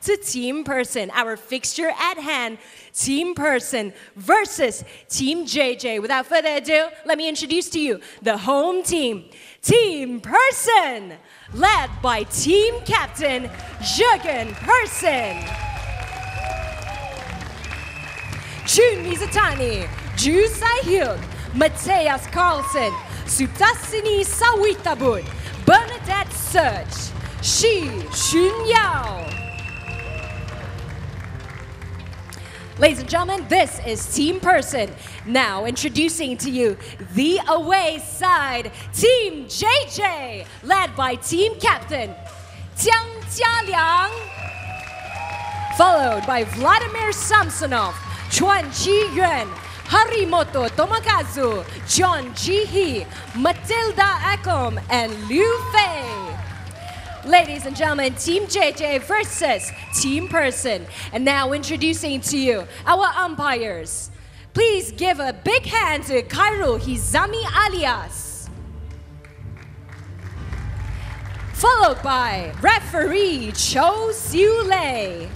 to Team Person. Our fixture at hand, Team Person versus Team JJ. Without further ado, let me introduce to you the home team, Team Person, led by Team Captain Joon Joon Mizutani, Ju Sai-hyuk, Matias Carlson, Sutasini Sawitabun, Bernadette Search, Shi Xunyao. Ladies and gentlemen, this is Team Person. Now introducing to you the away side, Team JJ, led by Team Captain Jiang Jialiang, followed by Vladimir Samsonov, Chuan Chi-yuan, Harimoto Tomakazu, John Ji-hee, Matilda Akom, and Liu Fei. Ladies and gentlemen, Team JJ versus Team Person. And now introducing to you our umpires. Please give a big hand to Kairu Hizami alias. Followed by referee Cho Siu Lei.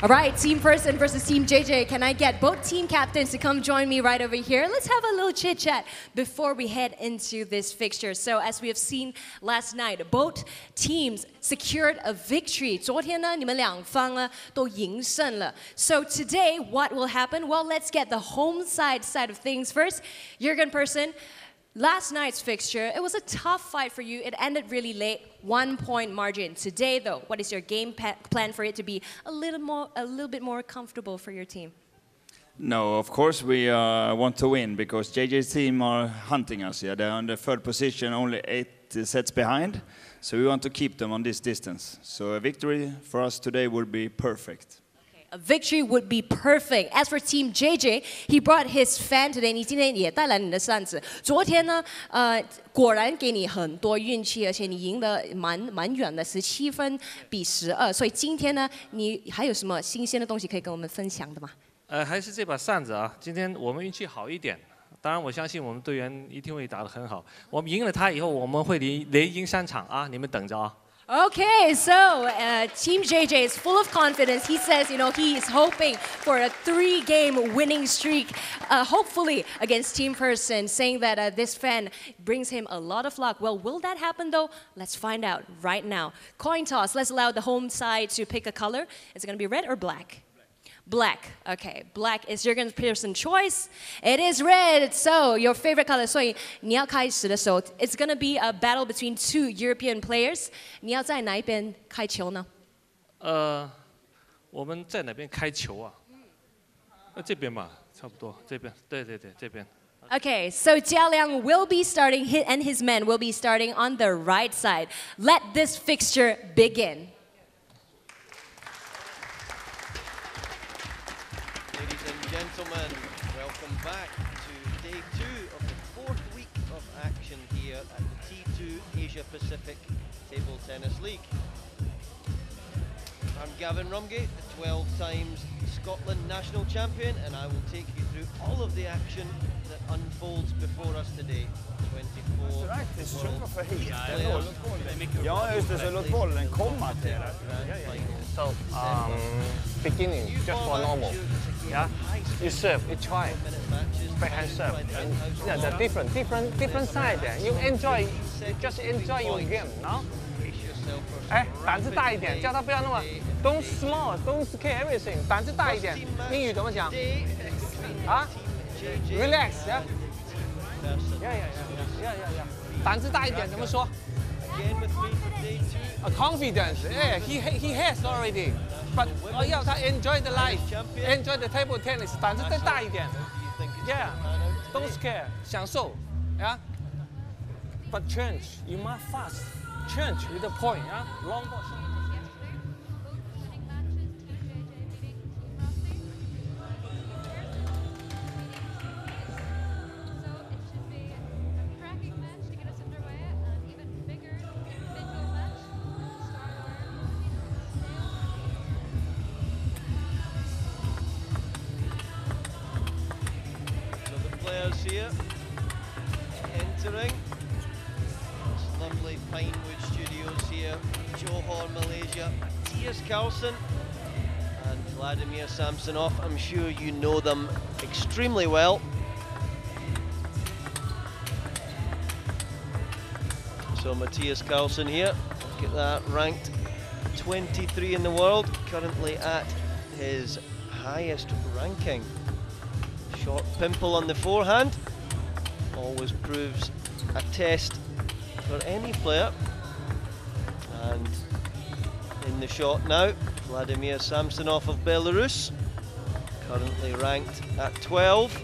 All right, Team Person versus Team JJ. Can I get both team captains to come join me right over here? Let's have a little chit chat before we head into this fixture. So as we have seen last night, both teams secured a victory. 昨天呢，你们两方呢都赢胜了. So today, what will happen? Well, let's get the home side of things first. Jürgen Person. Last night's fixture, it was a tough fight for you. It ended really late, 1 point margin. Today, though, what is your game plan for it to be a little bit more comfortable for your team? No, of course we want to win because JJ's team are hunting us. Yeah, they're on the third position, only 8 sets behind. So we want to keep them on this distance. So a victory for us today would be perfect. A victory would be perfect. As for Team JJ, he brought his fan today. 你今天也带来你的扇子。昨天呢，果然给你很多运气，而且你赢得蛮远的，17分比12。所以今天呢，你还有什么新鲜的东西可以跟我们分享的吗？还是这把扇子啊。今天我们运气好一点。当然，我相信我们队员一定会打得很好。我们赢了他以后，我们会连赢3场啊！你们等着啊。Okay, so Team JJ is full of confidence. He says, he is hoping for a 3-game winning streak, hopefully against Team Person, saying that this fan brings him a lot of luck. Well, will that happen though? Let's find out right now. Coin toss. Let's allow the home side to pick a color. Is it going to be red or black? Black. Okay, black is Jürgen Person's choice. It is red. So your favorite color. 所以你要开始的时候 it's going to be a battle between 2 European players. 你要在哪一边开球呢？我们在哪边开球啊？这边吧，差不多。这边，对，这边。Okay, so Jia Liang will be starting, and his men will be starting on the right side. Let this fixture begin. Gentlemen, welcome back to day 2 of the 4th week of action here at the T2 Asia Pacific Table Tennis League. I'm Gavin Rumgate, the 12 times Scotland national champion, and I will take you through all of the action that unfolds before us today. 24 Ja, just det, så låt bollen komma till det. So, beginning, just for normal. Yeah, you serve, you try, backhand serve, and yeah, the different side there. You enjoy, you just enjoy your game, no? 哎，胆子大一点，叫他不要那么 don't small, don't scare everything， 胆子大一点。英语怎么讲？啊 ？Relax, yeah. Yeah. 胆子大一点怎么说？ A confidence, yeah, he has already. But 要他 enjoy the life, enjoy the table tennis， 胆子再大一点。Yeah, don't scare， 享受。Yeah. But change, you must fast. Change with the point, yeah. Long ball. Here entering this lovely lovely Pinewood Studios here, Johor, Malaysia. Matias Carlson and Vladimir Samsonov. I'm sure you know them extremely well. So Matias Carlson here, look at that, ranked 23 in the world, currently at his highest ranking. Short pimple on the forehand, always proves a test for any player. And in the shot now, Vladimir Samsonov of Belarus, currently ranked at 12.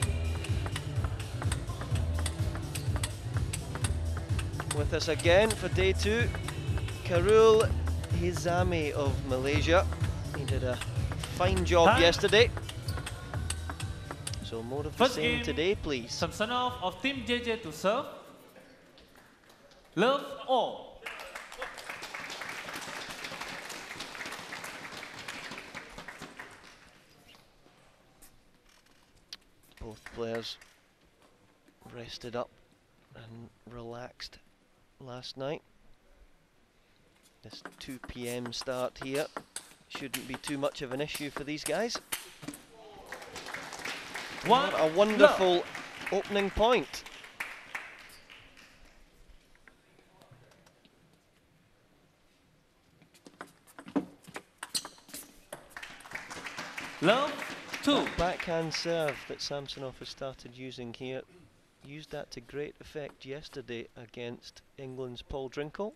With us again for day 2, Karul Hizami of Malaysia. He did a fine job yesterday. So more of the same today, please. Samsonov of Team JJ to serve. Love all. Both players rested up and relaxed last night. This 2 PM start here shouldn't be too much of an issue for these guys. What a wonderful opening point. Love 2. That backhand serve that Samsonov has started using here, used that to great effect yesterday against England's Paul Drinkle.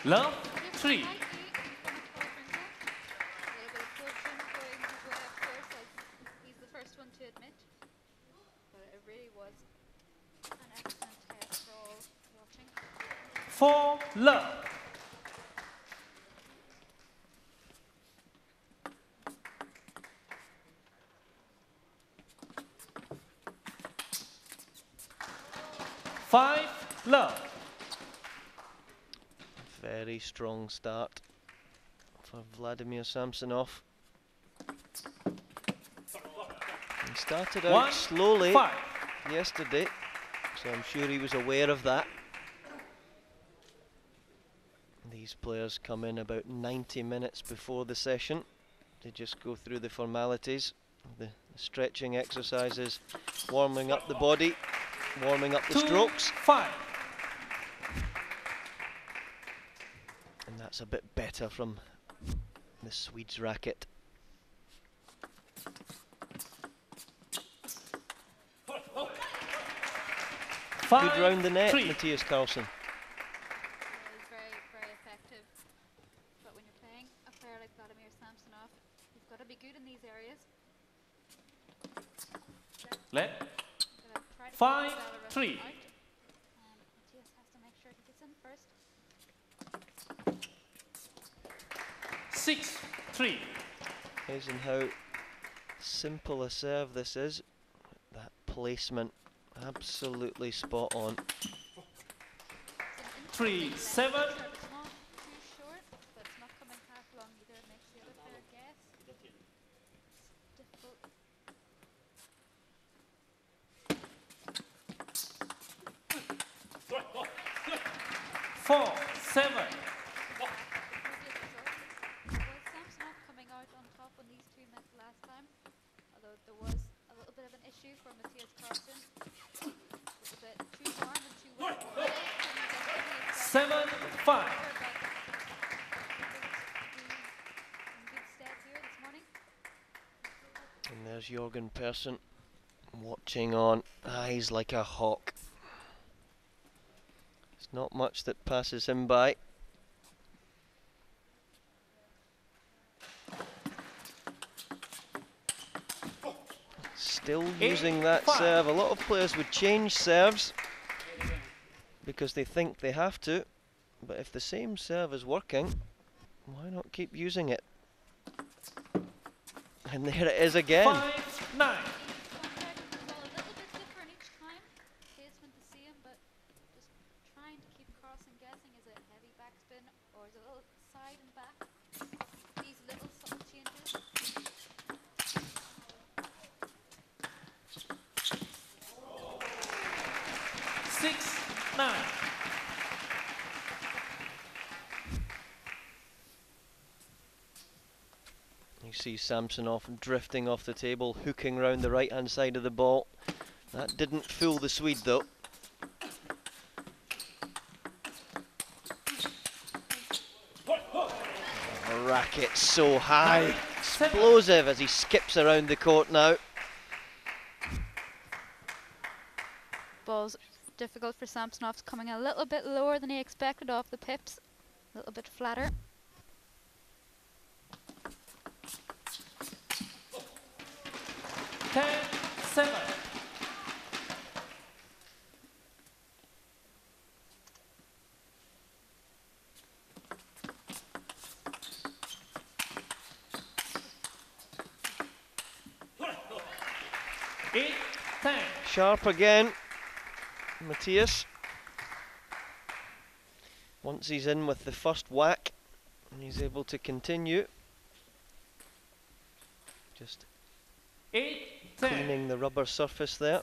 Love 3. He's the first one to admit, but it really was an excellent test for all watching. 4 love. Five love. Very strong start for Vladimir Samsonov. He started out slowly yesterday, so I'm sure he was aware of that. These players come in about 90 minutes before the session. They just go through the formalities, the stretching exercises, warming up the body, warming up the strokes. 5. And that's a bit better from the Swede's racket. Good round the net, Matias Carlson. It's very, very effective. But when you're playing a player like Vladimir Samsonov, you've got to be good in these areas. Let 5 3. Matias has to make sure he gets in first. 6 3. Amazing how simple a serve this is. That placement, absolutely spot on. 3 7. It's not too short, but it's not coming half long either. It makes the other player guess. It's difficult. 4 7. Samsonov coming out on top on these 2 nets last time, although there was a little bit of an issue for Matias Carlson. It was a bit too warm and too wet. 7 5. In good stead here this morning. And there's Jorgen Persson watching on, eyes like a hawk. There's not much that passes him by. Still using that serve. A lot of players would change serves because they think they have to, but if the same serve is working, why not keep using it? And there it is again. 5 9. A little bit different each time. Placement to see him, but just trying to keep Carlson guessing. Is it heavy backspin or is it a little side and back? These little subtle changes. 9. You see Samsonov drifting off the table, hooking round the right-hand side of the ball. That didn't fool the Swede though. The racket so high, explosive as he skips around the court now. Ball's difficult for Samsonov, coming a little bit lower than he expected off the pips, a little bit flatter. Seven. Eight, 10. Sharp again, Matias. Once he's in with the first whack, he's able to continue. Just 8, 10. cleaning the rubber surface there.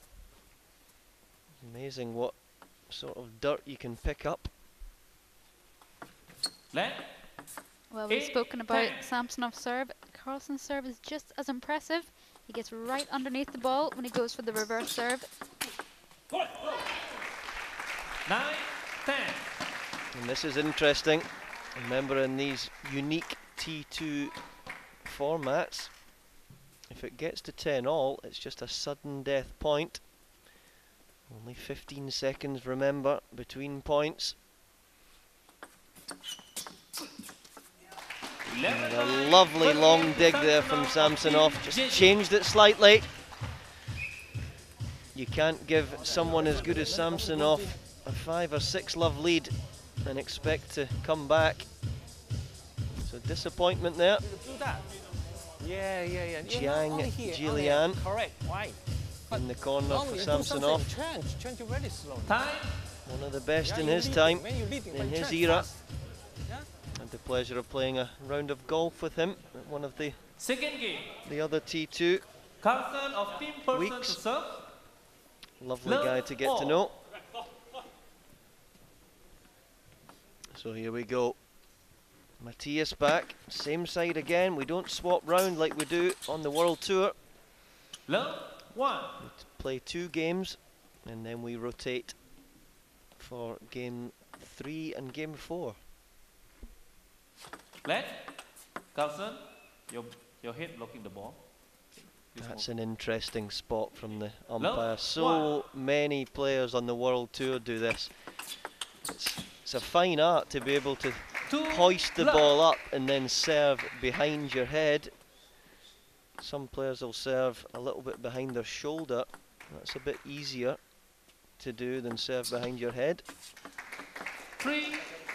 Amazing what sort of dirt you can pick up. Well, we've spoken about Samsonov's serve. Carlson's serve is just as impressive. He gets right underneath the ball when he goes for the reverse serve. 9, 10. And this is interesting. Remember, in these unique T2 formats, if it gets to 10 all, it's just a sudden death point. Only 15 seconds, remember, between points. And a lovely long dig there from Samsonov, just changed it slightly. You can't give someone as good as Samsonov a 5 or 6 love lead and expect to come back. So disappointment there. Yeah. Qian, Jilian Correct. Why? in the corner for Samsonov. Change very slow. One of the best in his time, in his era. Had the pleasure of playing a round of golf with him at one of the other T2 Carlson of team person weeks. to serve. Lovely guy to get to know. So here we go. Matias back, same side again. We don't swap round like we do on the World Tour. Love 1. We play 2 games and then we rotate for game 3 and game 4. Let Carlson, your head blocking the ball. That's an interesting spot from the umpire. So many players on the World Tour do this. It's a fine art to be able to hoist the ball up and then serve behind your head. Some players will serve a little bit behind their shoulder. That's a bit easier to do than serve behind your head. 3,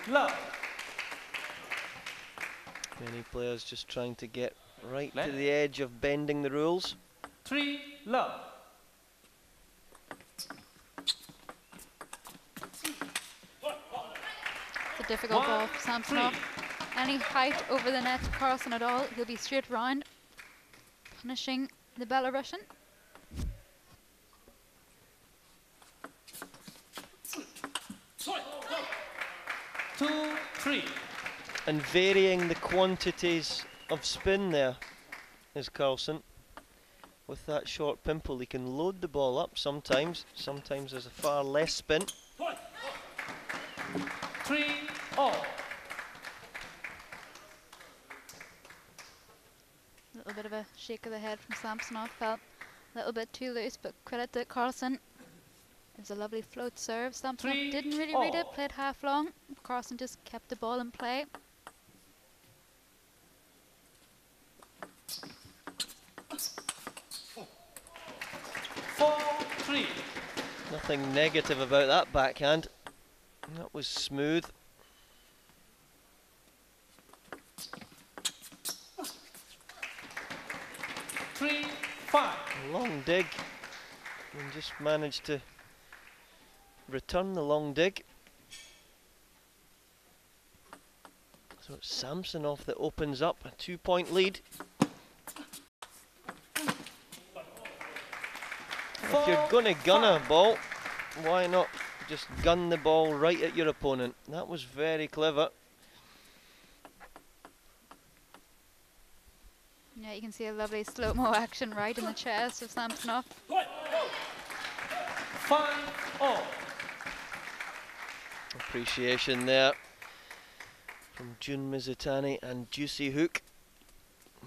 love. Many players just trying to get right to the edge of bending the rules. 3, love. It's a difficult ball for Samsonov. Any height over the net to Carlson at all, he'll be straight round, punishing the Belarusian. Two, 3. And varying the quantities of spin there is Carlson. With that short pimple, he can load the ball up sometimes. Sometimes there's a far less spin. 3, all. A little bit of a shake of the head from Samsonov, felt a little bit too loose, but credit to Carlson. It was a lovely float serve. Samsonov didn't really read it, played half long. Carlson just kept the ball in play. 4, 3. Nothing negative about that backhand. That was smooth. Three, 5. Long dig. And just managed to return the long dig. So it's Samsonov that opens up a 2-point lead. If you're going to gun a ball, why not just gun the ball right at your opponent. That was very clever. Yeah, you can see a lovely slow-mo action right in the chest of Samsonov. 5-all. Appreciation there from Joon Mizutani and Juicy Hook.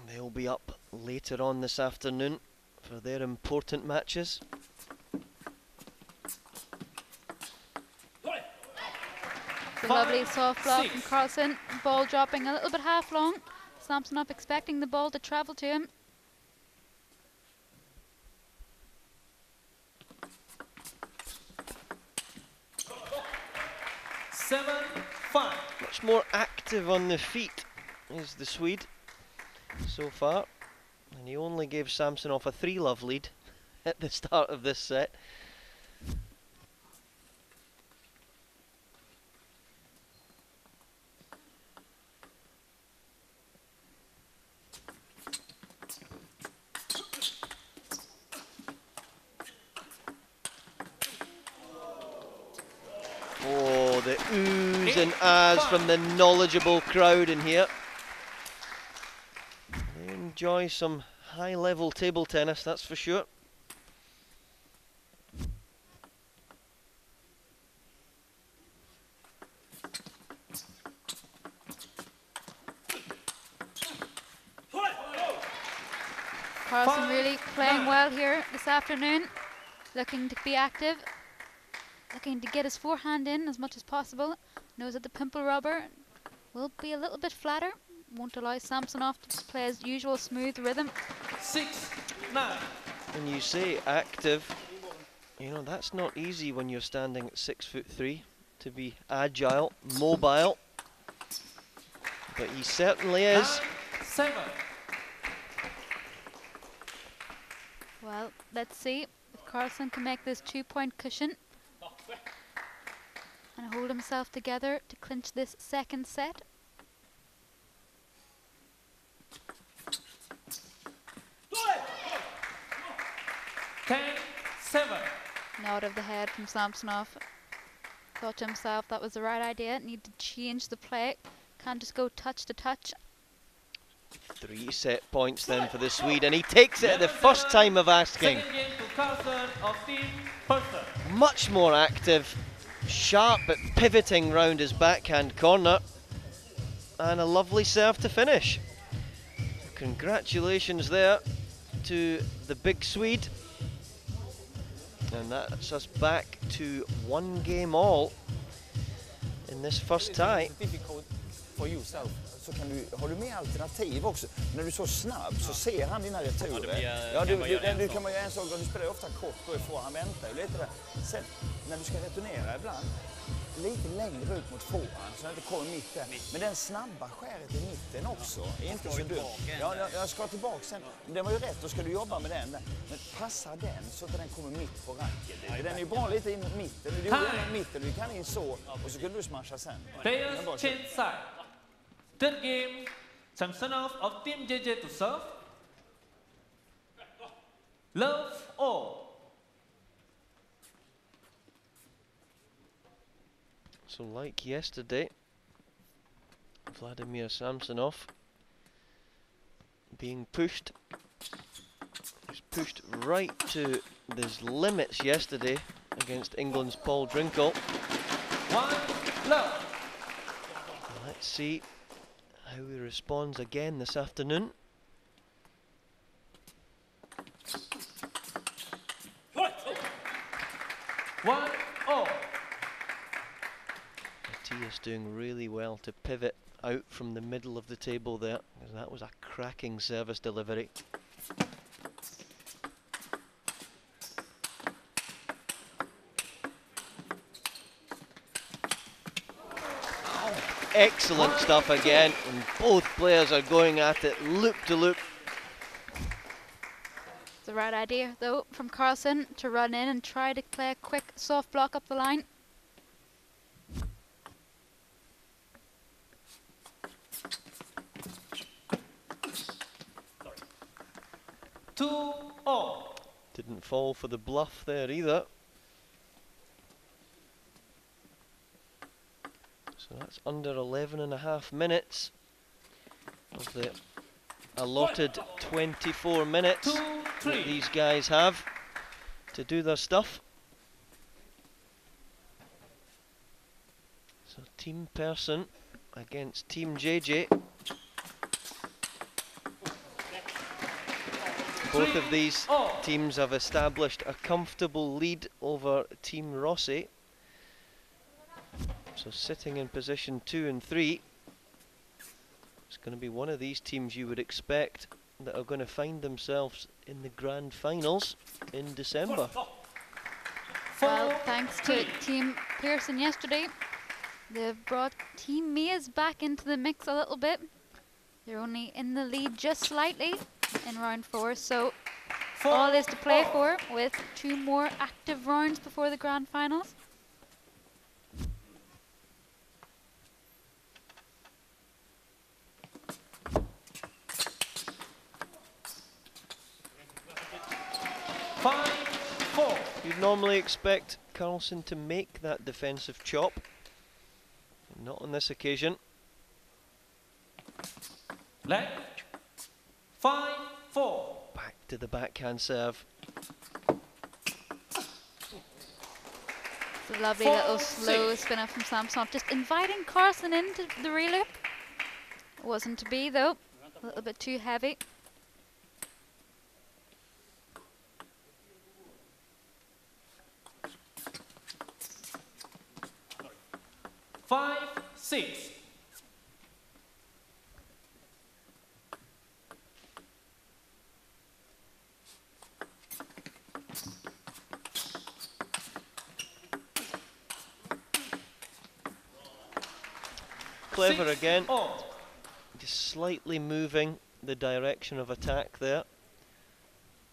They'll be up later on this afternoon for their important matches. It's a lovely soft block from Carlson. Ball dropping a little bit half long. Samsonov expecting the ball to travel to him. Much more active on the feet is the Swede so far. And he only gave Samsonov a 3-love lead at the start of this set. Oh, the oohs and ahs from the knowledgeable crowd in here. They enjoy some high-level table tennis, that's for sure. Carlson really playing well here this afternoon. Looking to be active. Looking to get his forehand in as much as possible. Knows that the pimple rubber will be a little bit flatter. Won't allow Samsonov to play his usual smooth rhythm. 6-9. When you say active, you know, that's not easy when you're standing at 6'3", to be agile, mobile. But he certainly is. 9-7. Well, let's see if Carlson can make this 2-point cushion and hold himself together to clinch this second set. Nod of the head from Samsonov. Thought to himself that was the right idea. Need to change the play. Can't just go touch to touch. 3 set points then for the Swede, and he takes it at the first time of asking. Much more active, sharp but pivoting round his backhand corner, and a lovely serve to finish. Congratulations there to the big Swede, and that's us back to 1 game all in this first tie. Difficult for yourself. Så kan du, har du mer alternativ också. När du är så snabb så ser han dina returer. Ja, du kan man göra en sak, du spelar ofta kort då ifrån, han väntar ju lite där. Sen när du ska returnera ibland, lite längre ut mot forehand så att det inte kommer mitt där. Men den snabba skäret i mitten också är inte så dumt. Ja, jag ska tillbaka sen. Den var ju rätt, då ska du jobba med den där. Men passa den så att den kommer mitt på racket. Den är ju bra lite in mot mitten. Du gjorde den i mitten, du kan in så och så kunde du smasha sen. Third game, Samsonov of Team JJ to serve. Love all. So like yesterday, Vladimir Samsonov being pushed. He's pushed right to his limits yesterday against England's Paul Drinkle. 1-love. Let's see how he responds again this afternoon. Matias doing really well to pivot out from the middle of the table there, because that was a cracking service delivery. Excellent stuff again, and both players are going at it loop to loop. It's the right idea though from Carlson to run in and try to play a quick soft block up the line. Didn't fall for the bluff there either. So that's under 11.5 minutes of the allotted 24 minutes that these guys have to do their stuff. So Team Person against Team JJ. Both of these teams have established a comfortable lead over Team Rossi. So sitting in position 2 and 3, it's going to be one of these teams you would expect that are going to find themselves in the grand finals in December. Well, thanks to Team Pearson yesterday, they've brought Team Mia's back into the mix a little bit. They're only in the lead just slightly in round 4, so all is to play for with 2 more active rounds before the grand finals. You'd normally expect Carlson to make that defensive chop. Not on this occasion. Leg. 5-4. Back to the backhand serve. It's a lovely little slow spin up from Sampson, just inviting Carlson into the reloop. Wasn't to be though, a little bit too heavy. 5-6. Clever again. Just slightly moving the direction of attack there.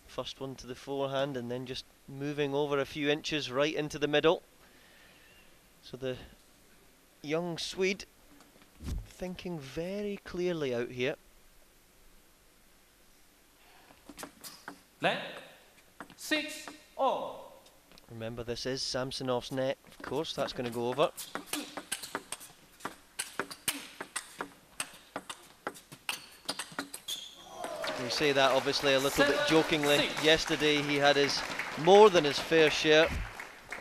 First one to the forehand and then just moving over a few inches right into the middle. So the young Swede thinking very clearly out here. Leg. 6-0. Remember, this is Samsonov's net, of course, that's going to go over. We say that obviously a little bit jokingly. Yesterday he had more than his fair share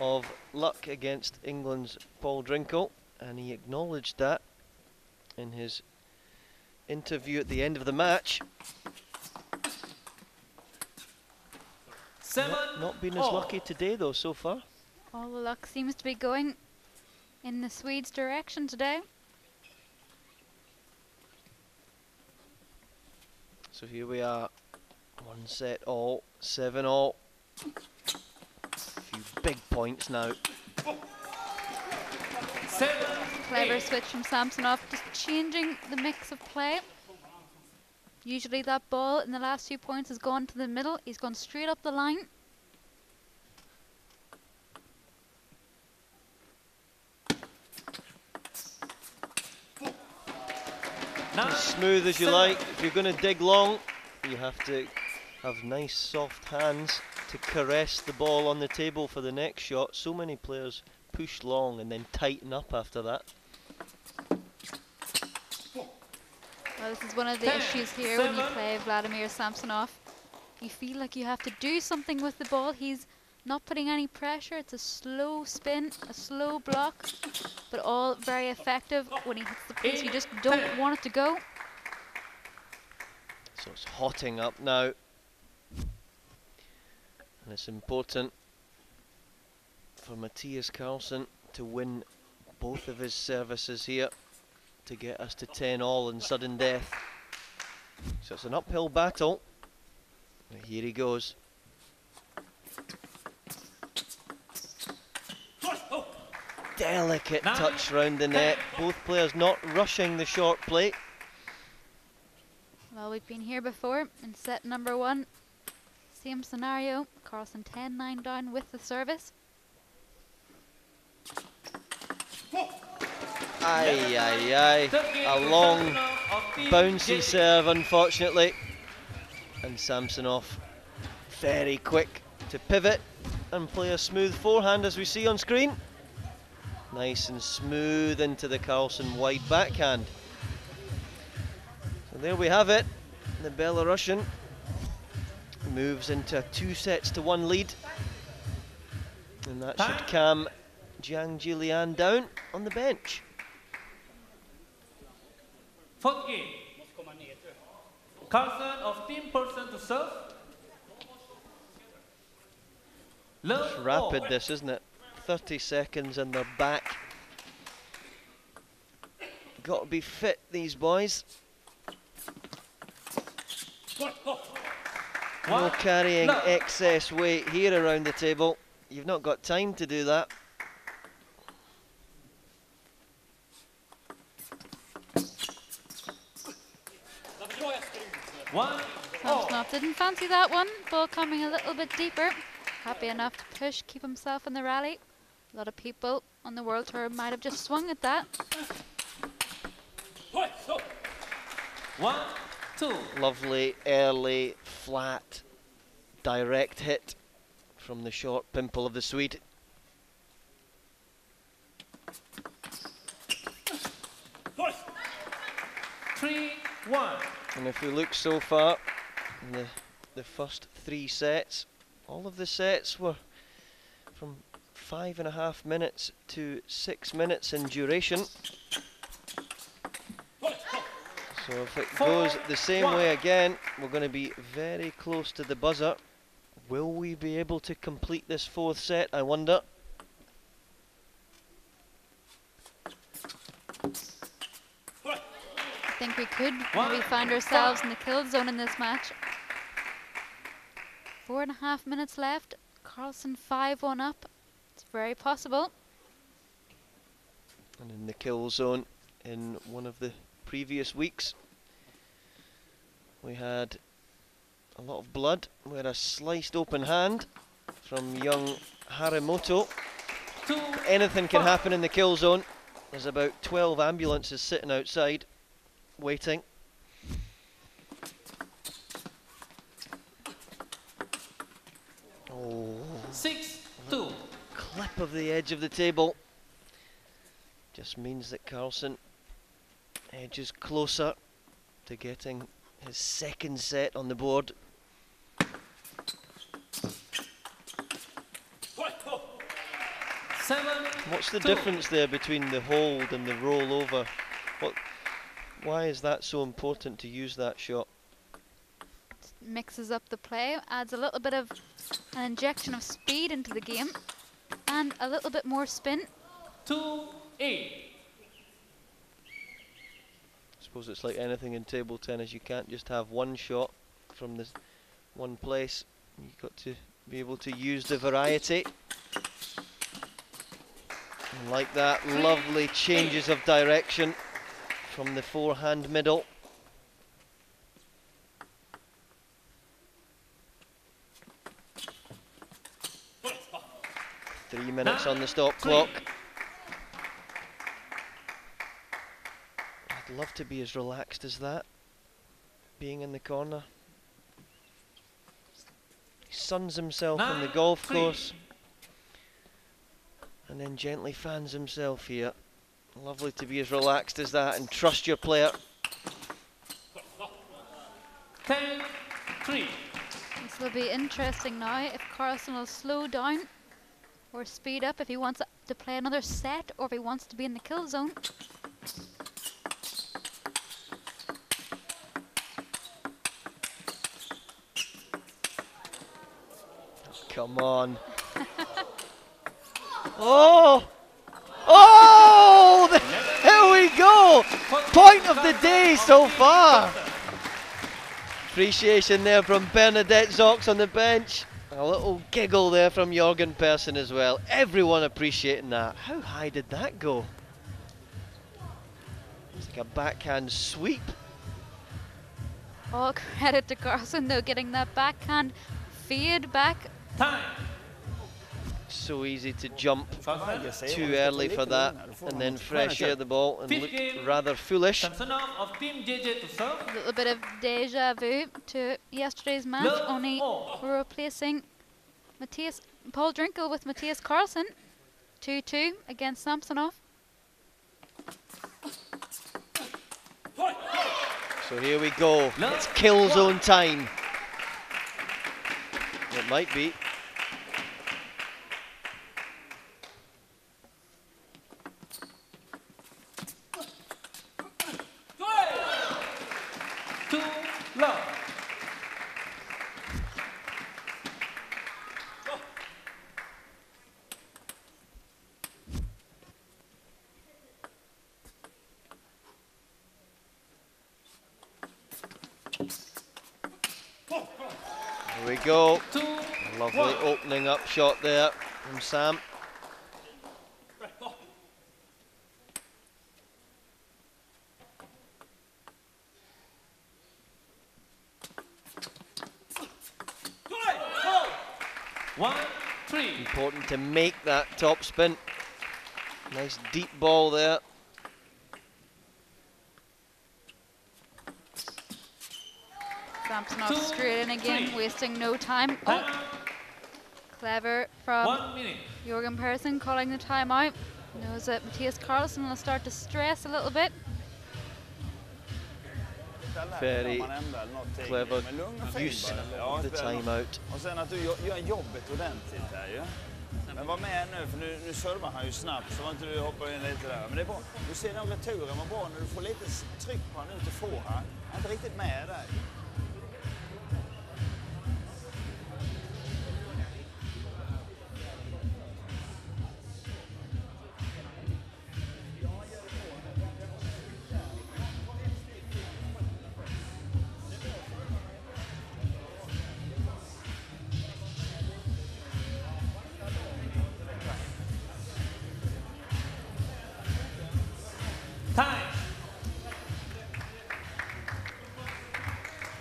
of luck against England's Paul Drinkle, and he acknowledged that in his interview at the end of the match. Not been as lucky today though so far. All the luck seems to be going in the Swedes' direction today. So here we are, 1 set all, 7 all. A few big points now. Clever switch from Samsonov, just changing the mix of play. Usually that ball in the last 2 points has gone to the middle. He's gone straight up the line. As smooth as you like. If you're going to dig long, you have to have nice soft hands to caress the ball on the table for the next shot. So many players push long and then tighten up after that. Well, this is one of the issues here when you play Vladimir Samsonov. You feel like you have to do something with the ball. He's not putting any pressure. It's a slow spin, a slow block, but all very effective. When he hits the piece, you just don't want it to go. So it's hotting up now. And it's important for Matias Carlson to win both of his services here to get us to 10 all in sudden death. So it's an uphill battle. But here he goes. Delicate touch round the net. Both players not rushing the short play. Well, we've been here before in set number 1. Same scenario. Carlson 10-9 down with the service. Aye, aye, aye. A long, bouncy serve, unfortunately. And Samsonov very quick to pivot and play a smooth forehand, as we see on screen. Nice and smooth into the Carlson wide backhand. So there we have it. The Belarusian moves into a 2-1 lead. And that should calm Jiang Jilian down on the bench. Fourth game. Carlson of team person to serve. It's rapid this, isn't it? 30 seconds and they're back. Got to be fit, these boys. No carrying excess weight here around the table. You've not got time to do that. Sampson didn't fancy that one. Ball coming a little bit deeper. Happy enough to push, keep himself in the rally. A lot of people on the World Tour might have just swung at that. 1-2. Lovely, early, flat, direct hit from the short pimple of the Swede. And if we look so far in the first 3 sets, all of the sets were from 5.5 minutes to 6 minutes in duration. So if it goes the same way again, we're going to be very close to the buzzer. Will we be able to complete this 4th set, I wonder? I think we could maybe find ourselves in the kill zone in this match. 4.5 minutes left. Carlson 5-1 up. It's very possible. And in the kill zone in one of the previous weeks, we had a lot of blood. We had a sliced open hand from young Harimoto. Anything can happen in the kill zone. There's about 12 ambulances sitting outside, waiting. Oh. 6-2. Clip of the edge of the table. Just means that Carlson edges closer to getting his 2nd set on the board. What's the difference there between the hold and the rollover? Why is that so important to use that shot? Mixes up the play, adds a little bit of an injection of speed into the game, and a little bit more spin. 2-8. I suppose it's like anything in table tennis. You can't just have one shot from this one place. You've got to be able to use the variety. And like that, lovely changes of direction from the forehand middle. Three minutes on the stop clock. I'd love to be as relaxed as that, being in the corner. He suns himself on the golf course and then gently fans himself here. Lovely to be as relaxed as that and trust your player. 10-3. This will be interesting now if Carlson will slow down or speed up if he wants to play another set or if he wants to be in the kill zone. Come on. Oh! Oh! Here we go! Point of the day so far. Appreciation there from Bernadette Zox on the bench. A little giggle there from Jorgen Persson as well. Everyone appreciating that. How high did that go? It's like a backhand sweep. All credit to Carlson though, getting that backhand fade back. Time. So easy to jump too early for that and then fresh air the ball and look rather foolish. Sampson of Team JJ to serve. A little bit of deja vu to yesterday's match, only replacing Paul Drinkel with Matias Carlson. 2-2 against Samsonov. So here we go. It's kill zone time. It might be. Too low. Here we go. Lovely opening up shot there from Sam. Important to make that top spin. Nice deep ball there. Samsonov straight in again, wasting no time. Oh, clever from Jorgen Persson calling the timeout. Knows that Matias Carlson will start to stress a little bit. Very clever use of the timeout. Och sen att du gör jobbet ordentligt här ju. Men var med nu, för nu servar han ju snabbt så inte du hoppar in lite där. Men det är bra. Du ser den returen var bra när du får lite tryck på han ute får han. Han är inte riktigt med där.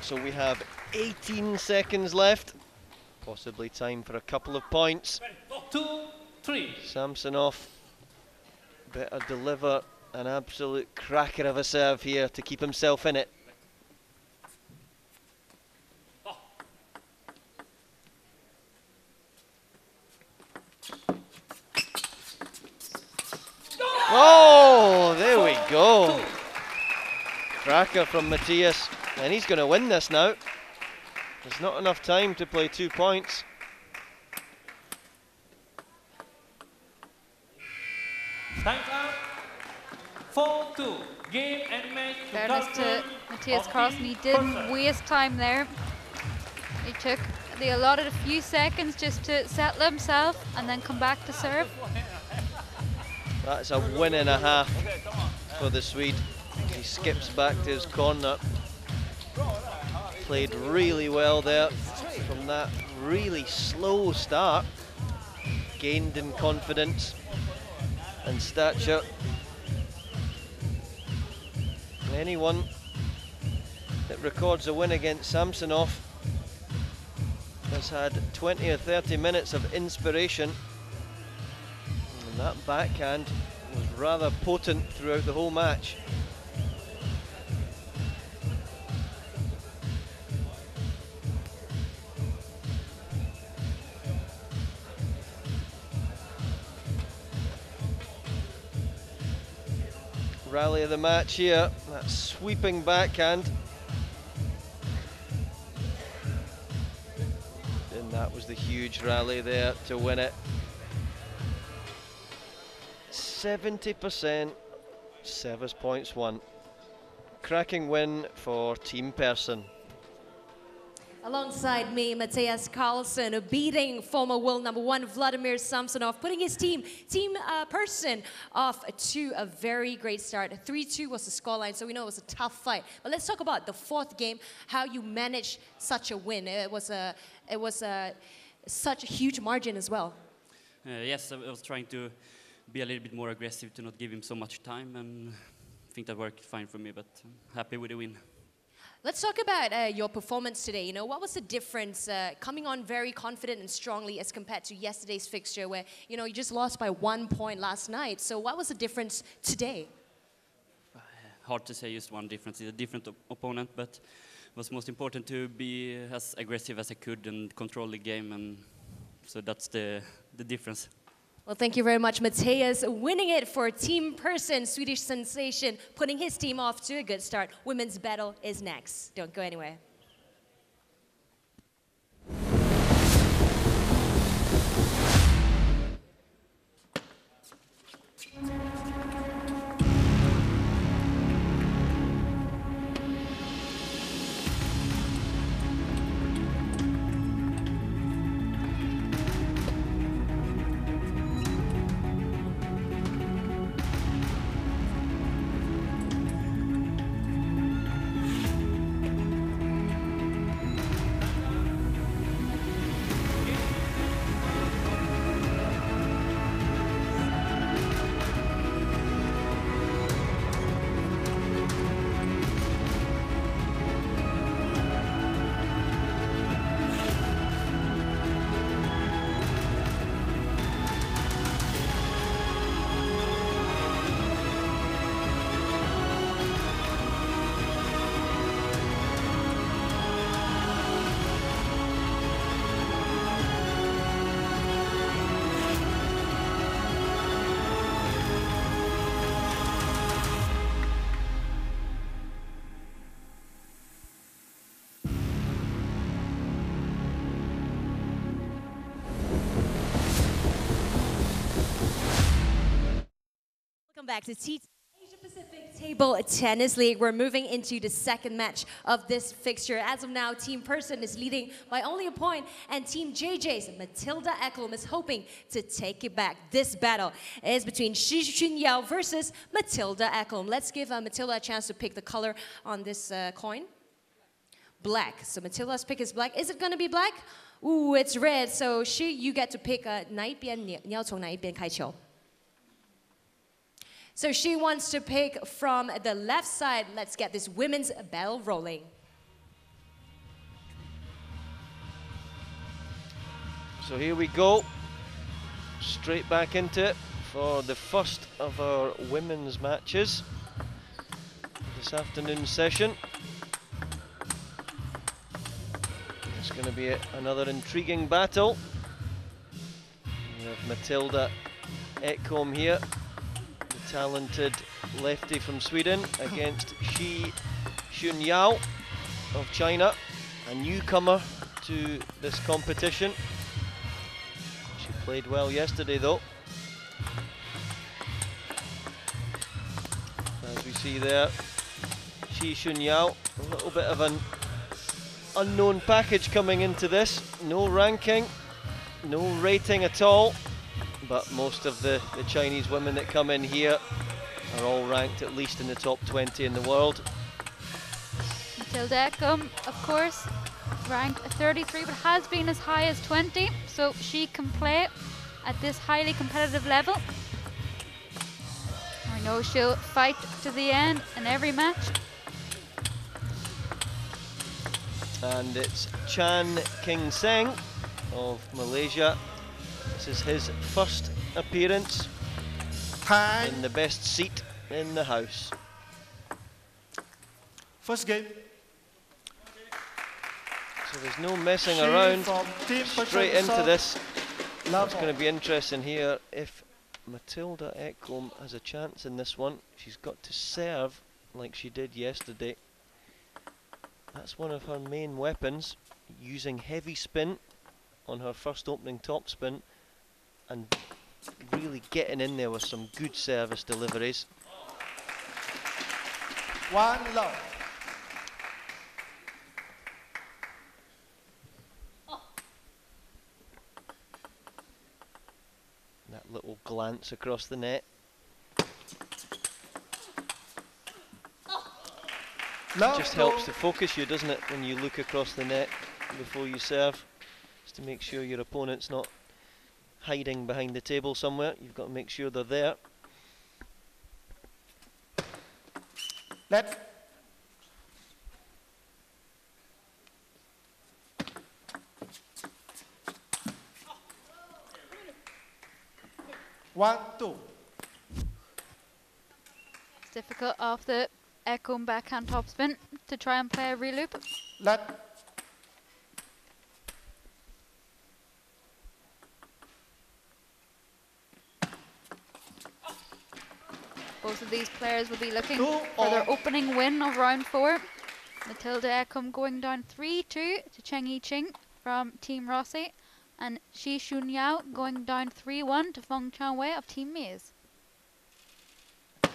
So we have 18 seconds left. Possibly time for a couple of points. 2, 3. Samsonov better deliver an absolute cracker of a serve here to keep himself in it. Oh, there we go. Cracker from Matias. And he's going to win this now. There's not enough time to play 2 points. Time's out. 4-2. Game and match. Fairness to Matias Carlson, he didn't waste time there. He took the allotted a few seconds just to settle himself and then come back to serve. That's a win and a half for the Swede. He skips back to his corner. Played really well there from that really slow start. Gained in confidence and stature. Anyone that records a win against Samsonov has had 20 or 30 minutes of inspiration. And that backhand was rather potent throughout the whole match. Rally of the match here, that sweeping backhand. And that was the huge rally there to win it. 70% service points won. Cracking win for Team Persson. Alongside me, Matias Carlson, beating former world #1 Vladimir Samsonov, putting his team Persson off to a very great start. 3-2 was the scoreline, so we know it was a tough fight. But let's talk about the fourth game, how you managed such a win. It was such a huge margin as well. Yes, I was trying to be a little bit more aggressive to not give him so much time, and I think that worked fine for me, but I'm happy with the win. Let's talk about your performance today. You know, what was the difference coming on very confident and strongly as compared to yesterday's fixture where, you know, you just lost by 1 point last night. So what was the difference today? Hard to say just one difference. It's a different opponent, but it was most important to be as aggressive as I could and control the game, and so that's the difference. Well, thank you very much, Matias, winning it for team person, Swedish sensation, putting his team off to a good start. Women's battle is next. Don't go anywhere. Welcome back to Asia Pacific Table Tennis League. We're moving into the second match of this fixture. As of now, Team Person is leading by only a point, and Team JJ's Matilda Ekholm is hoping to take it back. This battle is between Shi Xunyao versus Matilda Ekholm. Let's give Matilda a chance to pick the color on this coin. Black. So Matilda's pick is black. Is it going to be black? Ooh, it's red. So Shi, you get to pick 哪一边你要从哪一边开球? So she wants to pick from the left side. Let's get this women's battle rolling. So here we go. Straight back into it for the first of our women's matches this afternoon session. It's going to be another intriguing battle. We have Matilda Ekholm here, talented lefty from Sweden, against Shi Xunyao of China, a newcomer to this competition. She played well yesterday though. As we see there, Shi Xunyao, a little bit of an unknown package coming into this. No ranking, no rating at all. But most of the Chinese women that come in here are all ranked at least in the top 20 in the world. Matilda Ekholm, of course, ranked 33, but has been as high as 20, so she can play at this highly competitive level. I know she'll fight to the end in every match. And it's Chan King Seng of Malaysia. This is his first appearance in the best seat in the house. First game. So there's no messing around, straight into this. It's going to be interesting here if Matilda Ekholm has a chance in this one. She's got to serve like she did yesterday. That's one of her main weapons, using heavy spin on her first opening topspin and really getting in there with some good service deliveries. 1 love. That little glance across the net. Just helps to focus you, doesn't it, when you look across the net before you serve, just to make sure your opponent's not hiding behind the table somewhere. You've got to make sure they're there. Let's. One, two. It's difficult off the Ekholm backhand topspin to try and play a reloop. Let. Both of these players will be looking for their opening win of round 4. Matilda Ekholm going down 3-2 to Cheng i-ching from Team Rossi, and Shi Shun Yao going down 3-1 to Feng Chanwei of Team Maze. You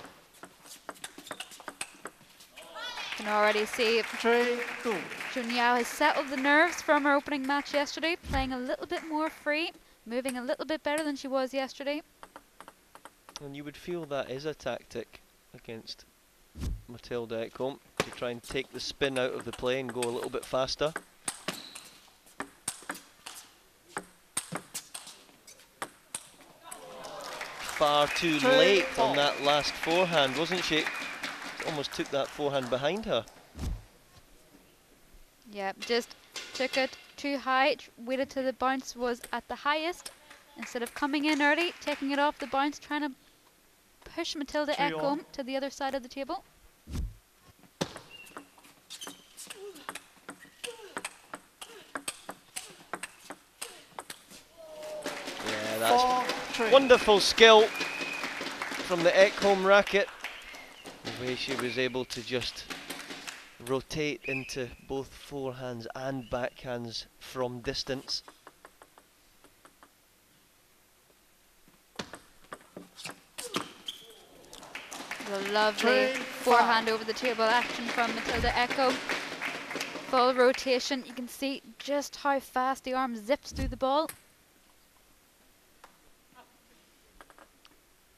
can already see Shun Yao has settled the nerves from her opening match yesterday, playing a little bit more free, moving a little bit better than she was yesterday. And you would feel that is a tactic against Matilda Ekholm, to try and take the spin out of the play and go a little bit faster. Far too late on that last forehand, wasn't she? Almost took that forehand behind her. Yeah, just took it too high, waited till the bounce was at the highest, instead of coming in early, taking it off the bounce, trying to push Matilda Ekholm to the other side of the table. Yeah, that's wonderful skill from the Ekholm racket. The way she was able to just rotate into both forehands and backhands from distance. A lovely forehand over the table action from Matilda Ekholm. Full rotation. You can see just how fast the arm zips through the ball.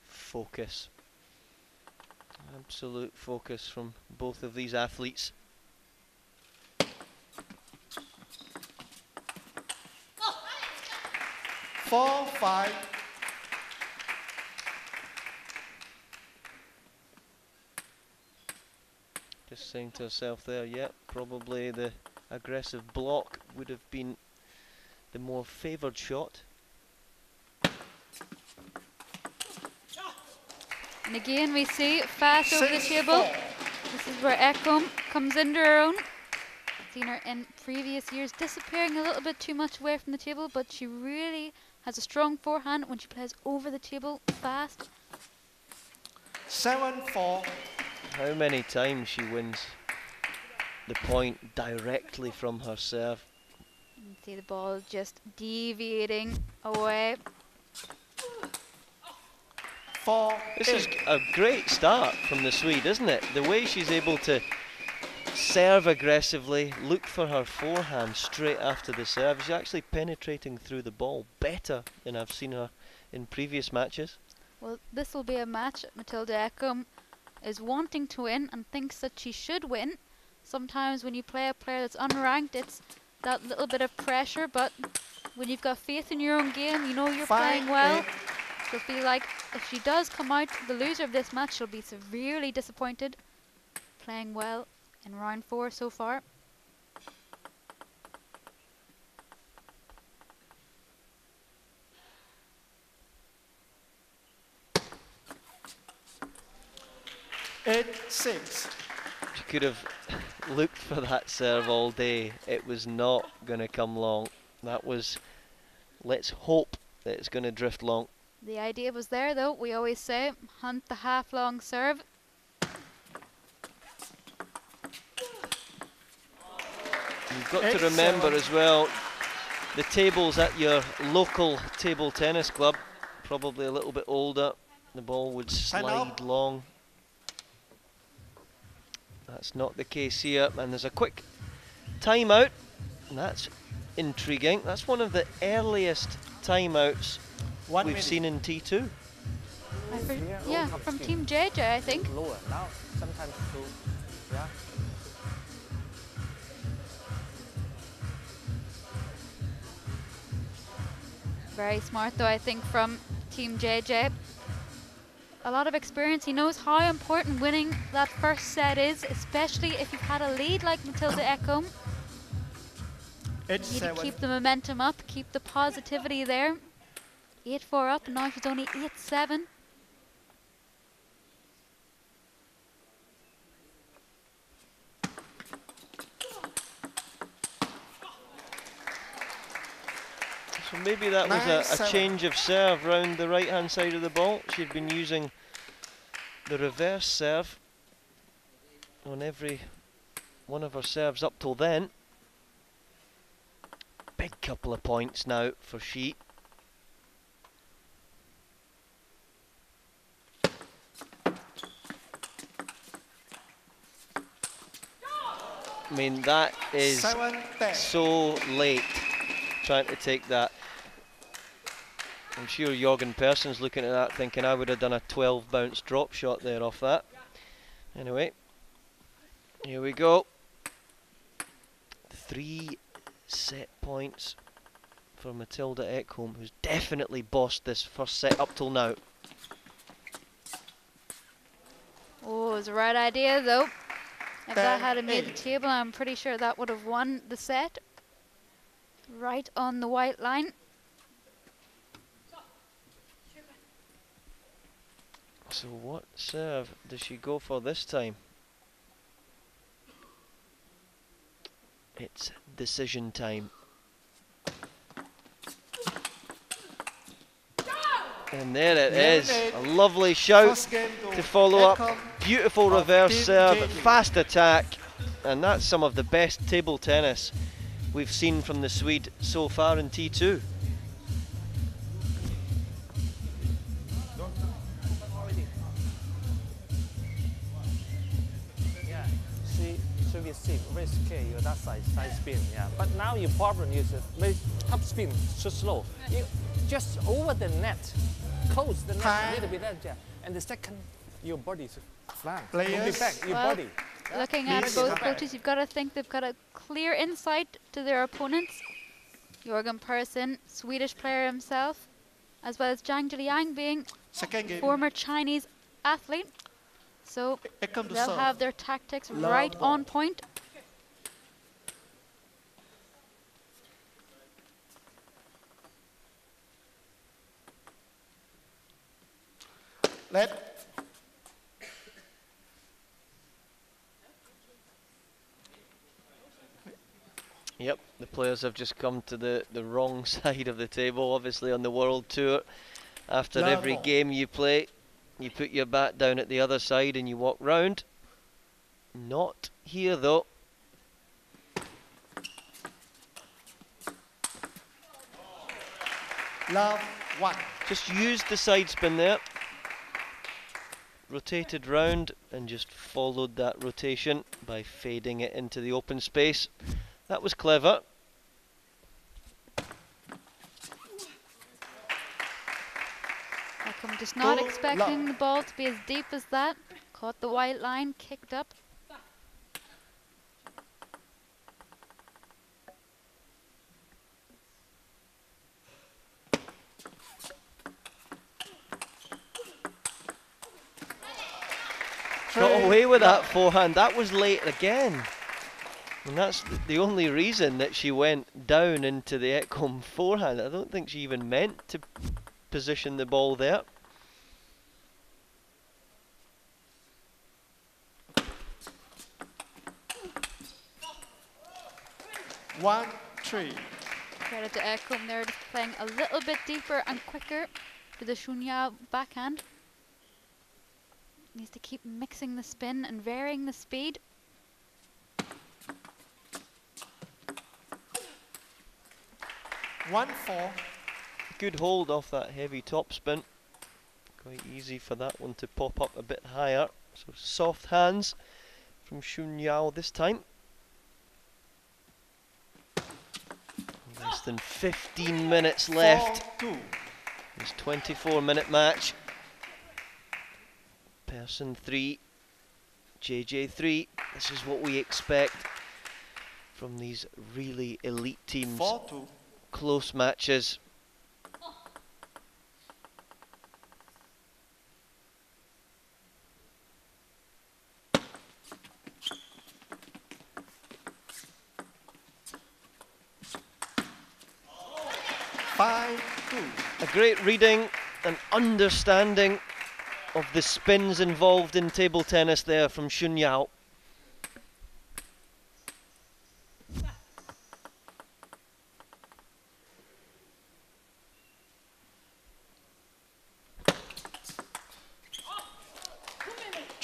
Focus. Absolute focus from both of these athletes. Four, 5. Just saying to herself there, yeah, probably the aggressive block would have been the more favoured shot. And again we see fast over the table. This is where Ekholm comes into her own. Seen her in previous years disappearing a little bit too much away from the table, but she really has a strong forehand when she plays over the table fast. 7-4. How many times she wins the point directly from her serve. You can see the ball just deviating away. This is a great start from the Swede, isn't it? The way she's able to serve aggressively, look for her forehand straight after the serve. She's actually penetrating through the ball better than I've seen her in previous matches. Well, this will be a match Matilda Ekholm is wanting to win and thinks that she should win. Sometimes when you play a player that's unranked, it's that little bit of pressure, but when you've got faith in your own game, you know you're playing well. She'll feel like if she does come out the loser of this match, she'll be severely disappointed. Playing well in round 4 so far. Six. She could have looked for that serve all day. It was not going to come long. That was, let's hope that it's going to drift long. The idea was there though, we always say, hunt the half-long serve. You've got to remember as well, the tables at your local table tennis club, probably a little bit older, the ball would slide long. That's not the case here, and there's a quick timeout, and that's intriguing. That's one of the earliest timeouts we've seen in T2. Yeah, from Team JJ, I think. Lower now, sometimes too. Yeah. Very smart though, I think, from Team JJ. A lot of experience. He knows how important winning that first set is, especially if you've had a lead like Matilda Ekholm. You need to keep the momentum up, keep the positivity there. 8-4 up, and now she's only 8-7. So maybe that was a change of serve round the right-hand side of the ball. She'd been using the reverse serve on every one of her serves up till then. Big couple of points now for Xi. I mean, that is so late trying to take that. I'm sure Jørgen Persson's looking at that thinking I would have done a 12 bounce drop shot there off that. Anyway, here we go. 3 set points for Matilda Ekholm, who's definitely bossed this first set up till now. Oh, it was the right idea though. If that had made the table, I'm pretty sure that would have won the set. Right on the white line. So what serve does she go for this time? It's decision time. And there it is, a lovely shout to follow up. Beautiful reverse serve, fast attack, and that's some of the best table tennis we've seen from the Swede so far in T2. Yeah, so we see very scary that side spin, yeah. But now your problem is very top spin, so slow. You just over the net, close the net a little bit, yeah. And the second, your body's flat. You'll be back, your body. Looking at both coaches, you've got to think they've got a clear insight to their opponents. Jørgen Persson, Swedish player himself, as well as Zhang Zhiliang being former Chinese athlete. So they'll have their tactics right on point. Yep, the players have just come to the wrong side of the table, obviously on the World Tour. After every game you play, you put your bat down at the other side and you walk round. Not here though. Love 1. Just used the side spin there. Rotated round and just followed that rotation by fading it into the open space. That was clever. I'm just not expecting the ball to be as deep as that. Caught the white line, kicked up. Got away with that forehand. That was late again. And that's the only reason that she went down into the Ekholm forehand. I don't think she even meant to position the ball there. One, 3. Credit to Ekholm there, just playing a little bit deeper and quicker to the Shunyao backhand. Needs to keep mixing the spin and varying the speed. 1-4. Good hold off that heavy topspin. Quite easy for that one to pop up a bit higher. So soft hands from Shunyao this time. Less than 15 minutes left. This 24-minute match. Persson 3, JJ 3. This is what we expect from these really elite teams. 4-2. Close matches. A great reading and understanding of the spins involved in table tennis there from Shunyao.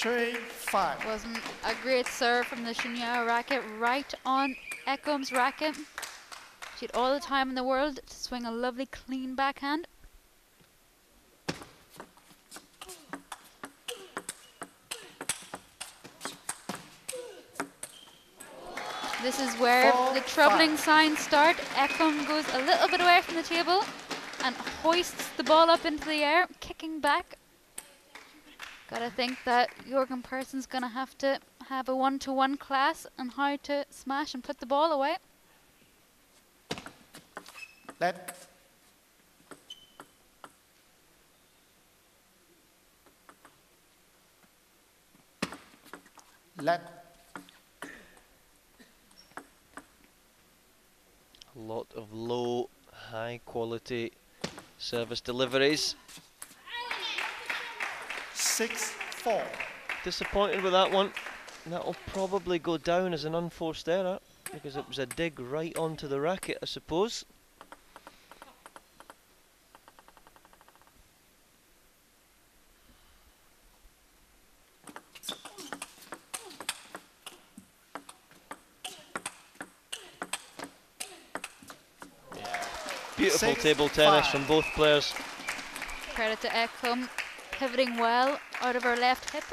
3-5. Wasn't a great serve from the Shunya racket right on Ekom's racket. She had all the time in the world to swing a lovely clean backhand. This is where the troubling signs start. Ekom goes a little bit away from the table and hoists the ball up into the air, kicking back. Gotta think that Jorgen Persson's gonna have to have a one-to-one class on how to smash and put the ball away. Let. A lot of low, high quality service deliveries. 6-4. Disappointed with that one. That'll probably go down as an unforced error because it was a dig right onto the racket, I suppose. Beautiful table tennis from both players. Credit to Ekom, pivoting well out of her left hip.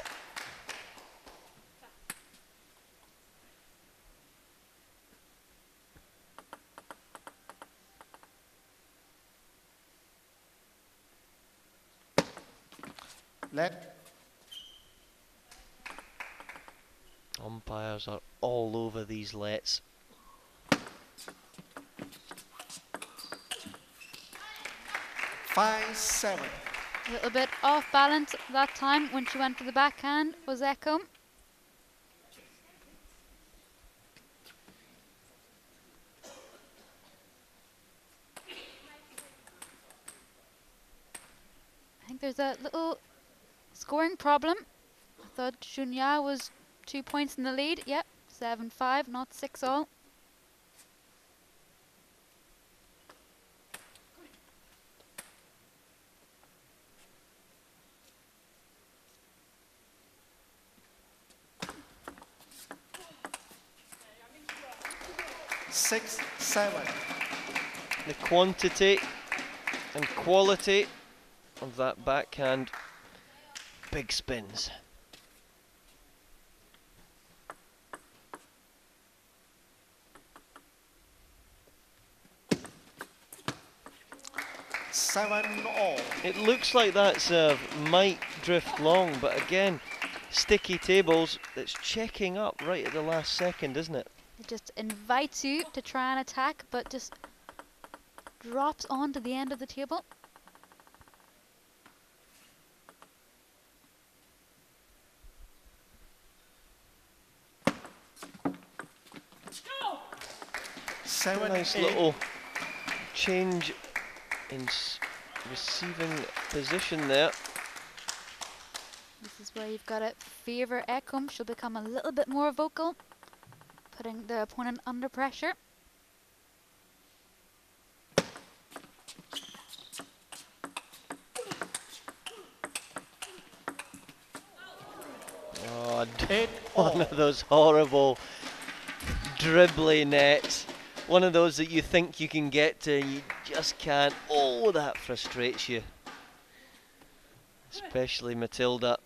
Let. Umpires are all over these lets. Five-7. A little bit off balance that time when she went for the backhand was Ekom. I think there's a little scoring problem. I thought Shunya was 2 points in the lead. Yep, 7-5, not 6-all. The quantity and quality of that backhand, big spins. It looks like that serve might drift long, but again, sticky tables, it's checking up right at the last second, isn't it? It just invites you to try and attack, but just drops onto the end of the table. Nice little change in receiving position there. This is where you've got to favour Ekom. She'll become a little bit more vocal, putting the opponent under pressure. Oh, one of those horrible dribbly nets. One of those that you think you can get to and you just can't. Oh, that frustrates you. Especially Matilda.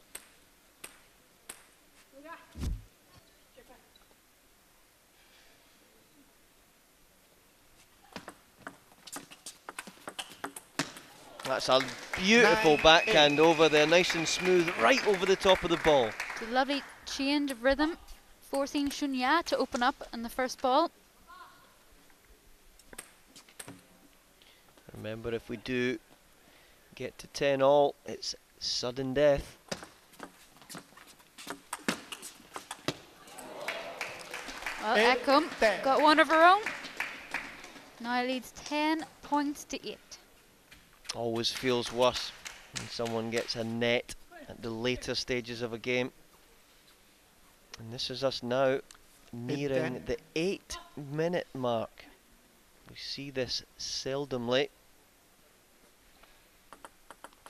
That's a beautiful backhand over there, nice and smooth, right over the top of the ball. It's a lovely change of rhythm, forcing Shunya to open up in the first ball. Remember, if we do get to 10-all, it's sudden death. Well, Ekom got one of her own. Now leads 10 points to 8. Always feels worse when someone gets a net at the later stages of a game. And this is us now nearing the 8-minute mark. We see this seldomly.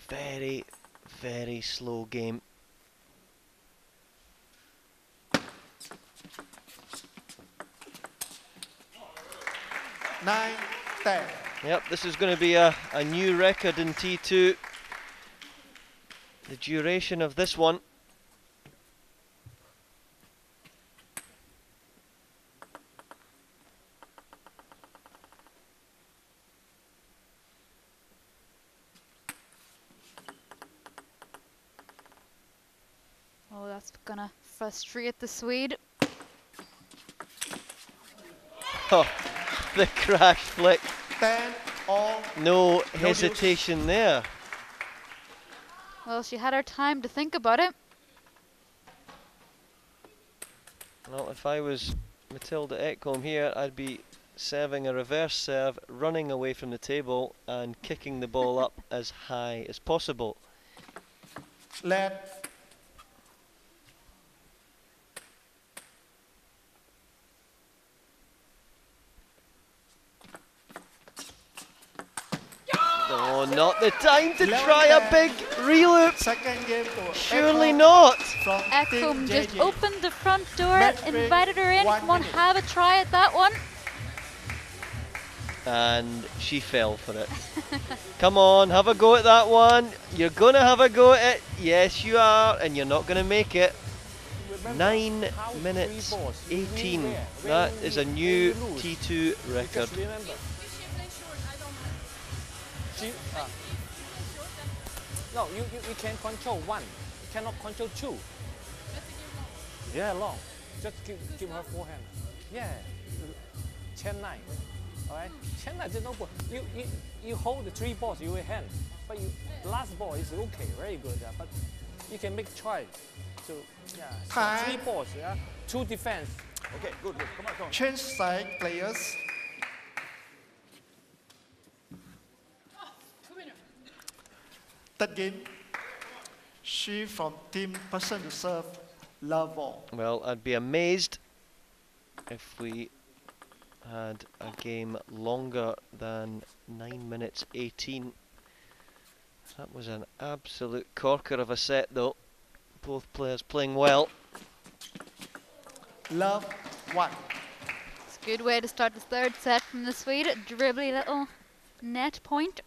Very, very slow game. 9-10. Yep, this is going to be a new record in T2. The duration of this one. Oh, that's gonna frustrate the Swede. Oh, the crash flick. 10 all. No hesitation there. Well, she had her time to think about it. Well, if I was Matilda Ekholm here, I'd be serving a reverse serve, running away from the table and kicking the ball up as high as possible. Let. Oh, not the time to try a big reloop. Second game for Surely not. From Ekholm Team just JJ. opened the front door, Match break, invited her in. 1 Come on, minute. have a try at that one. And she fell for it. Come on, have a go at that one. You're going to have a go at it. Yes, you are. And you're not going to make it. 9 minutes 18. That is a new T2 record. No, you can control one. You cannot control two. Yeah, long. Just give her forehand. Yeah. chien-an. Alright? Chien-an is no ball. You hold the 3 balls in your hand. But the last ball is okay, very good. But you can make try. So yeah. Time. 3 balls, yeah. 2 defense. Okay, good, good. Come on, come on. Change side players. That game, she from team person to serve, love all. Well, I'd be amazed if we had a game longer than 9 minutes 18. That was an absolute corker of a set though. Both players playing well. Love 1. It's a good way to start the third set from the Swede. A dribbly little net point.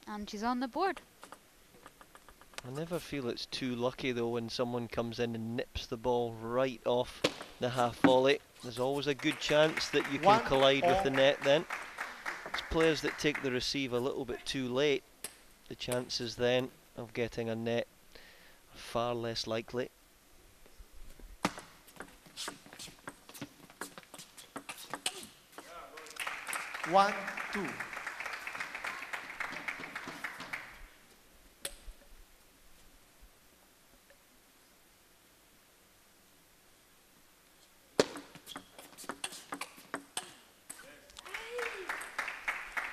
And she's on the board. I never feel it's too lucky though when someone comes in and nips the ball right off the half volley. There's always a good chance that you can collide with the net then. It's players that take the receive a little bit too late. The chances then of getting a net are far less likely. One, 2.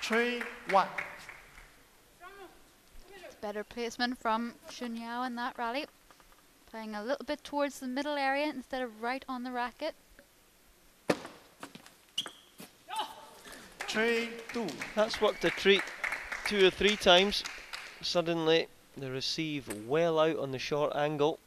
Three, 1. Better placement from Shun Yao in that rally. Playing a little bit towards the middle area instead of right on the racket. 3, 2. That's worked a treat 2 or 3 times. Suddenly the receive well out on the short angle.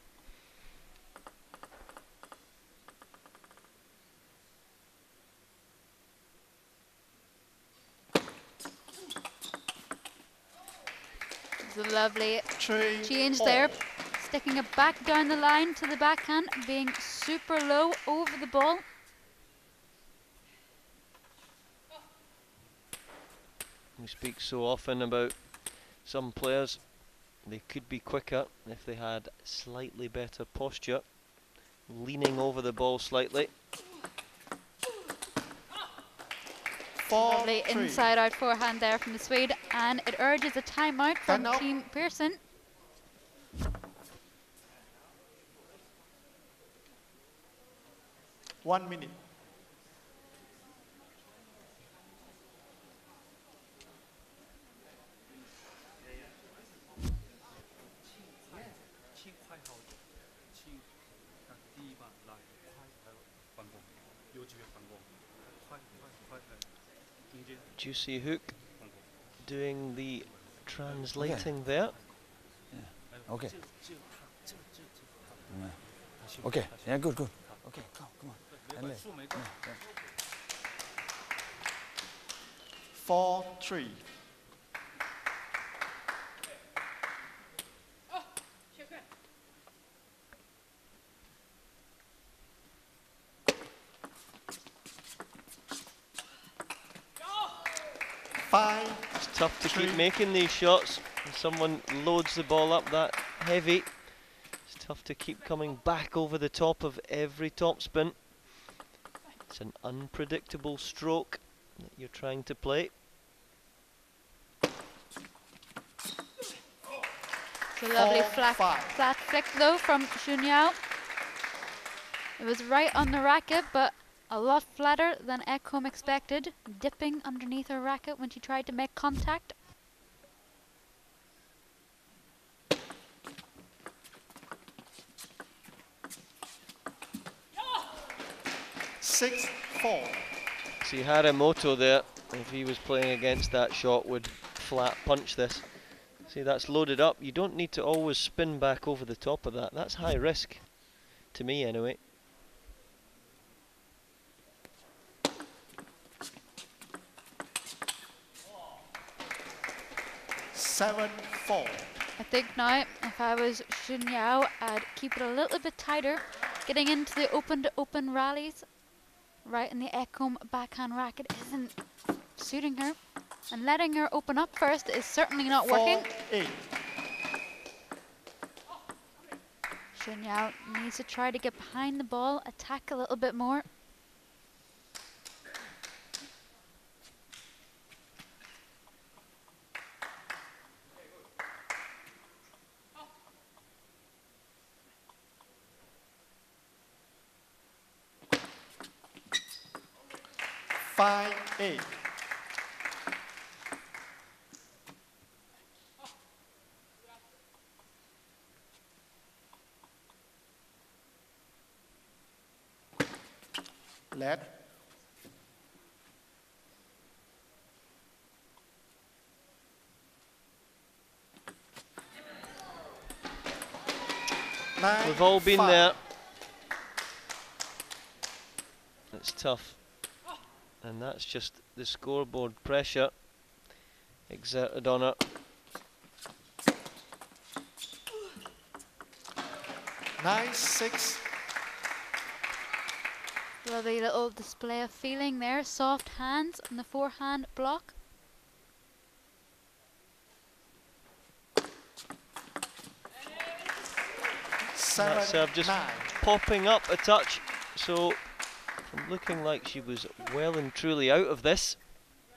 It's a lovely 3, change 4. there. Sticking it back down the line to the backhand, being super low over the ball. We speak so often about some players. They could be quicker if they had slightly better posture. Leaning over the ball slightly. 4, Lovely 3. inside out forehand there from the Swede, and it urges a timeout from Timeout. Team Pearson. One minute. Juicy Hook doing the translating there. Yeah. Okay. Yeah. Okay. Yeah, good, good. Okay, come on. 4-3. It's tough to keep making these shots. When someone loads the ball up that heavy, it's tough to keep coming back over the top of every topspin. It's an unpredictable stroke that you're trying to play. It's a lovely flat flick though from Joon Yao. It was right on the racket, but a lot flatter than Ekholm expected, dipping underneath her racket when she tried to make contact. Six, 4. See, Haramoto there, if he was playing against that shot, would flat punch this. See, that's loaded up. You don't need to always spin back over the top of that. That's high risk, to me anyway. 7-4. I think now, if I was Joon Yao, I'd keep it a little bit tighter, getting into the open-to-open rallies. Right in the Ekholm backhand racket isn't suiting her, and letting her open up first is certainly not working. 4-8. Joon Yao needs to try to get behind the ball, attack a little bit more. Five, 8. Let. 9, We've all been 5. there. It's tough. And that's just the scoreboard pressure exerted on her. 9-6. Lovely little display of feeling there. Soft hands on the forehand block. That serve just popping up a touch. So from looking like she was well and truly out of this.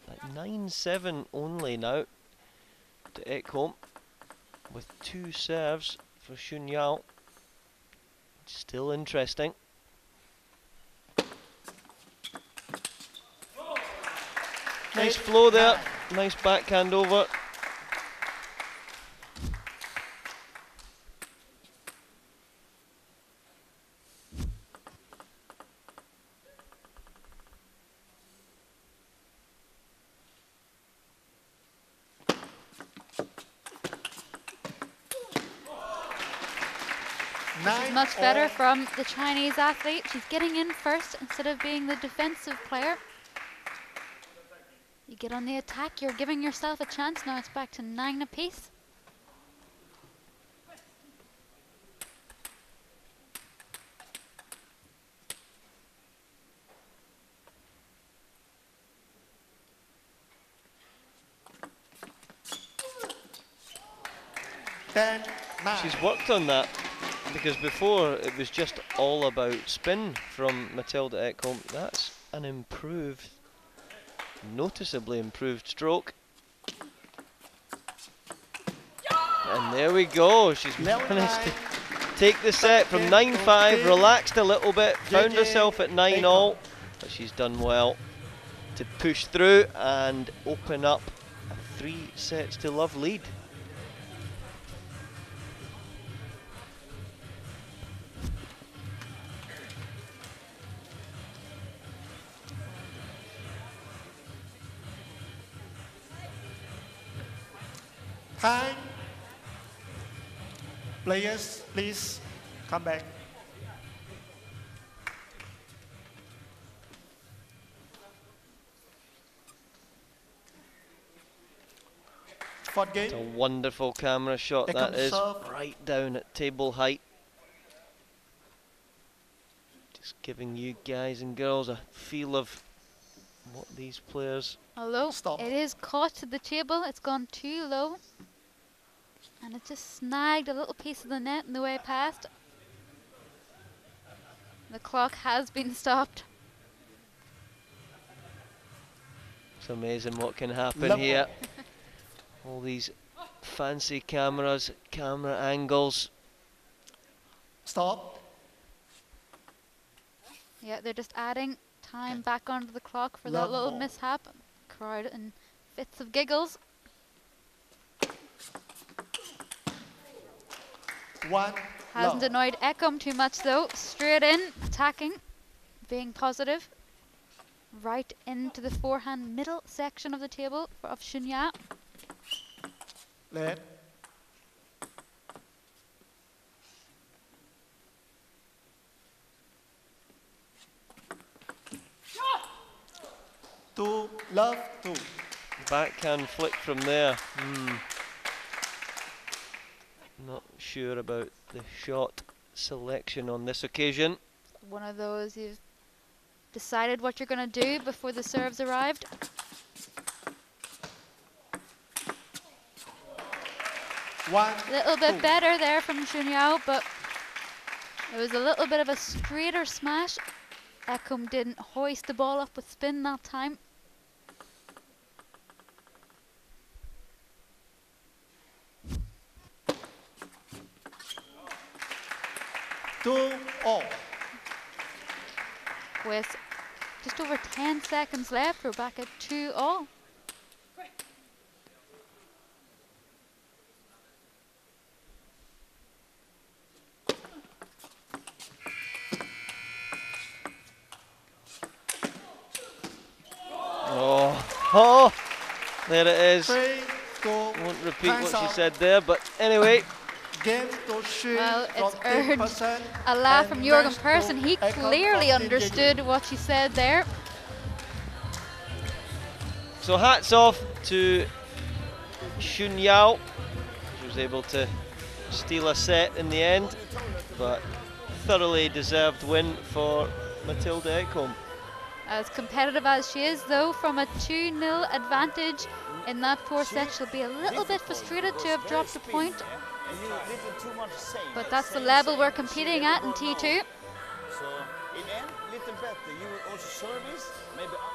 At 9-7 only now to Ekholm, with 2 serves for Joon Yao. Still interesting. Nice flow there, nice backhand over. This is much better from the Chinese athlete. She's getting in first instead of being the defensive player. You get on the attack, you're giving yourself a chance. Now it's back to 9 apiece. She's worked on that, because before it was just all about spin from Matilda Ekholm. That's an improved, noticeably improved stroke. And there we go, she's managed to take the set from 9-5, relaxed a little bit, found herself at 9-all, but she's done well to push through and open up a 3-sets-to-love lead. Time. Players, please come back. Fourth game. It's a wonderful camera shot that is, right down at table height. Just giving you guys and girls a feel of what these players... Although it is caught to the table, it's gone too low. And it just snagged a little piece of the net in the way past. The clock has been stopped. It's amazing what can happen here. All these fancy cameras, camera angles. Stop. Yeah, they're just adding time back onto the clock for that little mishap. Crowd in fits of giggles. Hasn't annoyed Ekom too much though. Straight in, attacking, being positive. Right into the forehand middle section of the table of Shunya. Let. Two, love, two. Backhand flick from there. Not sure about the shot selection on this occasion. One of those you've decided what you're going to do before the serves arrived. A little bit better there from Shunyao, but it was a little bit of a straighter smash. Ekom didn't hoist the ball up with spin that time. Two all. With just over 10 seconds left, we're back at 2-all. Oh, there it is. Won't repeat what she said there, but anyway. Well, it's earned a laugh from Jürgen Persson. He clearly understood what she said there. So hats off to Shunyao. She was able to steal a set in the end, but thoroughly deserved win for Matilda Ekholm. As competitive as she is, though, from a 2-0 advantage in that fourth set, she'll be a little bit frustrated to have dropped a point. But that's the level we're competing at in T2. So, in end, little better. You will also service, maybe up.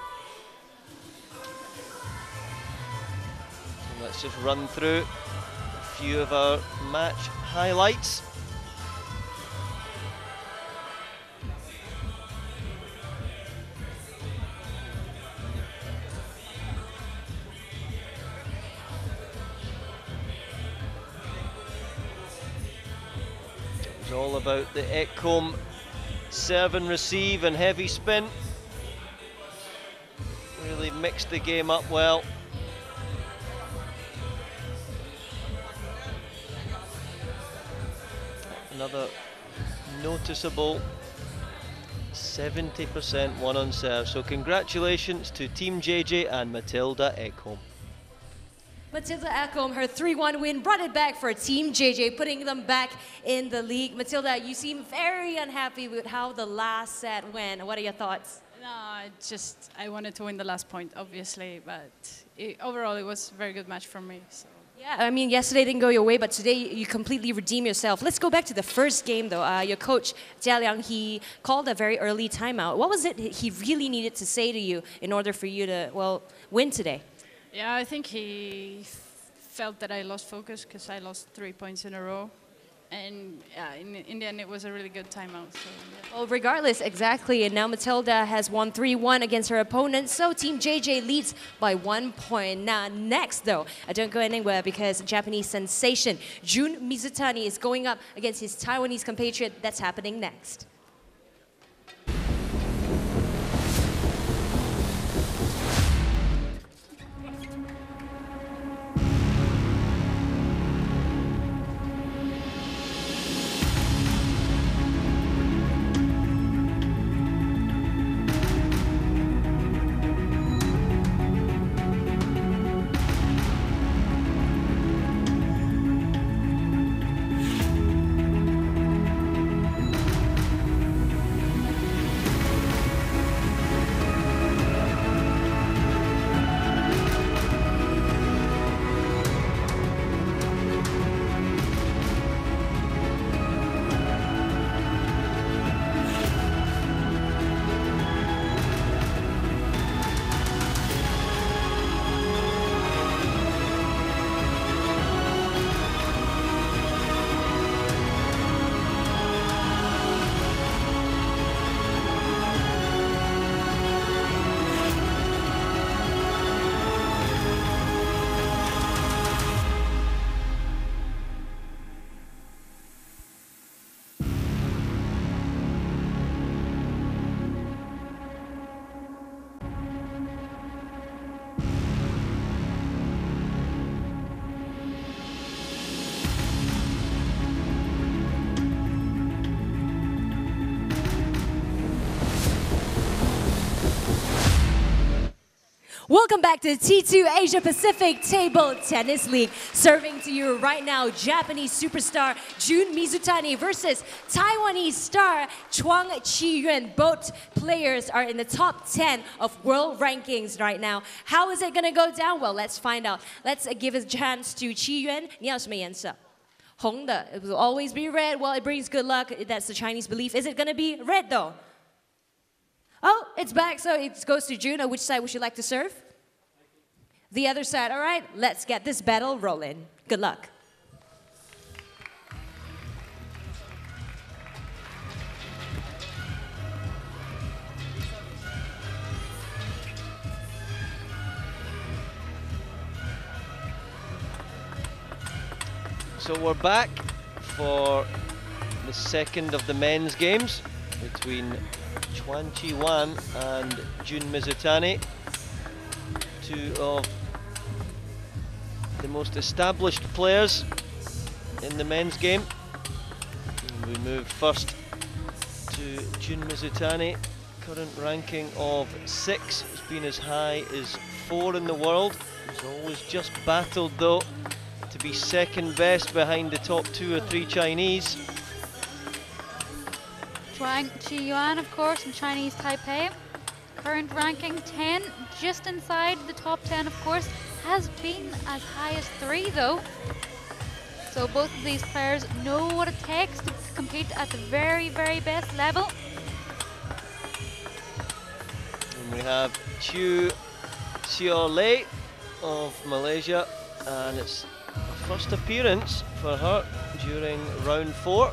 So let's just run through a few of our match highlights. All about the Ekholm serve and receive and heavy spin. Really mixed the game up well. Another noticeable 70% one on serve. So congratulations to Team JJ and Matilda Ekholm. Matilda Ekholm, her 3-1 win, brought it back for Team JJ, putting them back in the league. Matilda, you seem very unhappy with how the last set went. What are your thoughts? No, I wanted to win the last point, obviously, but overall it was a very good match for me. So. Yeah, I mean, yesterday didn't go your way, but today you completely redeem yourself. Let's go back to the first game, though. Your coach, Jia Liang, he called a very early timeout. What was it he really needed to say to you in order for you to, well, win today? Yeah, I think he felt that I lost focus because I lost 3 points in a row. And yeah, in the end, it was a really good timeout. So, yeah. Well, regardless, exactly. And now Matilda has won 3-1 against her opponent. So Team JJ leads by 1 point. Now, next, though, don't go anywhere because Japanese sensation Joon Mizutani is going up against his Taiwanese compatriot. That's happening next. Welcome back to T2 Asia Pacific Table Tennis League. Serving to you right now, Japanese superstar Joon Mizutani versus Taiwanese star Chuang Qiyuan. Both players are in the top 10 of world rankings right now. How is it going to go down? Well, let's find out. Let's give a chance to Qiyuan. 你要什么颜色? 红的. It will always be red. Well, it brings good luck. That's the Chinese belief. Is it going to be red though? Oh, it's back, so it goes to Joon. Which side would you like to serve? The other side. All right, let's get this battle rolling. Good luck. So we're back for the second of the men's games between Chuang Qiyuan and Joon Mizutani, two of the most established players in the men's game. And we move first to Joon Mizutani, current ranking of 6. It's been as high as 4 in the world. He's always just battled though to be second best behind the top 2 or 3 Chinese. Chuang Qiyuan, of course, from Chinese Taipei. Current ranking 10, just inside the top 10, of course. Has been as high as 3, though. So both of these players know what it takes to compete at the very, very best level. And we have Chu Xiaolei of Malaysia, and it's a first appearance for her during round 4.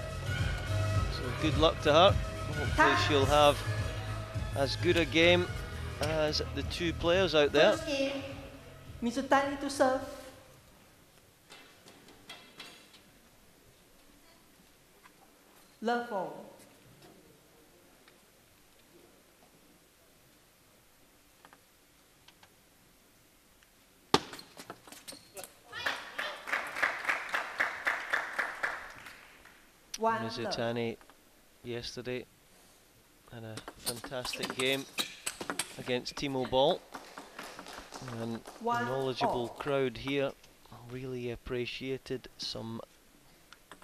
So good luck to her. Hopefully she'll have as good a game as the 2 players out there. First game, Mizutani to serve. Love all. Mizutani yesterday had a fantastic game against Timo Ball, and the knowledgeable crowd here really appreciated some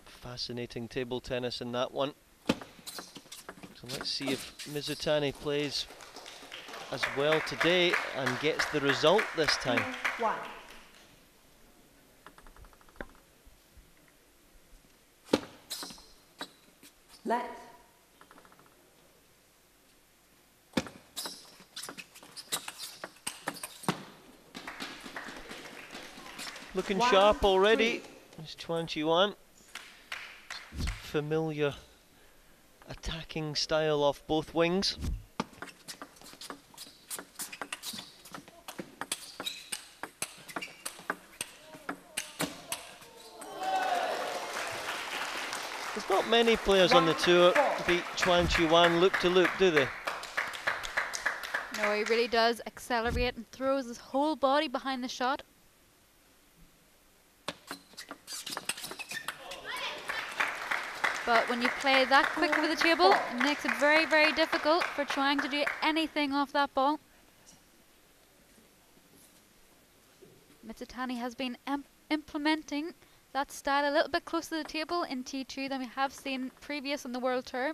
fascinating table tennis in that one. So let's see if Mizutani plays as well today and gets the result this time. 1. Let. Looking sharp already. It's Chuang Qiyuan. Familiar attacking style off both wings. There's not many players on the tour beat Chuang Qiyuan loop to loop, do they? No, he really does accelerate and throws his whole body behind the shot. But when you play that quick over the table, it makes it very, very difficult for Chuang to do anything off that ball. Mizutani has been implementing that style a little bit closer to the table in T2 than we have seen previous on the World Tour.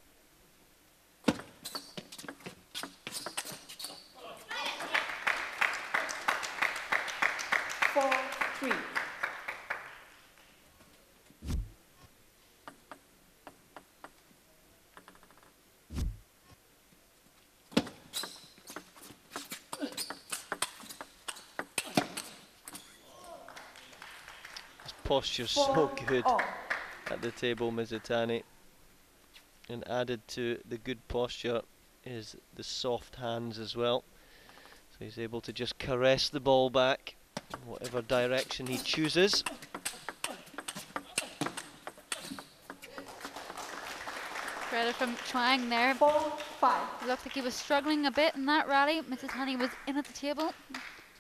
4-3. Posture's so good at the table, Mizutani, and added to the good posture is the soft hands as well, so he's able to just caress the ball back in whatever direction he chooses. Credit from Chuang there. 4-5. Looked like he was struggling a bit in that rally. Mizutani was in at the table,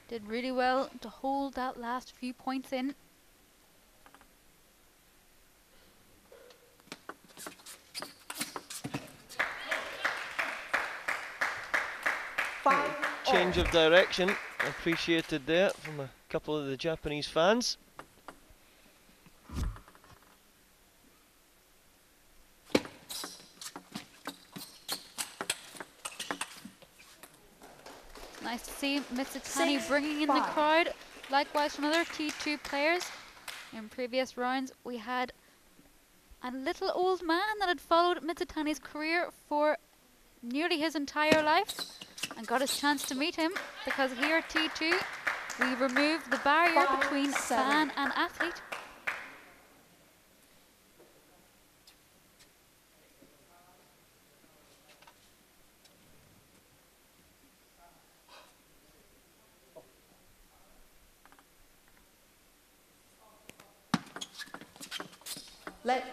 did really well to hold that last few points in. Change of direction appreciated there from a couple of the Japanese fans. Nice to see Mizutani bringing in the crowd. Likewise from other T2 players. In previous rounds, we had a little old man that had followed Mizutani's career for nearly his entire life and got his chance to meet him, because here at T2, we removed the barrier between fan and athlete. Let.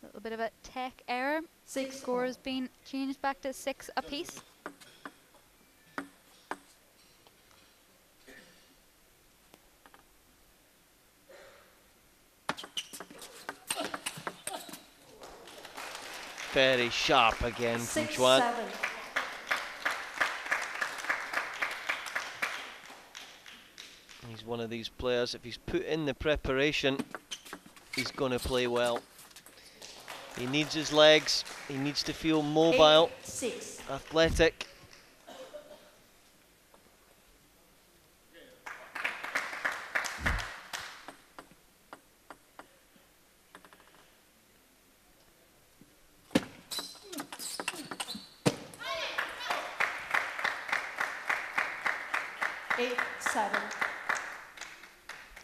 A little bit of a tech error. Score has been changed back to 6 apiece. Very sharp again from Qian. He's one of these players, if he's put in the preparation, he's going to play well. He needs his legs, he needs to feel mobile, athletic.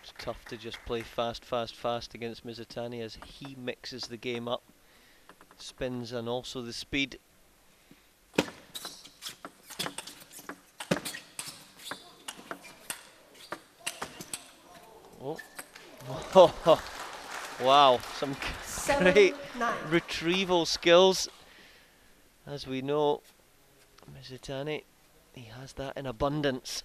It's tough to just play fast, fast, fast against Mizutani as he mixes the game up. Spins and also the speed. Oh. Wow, some great retrieval skills. As we know, Mizutani, he has that in abundance.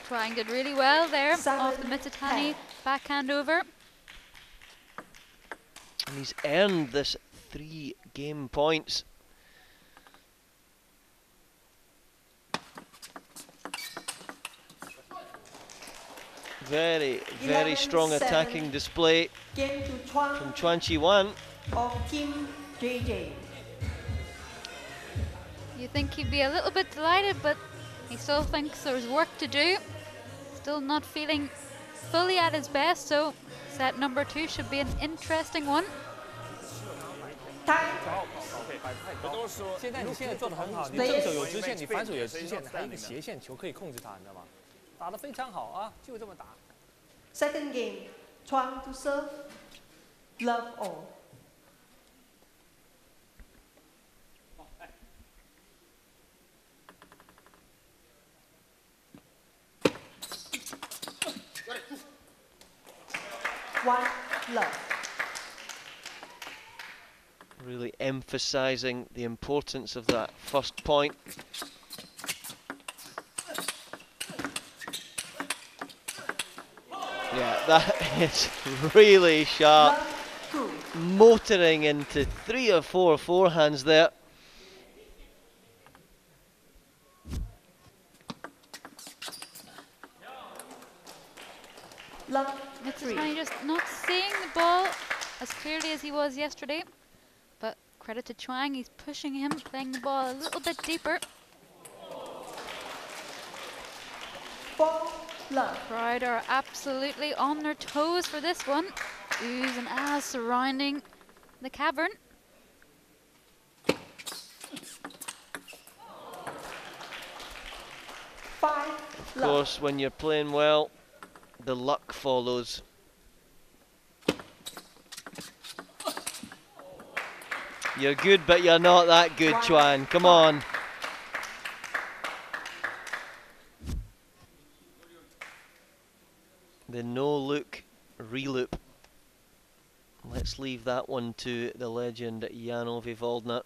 Trying did really well there off the Mizutani backhand over. And he's earned this 3 game points. Very, very strong attacking display from Qian of Team JJ. You think he'd be a little bit delighted, but he still thinks there's work to do. Still not feeling fully at his best, so set number 2 should be an interesting one. 现在你现在做得很好，你正手有直线，你反手有直线，还有一个斜线球可以控制他，你知道吗？打得非常好啊，就这么打。Second game, Chuan to serve, love all. One love. Really emphasizing the importance of that first point. Yeah, that is really sharp. Motoring into 3 or 4 forehands there. Mizutani just not seeing the ball as clearly as he was yesterday, but credit to Chuang, he's pushing him, playing the ball a little bit deeper. Crowd are absolutely on their toes for this one. Oohs and ahs surrounding the cavern. Of course, when you're playing well, the luck follows. You're good, but you're not that good, Qian. Come on. The no-look reloop. Let's leave that one to the legend Jano Vivalda.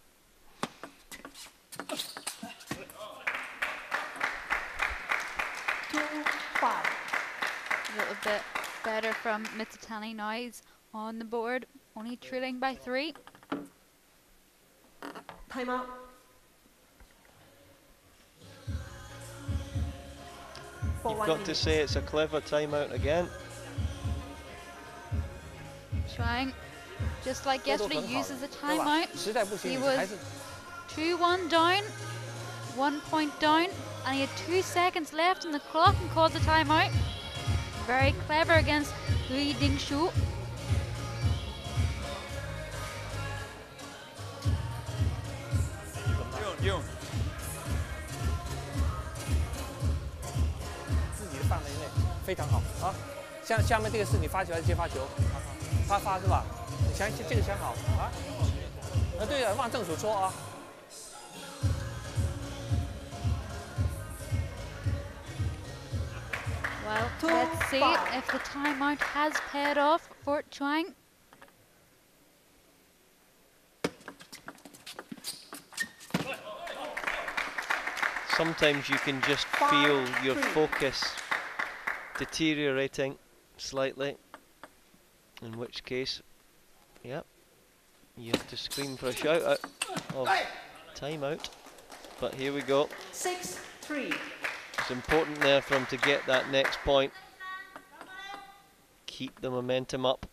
A little bit better from Mizutani now. He's on the board, only trailing by 3. Time out. You've got to say it's a clever timeout again. Trying, just like yesterday, uses the timeout. He was 2-1 down, 1 point down, and he had 2 seconds left on the clock and called the timeout. Very clever against Hui Dingshu. Joon. 自己的范围内非常好啊。像下面这个是你发球还是接发球？发是吧？这个想好啊。对了，往正手戳啊。 Well, let's see if the timeout has paid off for Chuang. Sometimes you can just feel your focus deteriorating slightly, in which case, yep, you have to scream for a shout out of timeout. But here we go. 6-3. It's important there for him to get that next point. Keep the momentum up.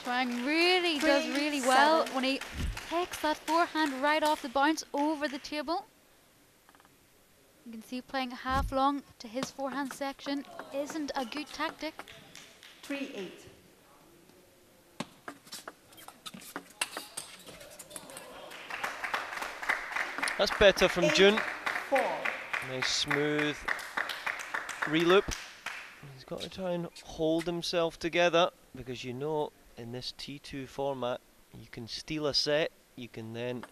Chuang really does really well when he takes that forehand right off the bounce over the table. You can see playing half long to his forehand section isn't a good tactic. 3-8. That's better from Joon. 4. Nice smooth reloop. He's got to try and hold himself together, because you know in this T2 format you can steal a set, you can then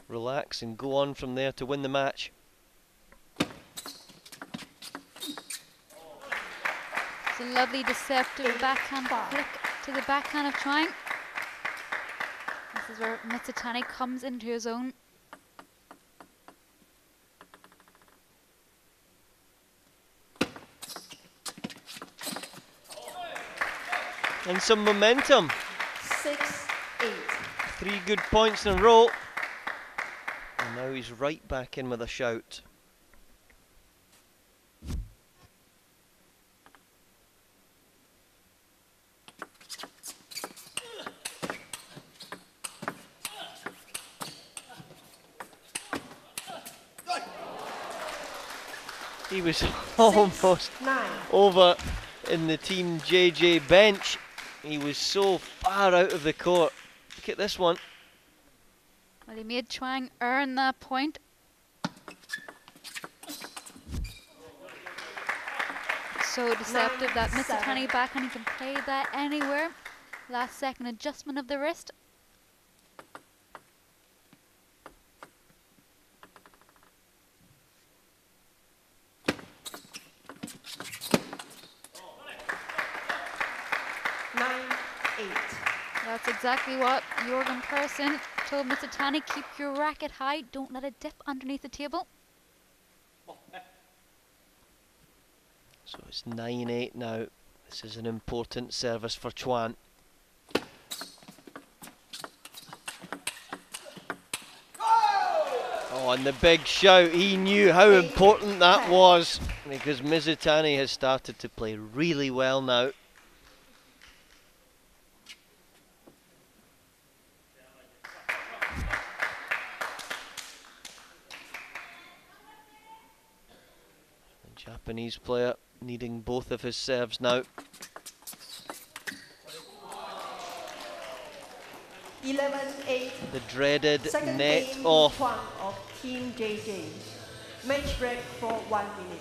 relax and go on from there to win the match. It's a lovely deceptive backhand flick to the backhand of Chuang. This is where Mizutani comes into his own. And some momentum. 6-8. 3 good points in a row. And now he's right back in with a shout. He was almost over in the Team JJ bench. He was so far out of the court. Look at this one. Well, he made Chuang earn that point. So deceptive that Mizutani backhand, he can play that anywhere. Last second adjustment of the wrist. That's exactly what Jorgen Persson told Mizutani. Keep your racket high, don't let it dip underneath the table. So it's 9-8 now. This is an important service for Chuan. Oh, and the big shout. He knew how important that was, because Mizutani has started to play really well now. Japanese player needing both of his serves now. 11-8. The dreaded Second net game off. of Team JJ. Match break for 1 minute.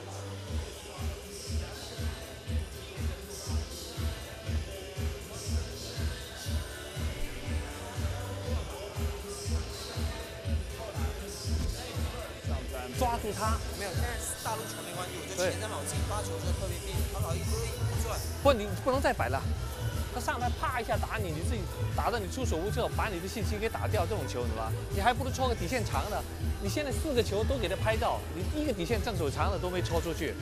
他上来啪一下打你，你自己打到你束手无策，把你的信心给打掉，这种球，对吧？你还不如戳个底线长的。你现在4个球都给他拍到，你1个底线正手长的都没戳出去。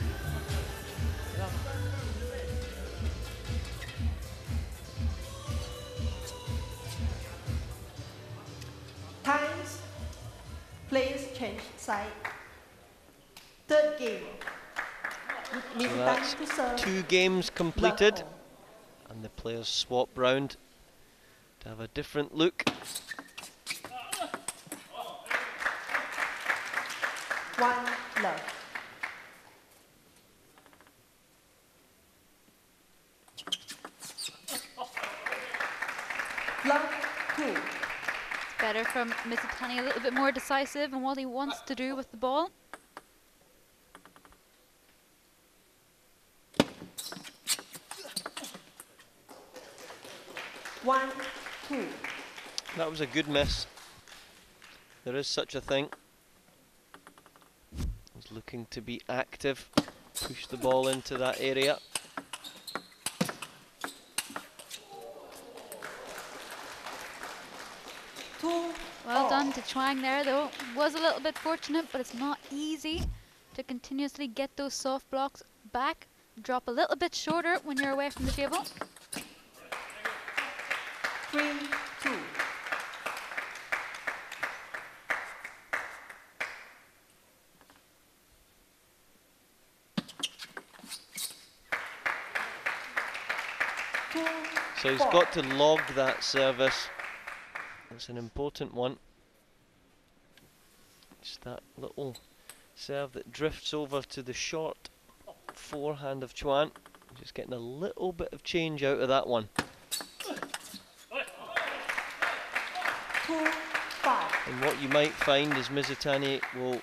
Times, players change side. Third game. So that's 2 games completed, and the players swap round to have a different look. One love. Love 2. Better from Mizutani, a little bit more decisive in what he wants to do with the ball. One, 2. That was a good miss. There is such a thing. He's looking to be active, push the ball into that area. Well done to Chuang there, though. Was a little bit fortunate, but it's not easy to continuously get those soft blocks back. Drop a little bit shorter when you're away from the table. 3, 2. So he's got to log that service. It's an important one. It's that little serve that drifts over to the short forehand of Chuan. Just getting a little bit of change out of that one. 2, 5. And what you might find is Mizutani will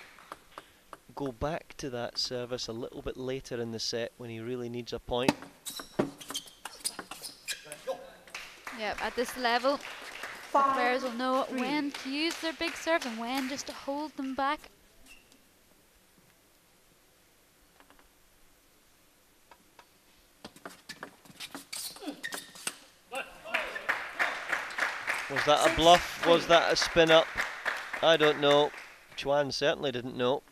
go back to that service a little bit later in the set when he really needs a point. Yeah, at this level, the players will know when to use their big serves and when just to hold them back. Was that a bluff? Was that a spin up? I don't know. Chuan certainly didn't know.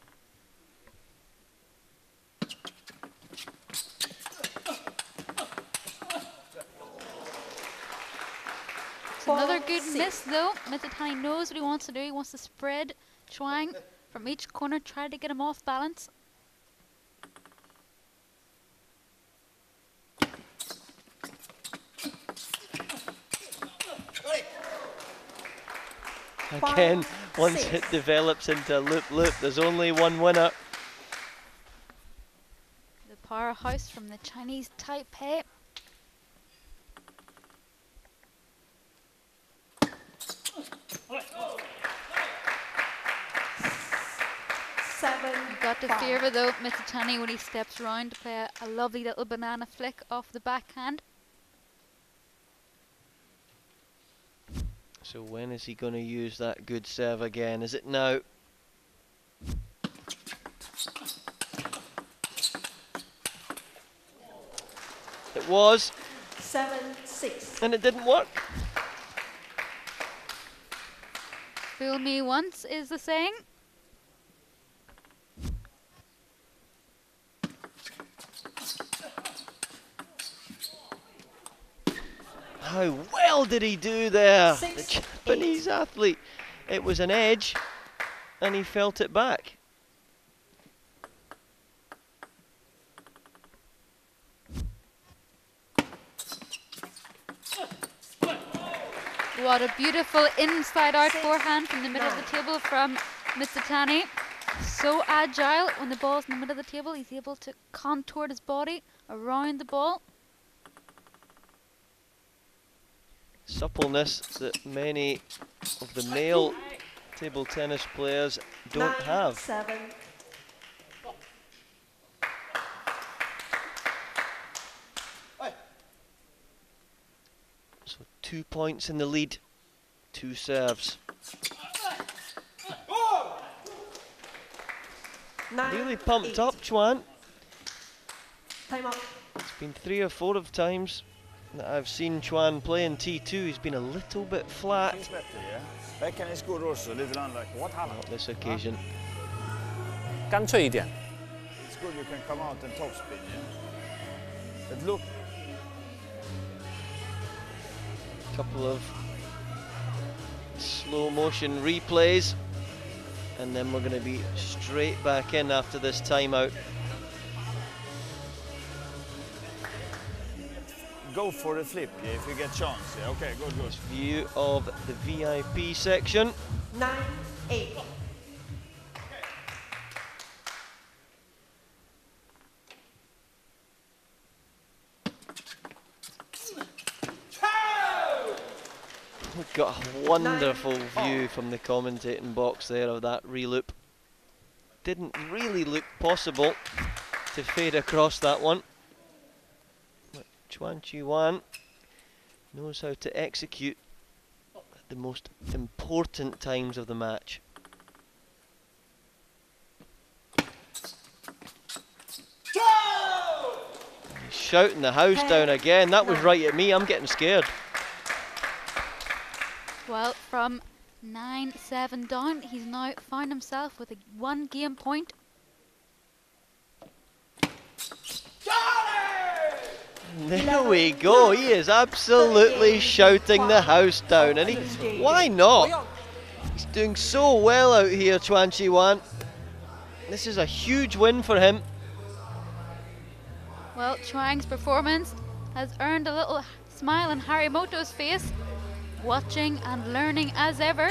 It's another good miss though. Mizutani knows what he wants to do. He wants to spread Chuang from each corner, try to get him off balance. Again, once it develops into a loop-loop, there's only one winner. The powerhouse from the Chinese Taipei. You've got to fear though, Mizutani, when he steps around to play a lovely little banana flick off the backhand. So when is he going to use that good serve again? Is it now? It was. 7-6. And it didn't work. Fool me once is the saying. How well did he do there? 6, the Japanese athlete. It was an edge and he felt it back. What a beautiful inside-out forehand from the middle of the table from Mizutani. So agile when the ball's in the middle of the table. He's able to contour his body around the ball. Suppleness that many of the male table tennis players don't have. 7. So 2 points in the lead, 2 serves. Really pumped up, Chuan. Time out. It's been 3 or 4 of times that I've seen Qian play in T2, he's been a little bit flat. He's better, yeah. Backhand is good also, little unlike what Not this occasion. 干脆一点。 It's good you can come out and topspin, yeah. But look. Couple of slow motion replays, and then we're going to be straight back in after this timeout. Go for the flip, yeah, if you get chance. Yeah, okay, good, good. View of the VIP section. 9-8. We've got a wonderful view from the commentating box there of that reloop. Didn't really look possible to fade across that one. But Qian knows how to execute at the most important times of the match. He's shouting the house down again. That was right at me. I'm getting scared. Well, from 9-7 down, he's now found himself with a 1 game point. There we go. He is absolutely shouting the house down, and why not? He's doing so well out here, Qian. This is a huge win for him. Well, Chuang's performance has earned a little smile on Harimoto's face, watching and learning as ever,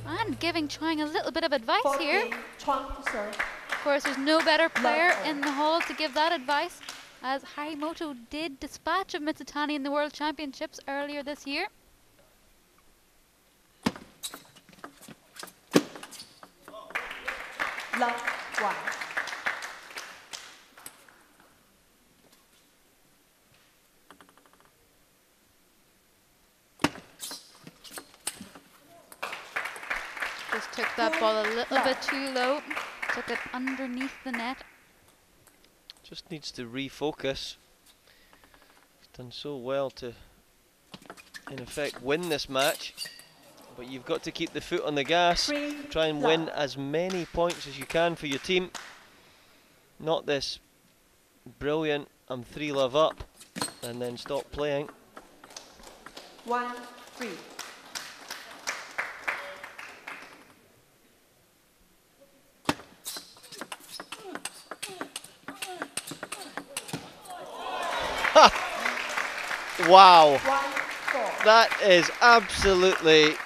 and giving Chuang a little bit of advice here. Of course, there's no better player in the hall to give that advice, as Harimoto did dispatch of Mizutani in the World Championships earlier this year. Love 1. Just took that ball a little bit too low, took it underneath the net. Just needs to refocus. He's done so well to, in effect, win this match. But you've got to keep the foot on the gas. Try and win as many points as you can for your team. Not this brilliant, I'm 3-love up, and then stop playing. 1-3. Wow, that is absolutely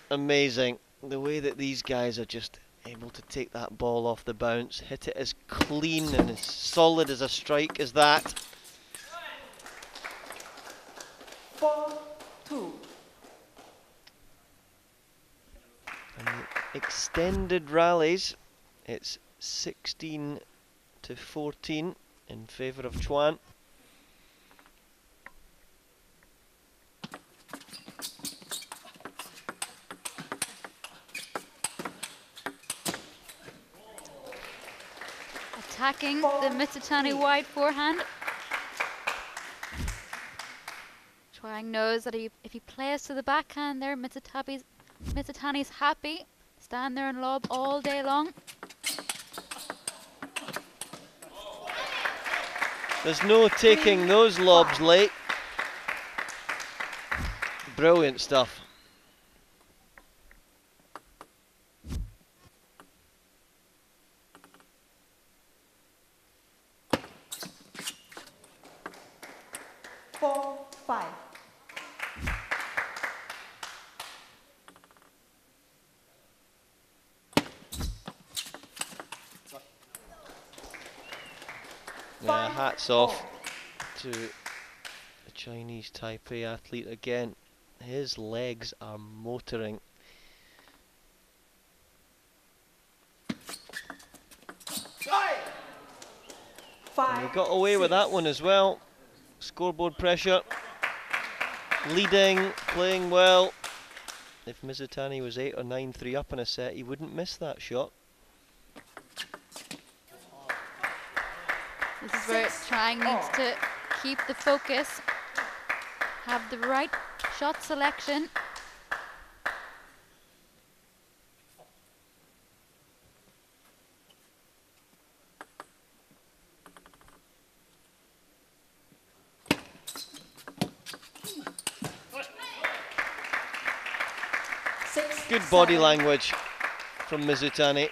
amazing. The way that these guys are just able to take that ball off the bounce, hit it as clean and as solid as a strike as that. 4-2. And the extended rallies, it's 16-14 in favour of Qian. Attacking the Mizutani wide forehand. Chuang knows that if he plays to the backhand there, Mizutani's happy. Stand there and lob all day long. There's no taking those lobs late. Brilliant stuff. Yeah, hats off to the Chinese Taipei athlete again. His legs are motoring. And he got away with that one as well. Scoreboard pressure. Leading, playing well. If Mizutani was 8 or 9-3 up in a set, he wouldn't miss that shot. This is where Chang needs to keep the focus, have the right shot selection. Good body language from Mizutani.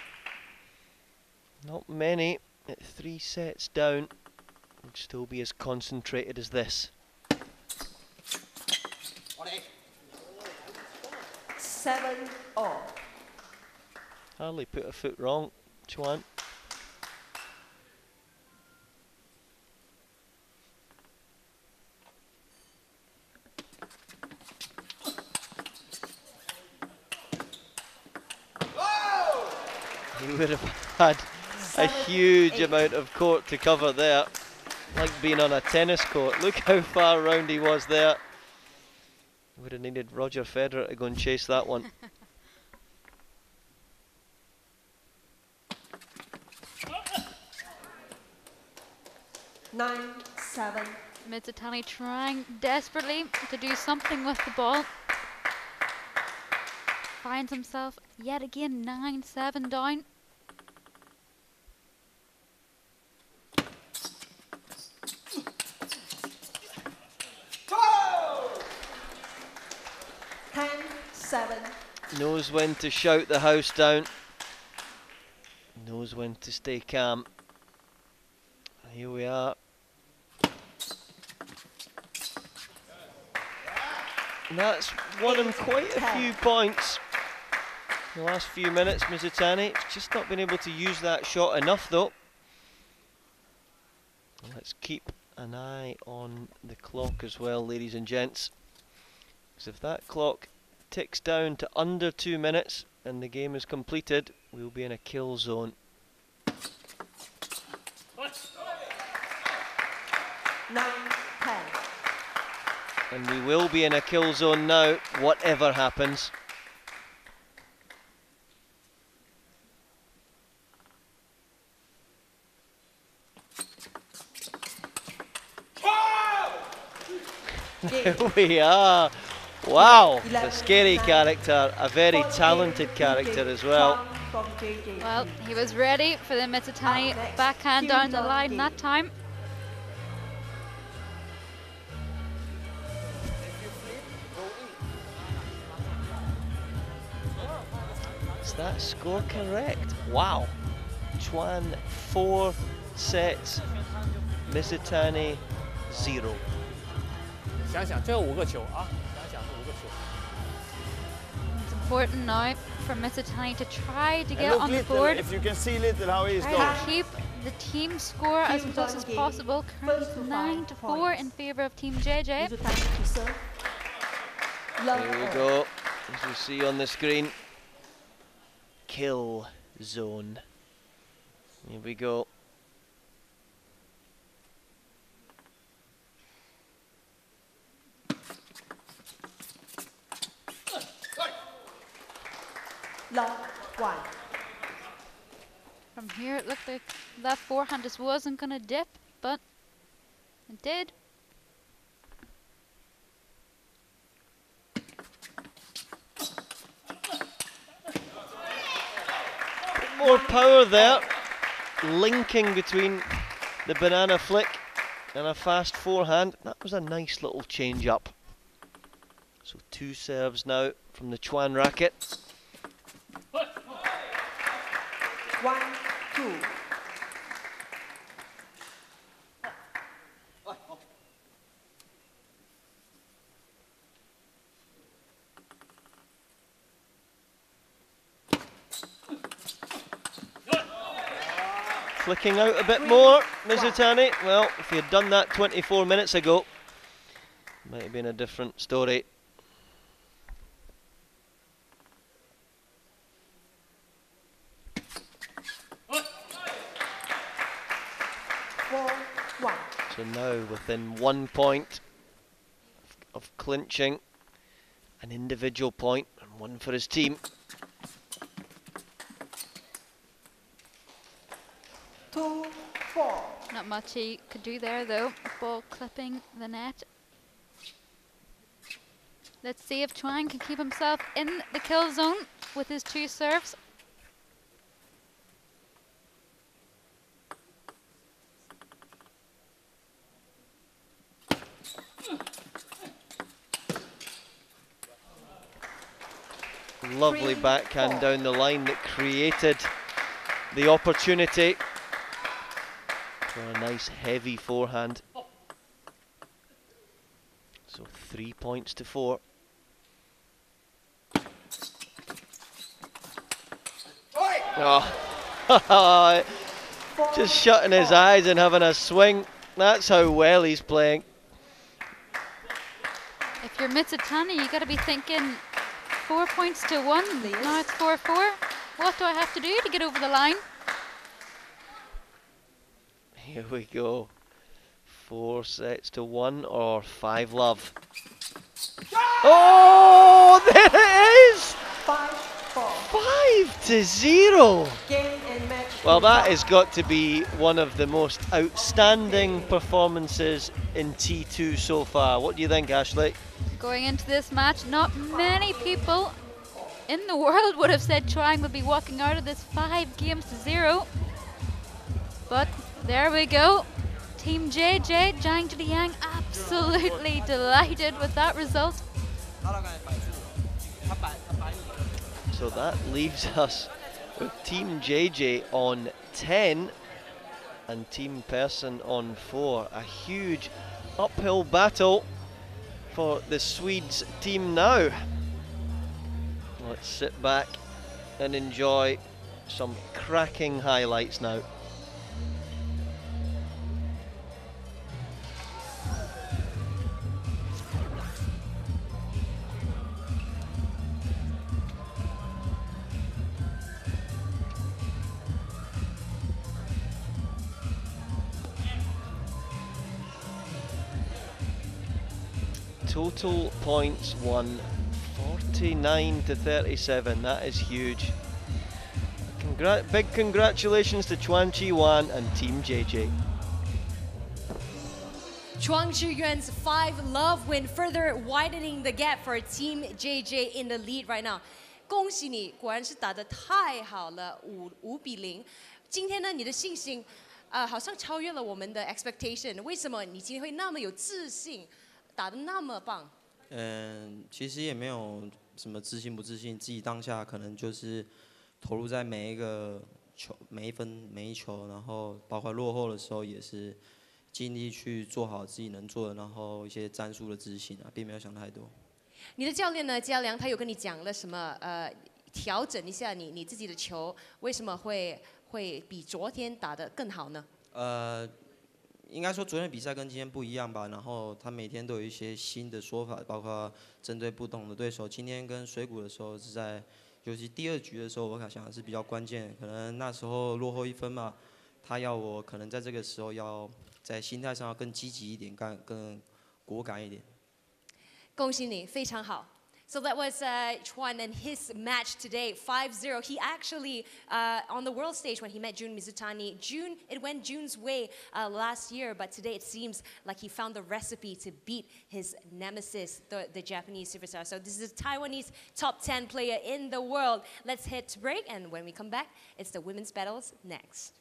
Not many at 3 sets down would still be as concentrated as this. 7-all. Hardly put a foot wrong, Qian. He would have had a huge amount of court to cover there, like being on a tennis court. Look how far round he was there. Would have needed Roger Federer to go and chase that one. Nine, 7. Mizutani trying desperately to do something with the ball. Finds himself yet again 9-7 down. Knows when to shout the house down. Knows when to stay calm. Here we are. And that's won him quite a few points in the last few minutes, Mizutani. Just not been able to use that shot enough though. Let's keep an eye on the clock as well, ladies and gents. Because if that clock ticks down to under 2 minutes and the game is completed, we'll be in a kill zone. 9-10. And we will be in a kill zone now, whatever happens. Here we are. Wow, a scary character, a very talented character as well. Well, he was ready for the Mizutani backhand down the line that time. Is that score correct? Wow. Qian 4 sets, Mizutani 0. 想想最后5个球啊，想想这5个球。 It's important now for Mizutani to try to get on the board. If you can see little how he's Try going. to keep the team score as close as possible. Currently 9-4 in favour of Team JJ. Here we go, as you see on the screen. Kill zone. Here we go. From here it looked like that forehand just wasn't going to dip, but it did. More power there, linking between the banana flick and a fast forehand. That was a nice little change up. So 2 serves now from the Qian racket. 1-2. Flicking out a bit more, Mizutani. Well, if he had done that 24 minutes ago, might have been a different story. So now within 1 point of clinching, an individual point and 1 for his team. 2-4. 4. Not much he could do there though. Ball clipping the net. Let's see if Chuan can keep himself in the kill zone with his 2 serves. Lovely backhand down the line that created the opportunity for a nice heavy forehand. So 3 points to 4. Oh, just shutting his eyes and having a swing. That's how well he's playing. If you're Mizutani, you got to be thinking 4 points to 1. Now it's 4-4. What do I have to do to get over the line? Here we go. 4 sets to 1 or 5 love. Oh, there it is! 5-0. Well, that has got to be one of the most outstanding performances in T2 so far. What do you think, Ashley? Going into this match, not many people in the world would have said Chuan would be walking out of this 5-0. But there we go. Team JJ, Zhang Zhiliang, absolutely delighted with that result. So that leaves us with Team JJ on 10 and Team Persson on 4. A huge uphill battle for the Swedes team now. Let's sit back and enjoy some cracking highlights now. Total points won 49-37. That is huge. Big congratulations to Chuan Chi-wan and Team JJ. Chuang Chi-yuan's 5-love win, further widening the gap for Team JJ in the lead right now. 恭喜你，果然是打得太好了，5-0。今天呢，你的信心好像超越了我们的 expectation。为什么你今天会那么有自信？ 打得那么棒，其实也没有什么自信不自信，自己当下可能就是投入在每一个球、每一分、每一球，然后包括落后的时候也是尽力去做好自己能做的，然后一些战术的执行啊，并没有想太多。你的教练呢，嘉良，他有跟你讲了什么？调整一下你自己的球，为什么会比昨天打得更好呢？应该说昨天的比赛跟今天不一样吧，然后他每天都有一些新的说法，包括针对不同的对手。今天跟水谷的时候是在，尤其第2局的时候，我想的是比较关键，可能那时候落后1分嘛，他要我可能在这个时候要在心态上要更积极一点，更果敢一点。恭喜你，非常好。 So that was Chuan and his match today, 5-0. He actually, on the world stage when he met Joon Mizutani, it went Joon's way last year, but today it seems like he found the recipe to beat his nemesis, the Japanese superstar. So this is a Taiwanese top 10 player in the world. Let's head to break, and when we come back, it's the women's battles next.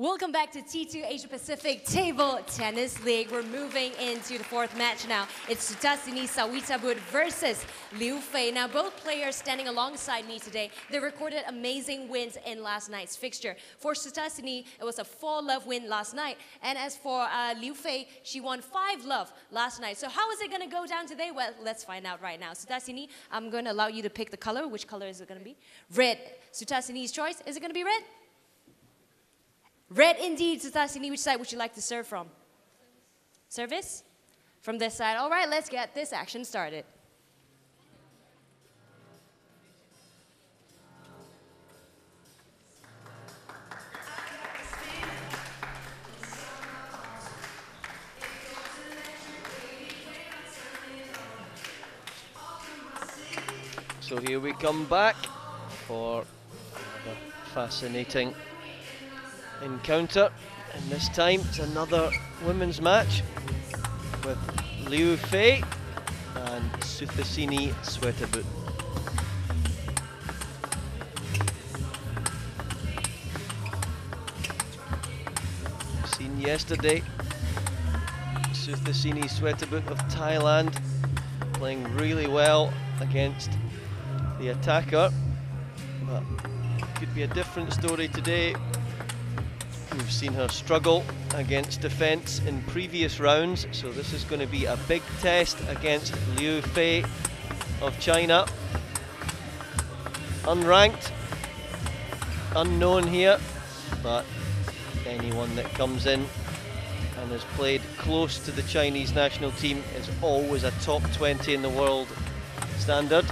Welcome back to T2 Asia Pacific Table Tennis League. We're moving into the fourth match now. It's Sutasini Sawitabut versus Liu Fei. Now, both players standing alongside me today, they recorded amazing wins in last night's fixture. For Sutasini, it was a 4-love win last night. And as for Liu Fei, she won 5-love last night. So how is it going to go down today? Well, let's find out right now. Sutasini, I'm going to allow you to pick the color. Which color is it going to be? Red. Sutasini's choice. Is it going to be red? Red indeed. Sutasini, which side would you like to serve from? Service? From this side. All right, let's get this action started. So here we come back for another fascinating encounter, and this time it's another women's match with Liu Fei and Sutasini Sawitabut. Seen yesterday Sutasini Sawitabut of Thailand playing really well against the attacker, but it could be a different story today. We've seen her struggle against defence in previous rounds, so this is going to be a big test against Liu Fei of China. Unranked, unknown here, but anyone that comes in and has played close to the Chinese national team is always a top 20 in the world standard.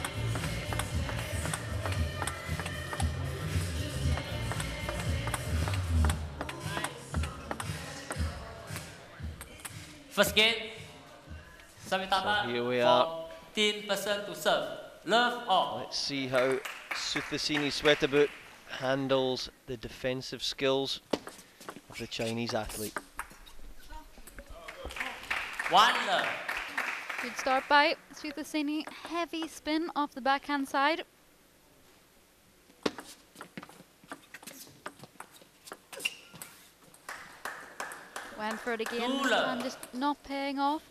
First game, So here we are. 14% to serve. Love all. Let's see how Sutasini Sawitabut handles the defensive skills of the Chinese athlete. 1 love. Good start by Sutasini. Heavy spin off the backhand side. Went for it again, and just not paying off.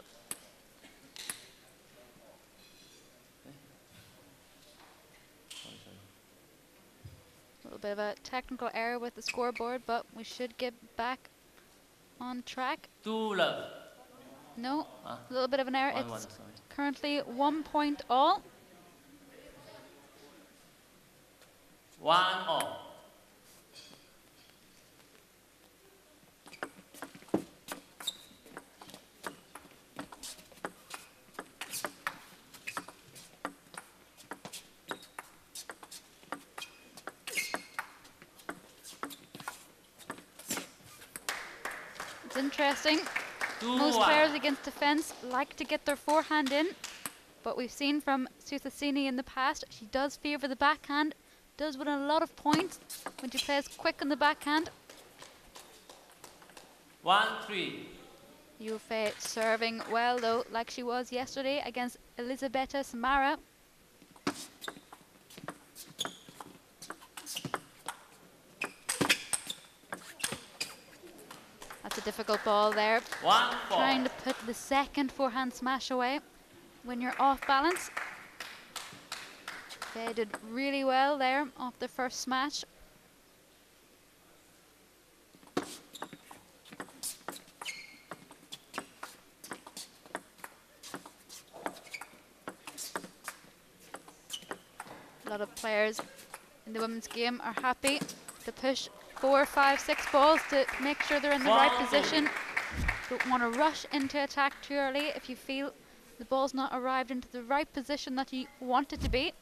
A little bit of a technical error with the scoreboard, but we should get back on track. 2 love. No, a little bit of an error. 1-1, It's sorry. currently 1 point all. 1 all. It's interesting. 2-1. Most players against defense like to get their forehand in, but we've seen from Sutasini in the past, she does favour the backhand, does win a lot of points when she plays quick on the backhand. 1-3. Liu Fei serving well though, like she was yesterday against Elisabetta Samara. That's a difficult ball there. 1-4. Trying to put the second forehand smash away when you're off balance. They did really well there off the first smash. A lot of players in the women's game are happy to push 4, 5, 6 balls to make sure they're in the right position. Don't want to rush into attack too early if you feel the ball's not arrived into the right position that you want it to be.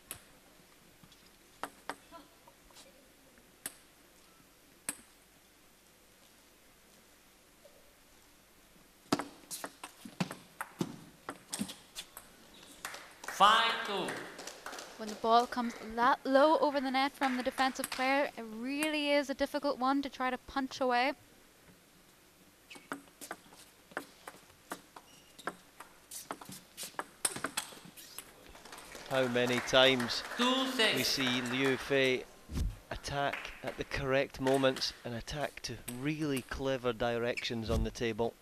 When the ball comes that low over the net from the defensive player, it really is a difficult one to try to punch away. How many times we see Liu Fei attack at the correct moments and attack to really clever directions on the table.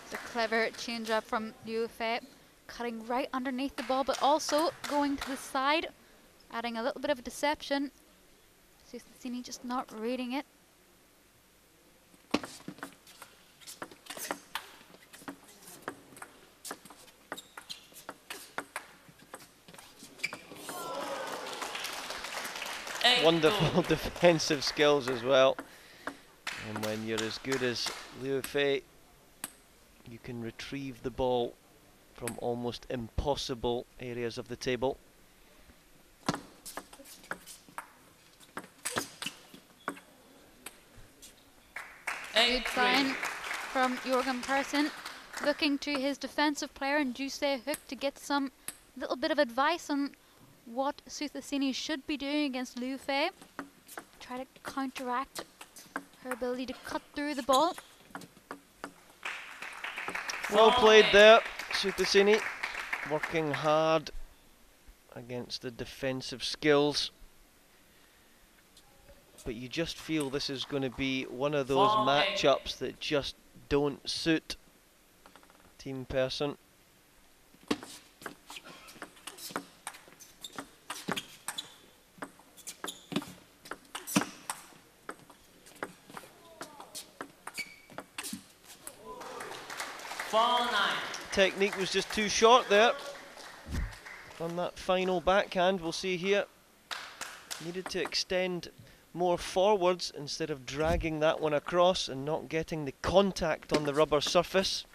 It's a clever change up from Liu Fei, cutting right underneath the ball, but also going to the side, adding a little bit of deception. Mizutani just not reading it. Wonderful defensive skills as well. And when you're as good as Liu Fei, you can retrieve the ball from almost impossible areas of the table. Good sign from Jorgen Carlson, looking to his defensive player and Jusei Hook to get some little bit of advice on what Mizutani should be doing against Liu Fei. Try to counteract her ability to cut through the ball. Well played there, Mizutani, working hard against the defensive skills. But you just feel this is going to be one of those matchups that just don't suit Team Person. Technique was just too short there on that final backhand. We'll see here. Needed to extend more forwards instead of dragging that one across and not getting the contact on the rubber surface.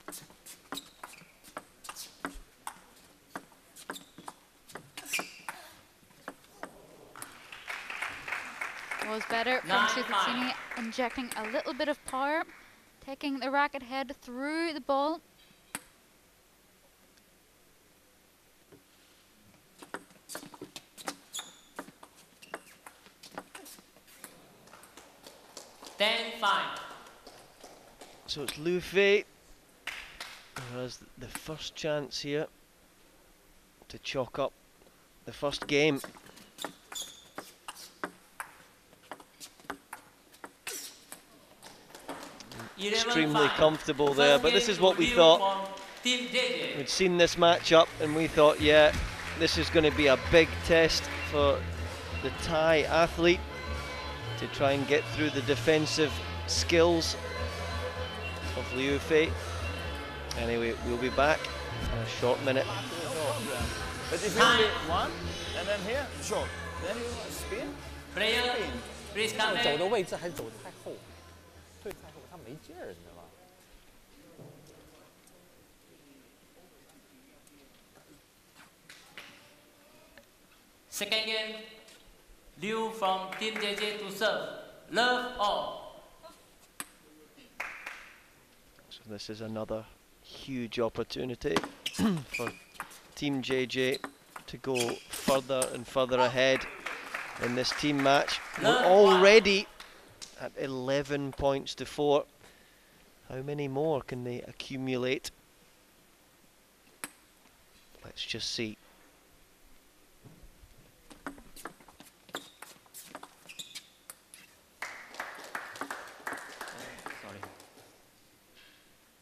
Was better from Mizutani, injecting a little bit of power, taking the racket head through the ball. So it's Liu Fei who has the first chance here to chalk up the first game. Extremely comfortable there, but this is what we thought. We'd seen this matchup and we thought, yeah, this is going to be a big test for the Thai athlete to try and get through the defensive skills of Liu Fei. Anyway, we'll be back in a short minute. But if you only one, and then here, short, then you spin. Player, please come 走的位置还走得太后，退太后，他没劲儿，你知道吧？ Second game, Liu from Team JJ to serve. Love all. So this is another huge opportunity for Team JJ to go further and further ahead in this team match. We're already at 11 points to 4. How many more can they accumulate? Let's just see.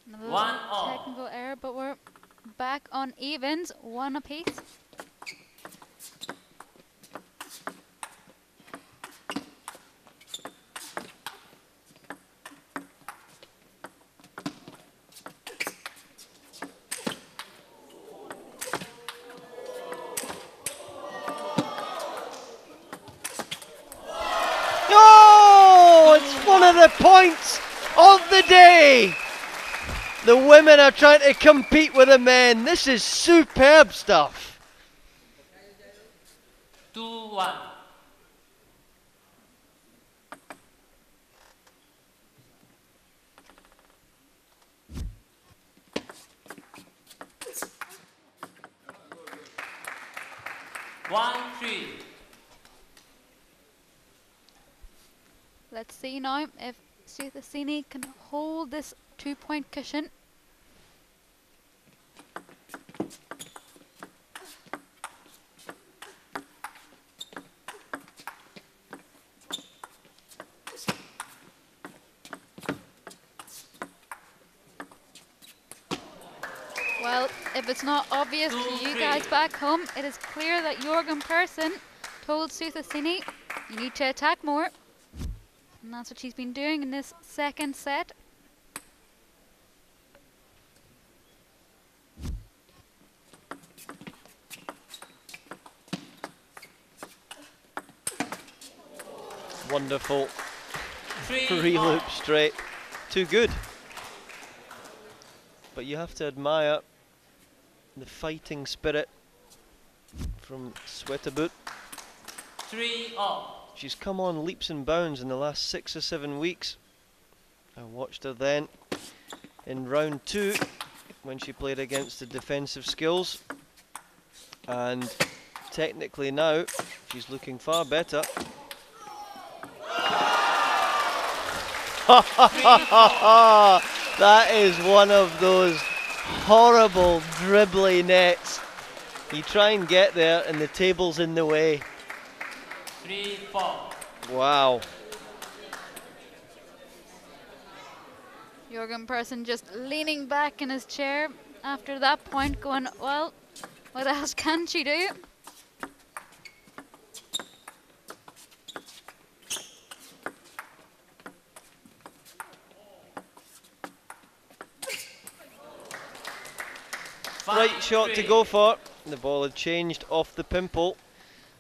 Another technical error, but we're back on evens, 1 apiece. Oh, it's one of the points of the day. The women are trying to compete with the men. This is superb stuff. 2-1. 1-3. Let's see now if Mizutani can hold this 2-point cushion. Well, if it's not obvious to you guys back home, it is clear that Jorgen Persson told Mizutani, you need to attack more. And that's what she's been doing in this second set. Wonderful. 3 loops straight. Too good. But you have to admire the fighting spirit from Sweaterboot. 3-all. She's come on leaps and bounds in the last 6 or 7 weeks. I watched her then in round 2 when she played against the defensive skills. And technically now, she's looking far better. That is one of those horrible dribbly nets. You try and get there and the table's in the way. 3-4. Wow. Jorgen Persson just leaning back in his chair after that point going, well, what else can she do? Right shot to go for. The ball had changed off the pimple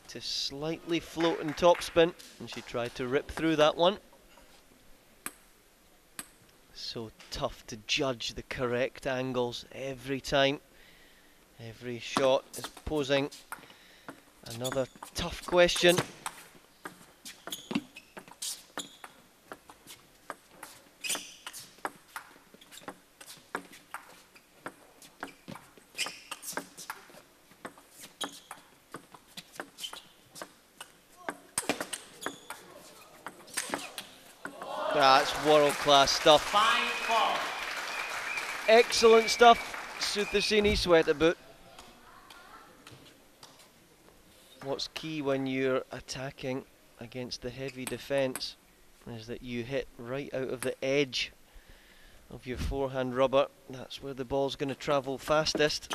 to slightly floating topspin, and she tried to rip through that one. So tough to judge the correct angles every time. Every shot is posing another tough question. That's world-class stuff. 5-4. Excellent stuff, Mizutani Sweaterboot. What's key when you're attacking against the heavy defence is that you hit right out of the edge of your forehand rubber. That's where the ball's going to travel fastest.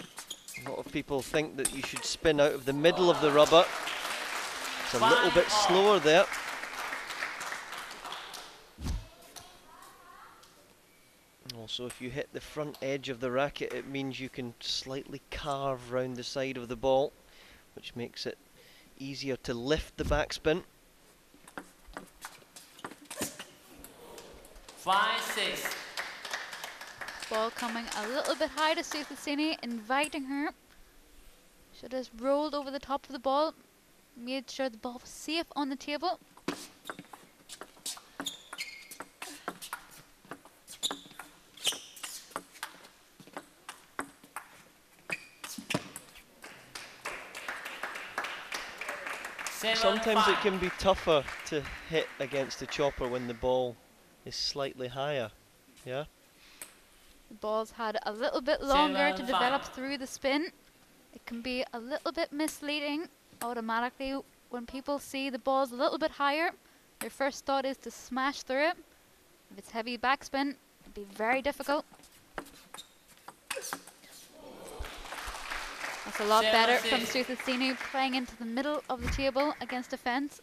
A lot of people think that you should spin out of the middle of the rubber. It's a little bit slower there. Also, if you hit the front edge of the racket, it means you can slightly carve round the side of the ball, which makes it easier to lift the backspin. 5-6. Ball coming a little bit high to Mizutani, inviting her. Should have rolled over the top of the ball, made sure the ball was safe on the table. Sometimes it can be tougher to hit against the chopper when the ball is slightly higher. Yeah? The ball's had a little bit longer to develop through the spin. It can be a little bit misleading automatically when people see the ball's a little bit higher. Their first thought is to smash through it. If it's heavy backspin, it'd be very difficult. That's a lot better from Mizutani, playing into the middle of the table against defense.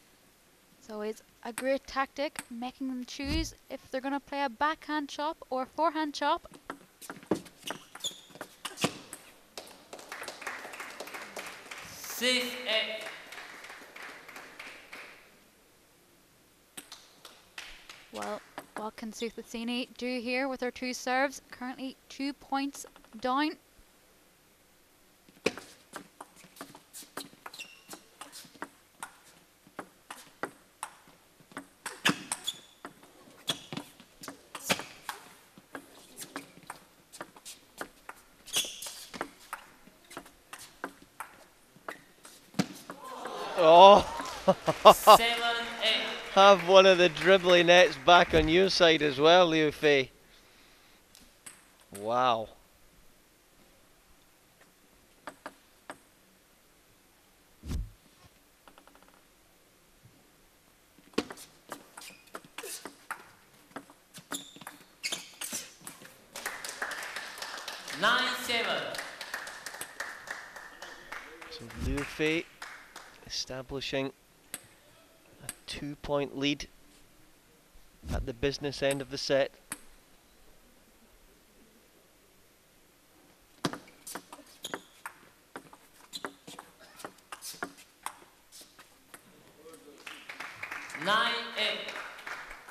It's always a great tactic, making them choose if they're going to play a backhand chop or forehand chop. Well, what can Mizutani do here with her 2 serves? Currently 2 points down. Have one of the dribbly nets back on your side as well, Liu Fei. Wow. So Liu Fei establishing a 2-point lead at the business end of the set.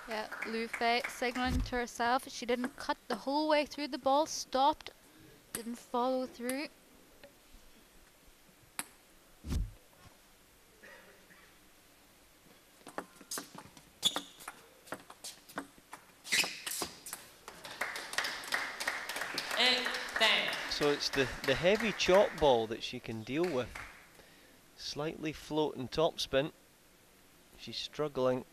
Yeah, Liu Fei signaling to herself. She didn't cut the whole way through the ball, stopped, didn't follow through. So it's the heavy chop ball that she can deal with. Slightly floating topspin. She's struggling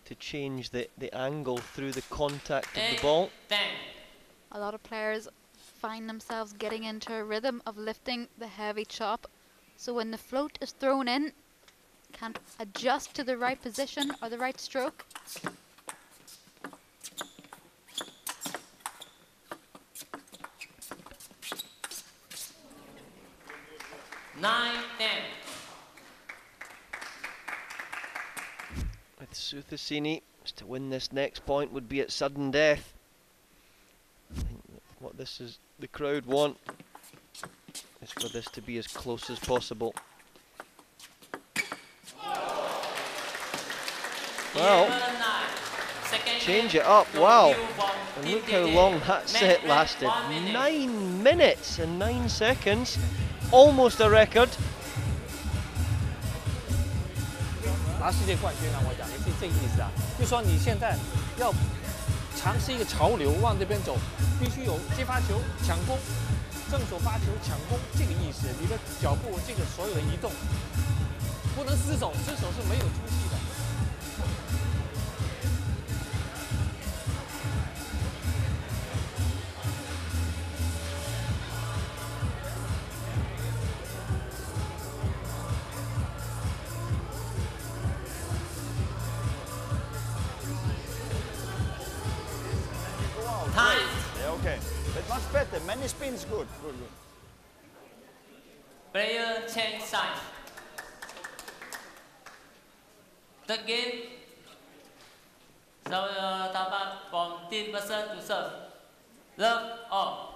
to change the angle through the contact of the ball. A lot of players find themselves getting into a rhythm of lifting the heavy chop. So when the float is thrown in, can't adjust to the right position or the right stroke. With Suthasini, to win this next point would be at sudden death. I think that what this is, the crowd want, is for this to be as close as possible. Well, change it up, wow. And look how long that set lasted. 9 minutes and 9 seconds. Almost a record. 拿世界冠军啊，我讲的是这个意思啊，就说你现在要尝试一个潮流往这边走，必须有接发球、抢攻、正手发球、抢攻这个意思。你的脚步这个所有的移动，不能失手，失手是没有出息的。 Yeah, okay. But much better. Many spins, good. Good, good. Player change side. Third game. So Tapa from team person to serve. Love all.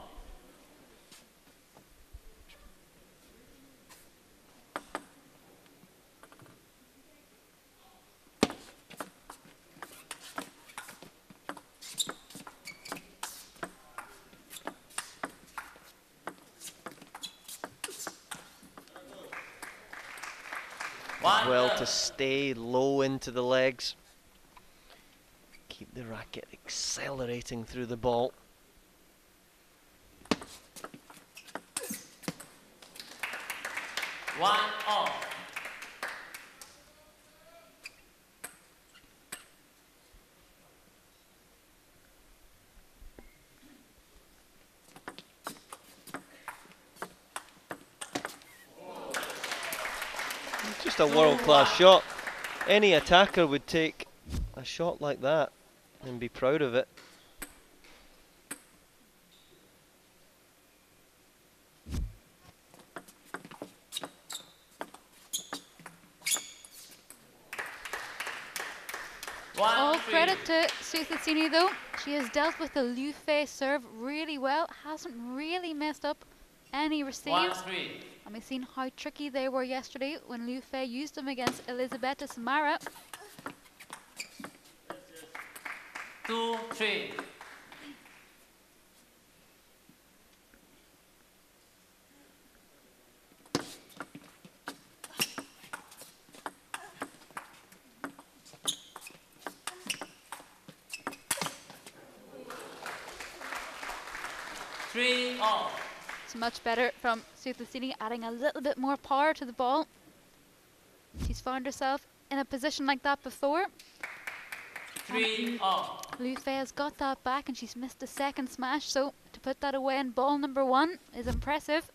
Well, to stay low into the legs. Keep the racket accelerating through the ball. One off. Just a world-class shot. Any attacker would take a shot like that and be proud of it. All credit to Suthasini though. She has dealt with the Liu Fei serve really well, hasn't really messed up any receives. And we've seen how tricky they were yesterday when Liu Fei used them against Elisabetta Samara. 2-3. Three off. It's much better from Suthasini, adding a little bit more power to the ball. She's found herself in a position like that before. 3-all. Liu Fei has got that back and she's missed the second smash, so to put that away in ball number 1 is impressive.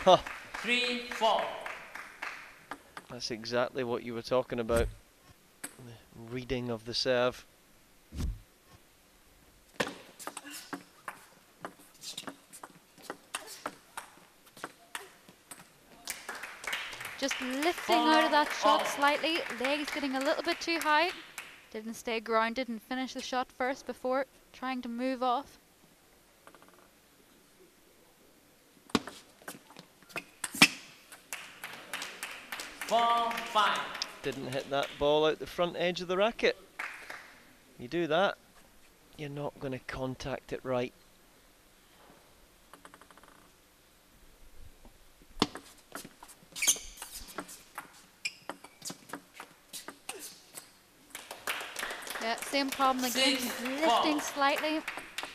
Huh. 3-4. That's exactly what you were talking about. The reading of the serve. Just lifting out of that shot slightly. Legs getting a little bit too high. Didn't stay grounded and finish the shot first before trying to move off. Didn't hit that ball out the front edge of the racket. You do that, you're not going to contact it right. Yeah, same problem again. Lifting slightly.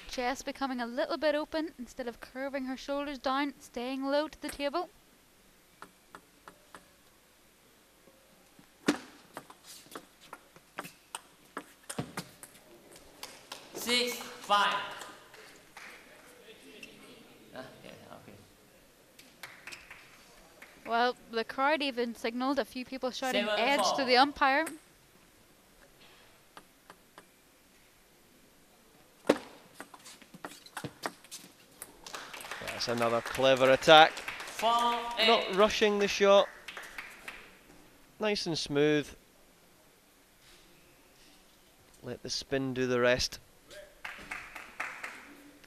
Chest becoming a little bit open instead of curving her shoulders down, staying low to the table. Well, the crowd even signalled a few people shouting edge to the umpire. That's another clever attack. Not rushing the shot. Nice and smooth. Let the spin do the rest.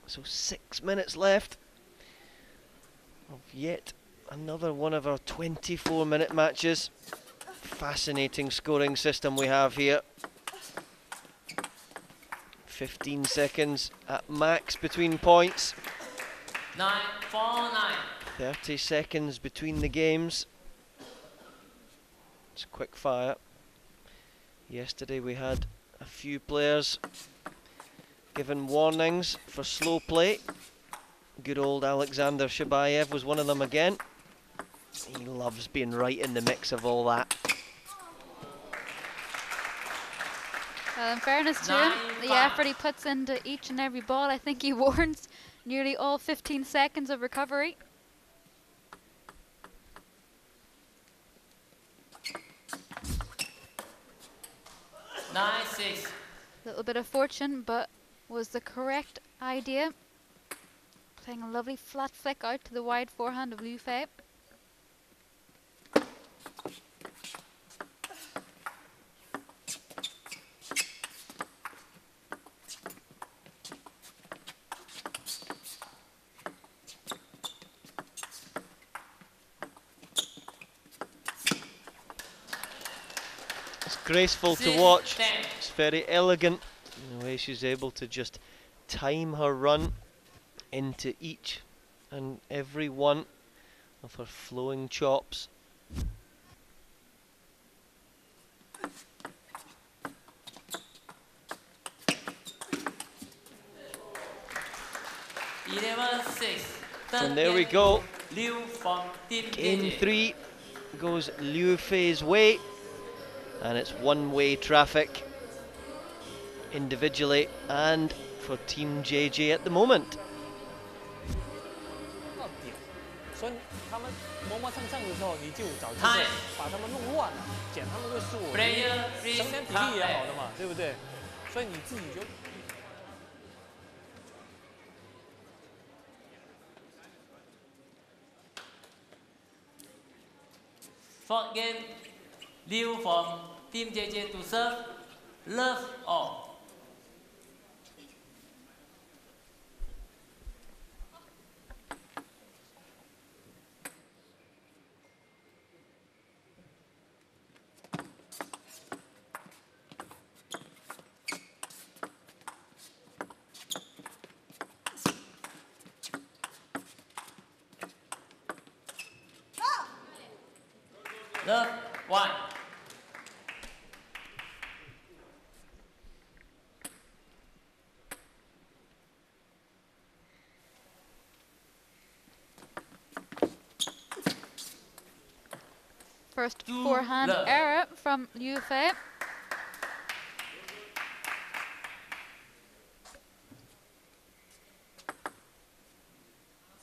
So 6 minutes left of yet another one of our 24-minute matches. Fascinating scoring system we have here. 15 seconds at max between points. 9-4-9. 30 seconds between the games. It's quick fire. Yesterday we had a few players given warnings for slow play. Good old Alexander Shabayev was one of them again. He loves being right in the mix of all that. Well, in fairness to him, the effort he puts into each and every ball, I think he warrants nearly all 15 seconds of recovery. Little bit of fortune, but was the correct idea. Playing a lovely flat flick out to the wide forehand of Liu Fei. Graceful to watch. It's very elegant in the way she's able to just time her run into each and every one of her flowing chops. And there we go. Game 3 goes Liu Fei's way. And it's one-way traffic, individually and for Team JJ at the moment. 所以他们磨磨蹭蹭的时候，你就找机会把他们弄乱了，减他们个数，省点体力也好的嘛，对不对？所以你自己就。 Fourth game, Liu from Team JJ to serve. Love all. Love 1. first forehand error from Liu Fei.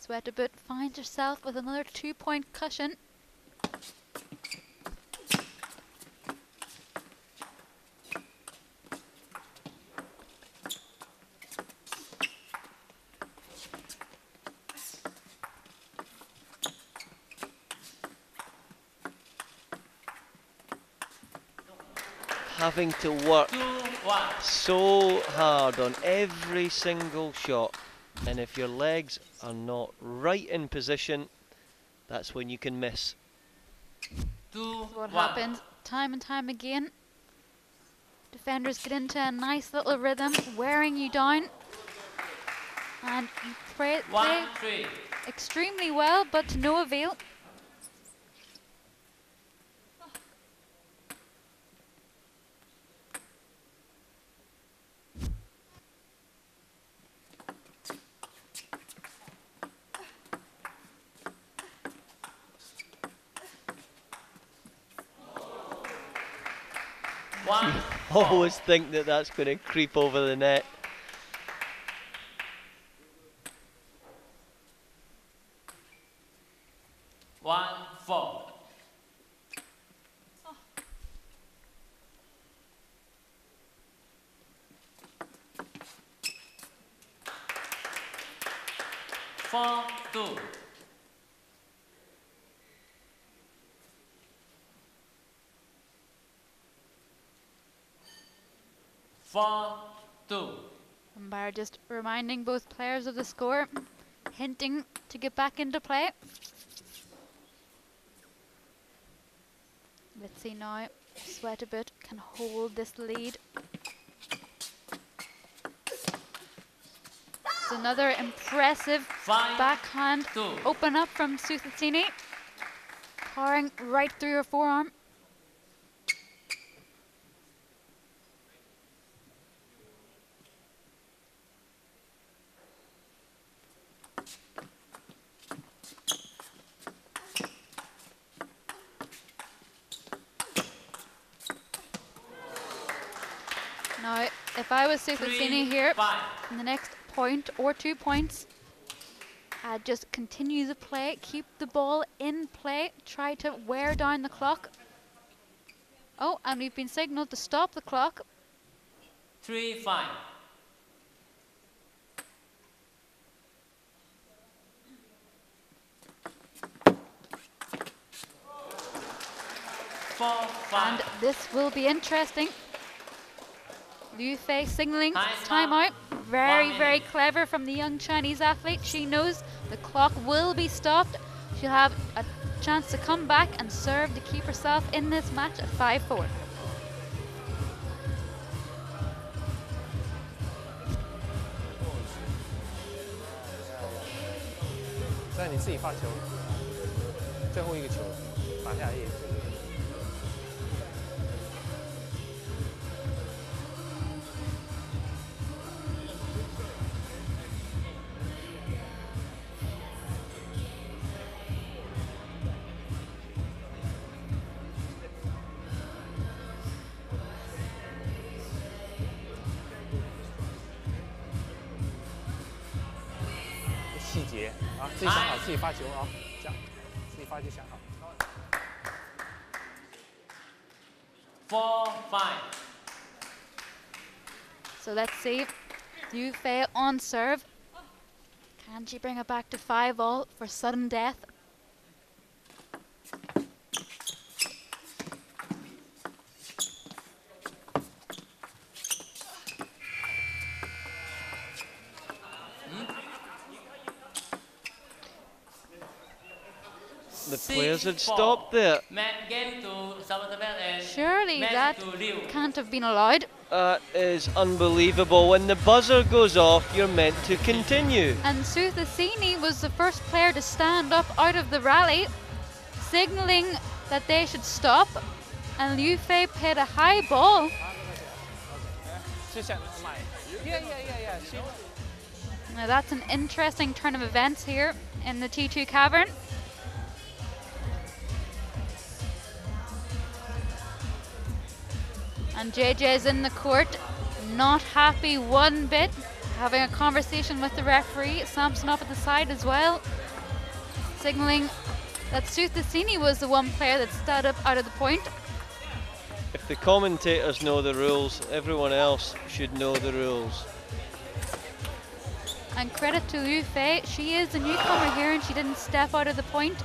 Sweaterbit finds herself with another 2-point cushion. Having to work so hard on every single shot, and if your legs are not right in position, that's when you can miss. This is what happens time and time again. Defenders get into a nice little rhythm, wearing you down, and you play extremely well, but to no avail. You always think that that's going to creep over the net. One, 4. Four, 2. 4-2. Umpire just reminding both players of the score, hinting to get back into play. Let's see now, Sweaterbit can hold this lead. It's another impressive backhand open up from Mizutani, carring right through her forearm. Now, if I was Mizutani here, in the next point or 2 points, I'd just continue the play, keep the ball in play, try to wear down the clock. Oh, and we've been signaled to stop the clock. 3-5. And this will be interesting. Liu Fei signaling timeout. Very, very clever from the young Chinese athlete. She knows the clock will be stopped. She'll have a chance to come back and serve to keep herself in this match at 5-4. So let's see, Liu Fei on serve. Can she bring it back to 5-all for sudden death? The players had stopped there. Surely that can't have been allowed. That is unbelievable. When the buzzer goes off, you're meant to continue. And Mizutani was the first player to stand up out of the rally, signaling that they should stop. And Liu Fei played a high ball. Now that's an interesting turn of events here in the T2 Cavern. And JJ is in the court, not happy one bit, having a conversation with the referee. Sampson up at the side as well, signaling that Mizutani was the one player that stood up out of the point. If the commentators know the rules, everyone else should know the rules. And credit to Liu Fei, she is the newcomer here and she didn't step out of the point.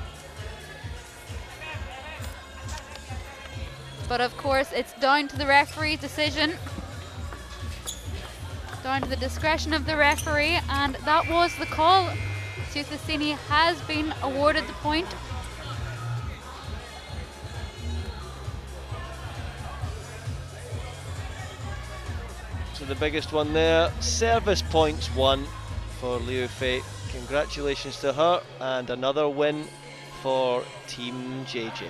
But of course, it's down to the referee's decision, down to the discretion of the referee, and that was the call. Mizutani has been awarded the point. So the biggest one there, service points won for Liu Fei. Congratulations to her, and another win for Team JJ.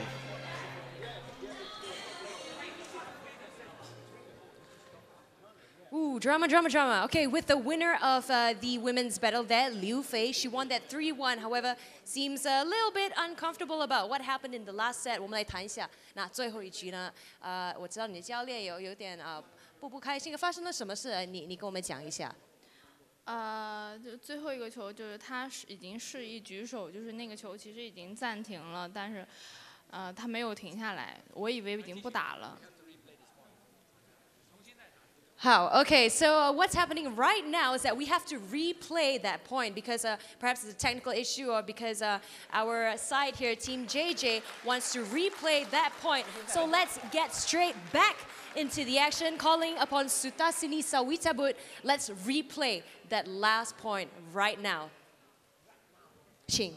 Ooh, drama, drama, drama. Okay, with the winner of the women's battle there, Liu Fei, she won that 3-1. However, seems a little bit uncomfortable about what happened in the last set. 我们来谈一下。那最后一局呢？我知道你的教练有点不开心，发生了什么事？你跟我们讲一下。就最后一个球，就是他已经示意举手，就是那个球其实已经暂停了，但是他没有停下来，我以为已经不打了。How? Okay, so what's happening right now is that we have to replay that point because perhaps it's a technical issue or because our side here, Team JJ, wants to replay that point. So let's get straight back into the action, calling upon Mizutani Sawitabut. Let's replay that last point right now. Qing.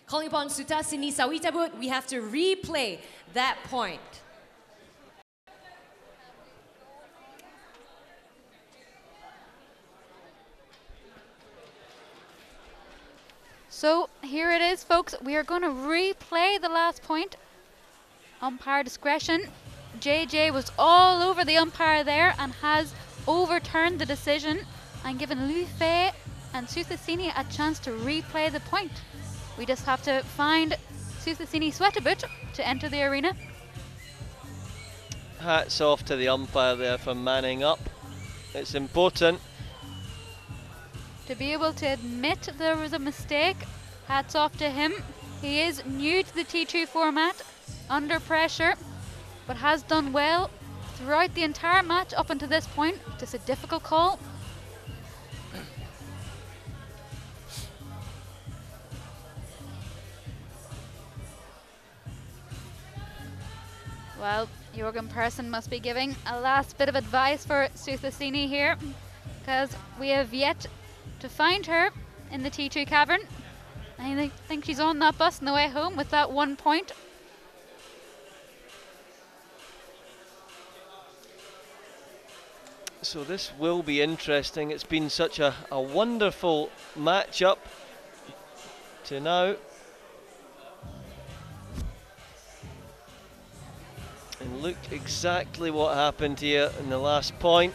Calling upon Mizutani Sawitabut, we have to replay that point. So here it is, folks. We are going to replay the last point. Umpire discretion. JJ was all over the umpire there and has overturned the decision and given Liu Fei and Mizutani a chance to replay the point. We just have to find Mizutani Sweatabut to enter the arena. Hats off to the umpire there for manning up. It's important. To be able to admit there was a mistake, hats off to him. He is new to the T2 format, under pressure, but has done well throughout the entire match up until this point. Just a difficult call. Well, Jorgen Persson must be giving a last bit of advice for Mizutani here, because we have yet to find her in the T2 cavern. I think she's on that bus on the way home with that 1 point. So this will be interesting. It's been such a wonderful match-up to now. And look exactly what happened here in the last point.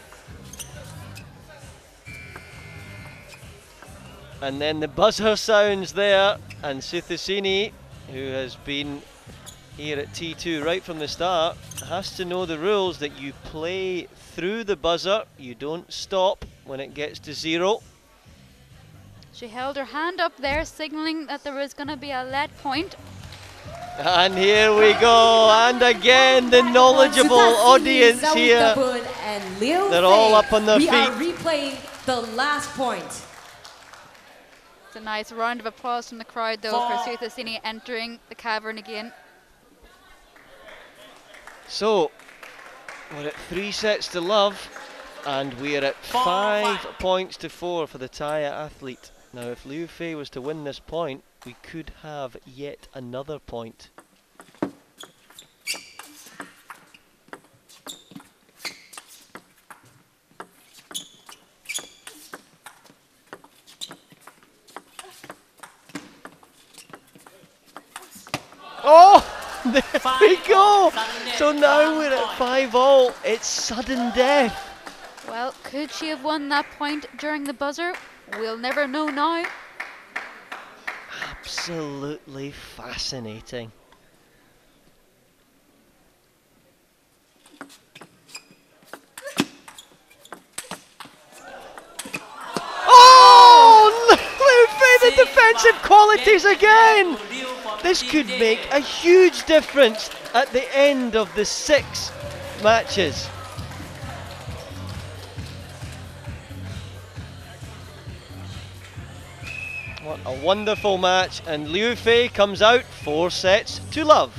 And then the buzzer sounds there, and Mizutani, who has been here at T2 right from the start, has to know the rules that you play through the buzzer. You don't stop when it gets to 0. She held her hand up there, signaling that there was going to be a lead point. And here we go, and again the knowledgeable audience here. They're all up on their feet. We are replaying the last point. It's a nice round of applause from the crowd though for Mizutani entering the cavern again. So, we're at 3 sets to love, and we're at 5 points to 4 for the Thai athlete. Now if Liu Fei was to win this point, we could have yet another point. Oh, there we go. So now we're at 5-all. It's sudden death. Well, could she have won that point during the buzzer? We'll never know now. Absolutely fascinating. defensive qualities again. This could make a huge difference at the end of the 6 matches. What a wonderful match, and Liu Fei comes out 4 sets to love.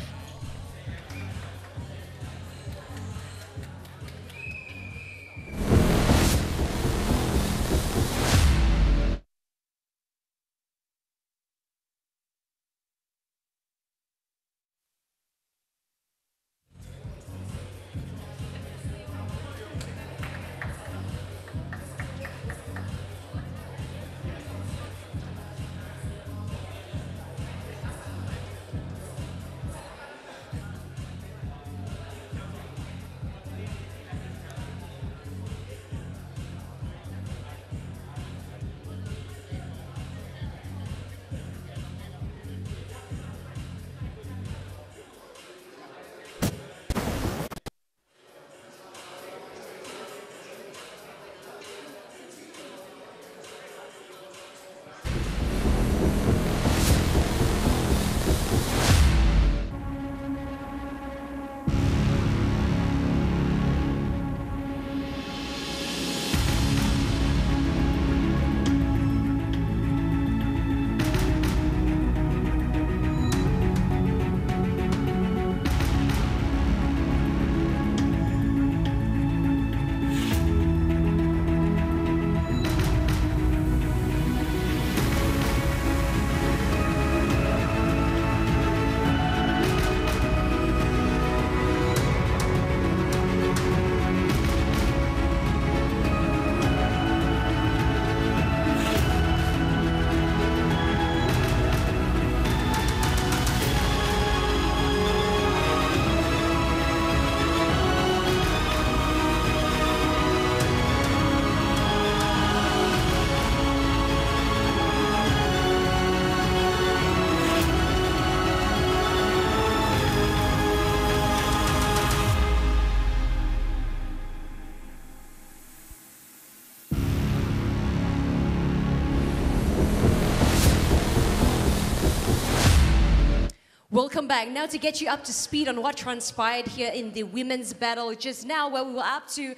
Welcome back. Now to get you up to speed on what transpired here in the women's battle just now, where we were up to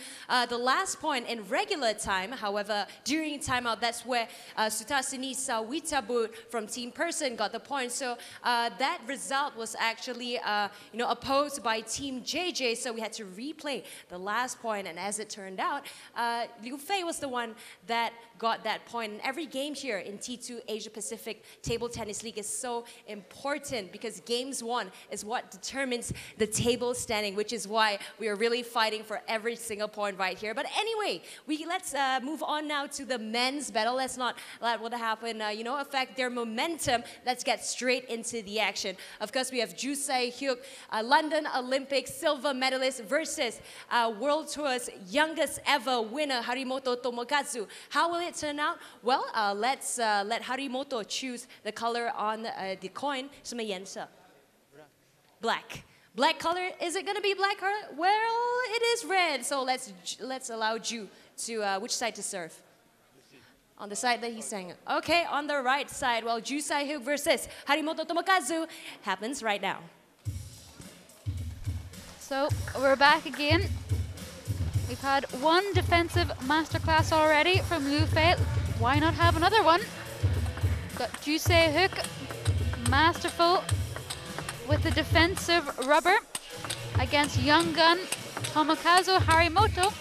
the last point in regular time. However, during timeout, that's where Sutasini Sawitabut from Team Person got the point. So that result was actually opposed by Team JJ. So we had to replay the last point, and as it turned out, Liu Fei was the one that got that point. And every game here in T2 Asia Pacific Table Tennis League is so important because games won is what determines the table standing, which is why we are really fighting for every single point right here. But anyway, let's move on now to the men's battle. Let's not let what happened, affect their momentum. Let's get straight into the action. Of course, we have Ju Se-hyuk, London Olympic silver medalist versus World Tour's youngest ever winner, Harimoto Tomokazu. How will it turn out? Well, let's let Harimoto choose the color on the coin. Black. Black color. Is it going to be black color? Well, it is red. So let's allow Ju to which side to serve. On the side that he's saying. Okay, on the right side. Well, Ju Se-hyuk versus Harimoto Tomokazu happens right now. So we're back again. We've had one defensive masterclass already from Liu Fei. Why not have another one? Got Ju Se-hyuk, masterful with the defensive rubber against young gun Tomokazu Harimoto.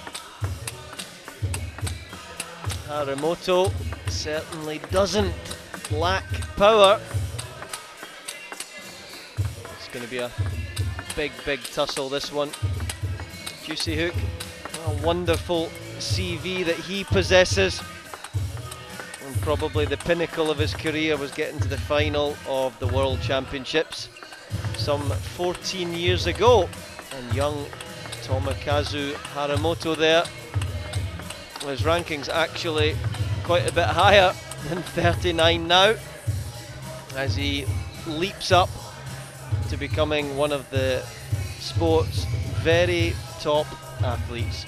Harimoto certainly doesn't lack power. It's going to be a big tussle, this one. Ju Se-hyuk, a wonderful CV that he possesses. And probably the pinnacle of his career was getting to the final of the World Championships some 14 years ago. And young Tomokazu Harimoto there, his ranking's actually quite a bit higher than 39 now, as he leaps up to becoming one of the sport's very top athletes.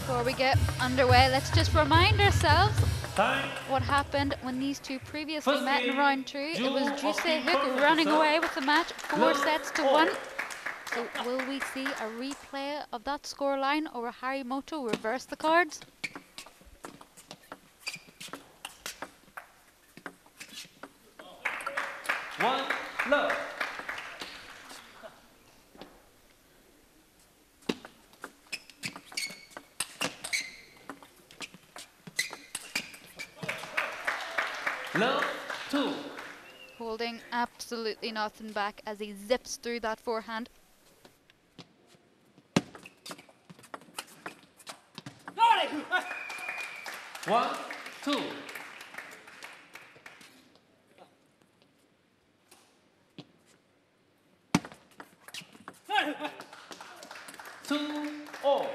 Before we get underway, let's just remind ourselves what happened when these two previously met in round 2. It was Hook running away with the match, 4 sets to 1. So will we see a replay of that scoreline, or will Harimoto reverse the cards? One, love. Love, 2. Holding absolutely nothing back as he zips through that forehand. One, 2. Two, all.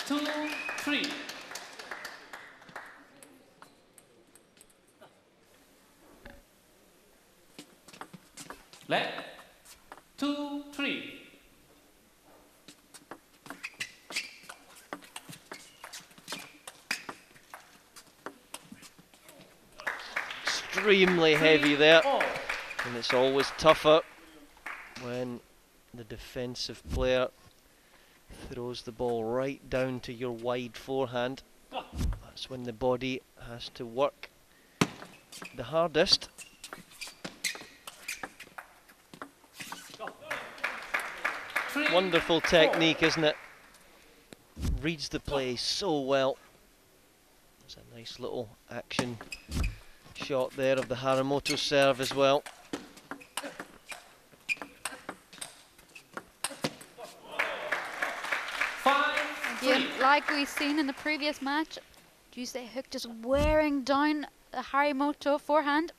Two, 3. Left. 2, 3. Extremely heavy there, and it's always tougher when the defensive player throws the ball right down to your wide forehand. That's when the body has to work the hardest. Wonderful technique, isn't it? Reads the play so well. There's a nice little action shot there of the Harimoto serve as well. Again, like we've seen in the previous match, Hook just wearing down the Harimoto forehand.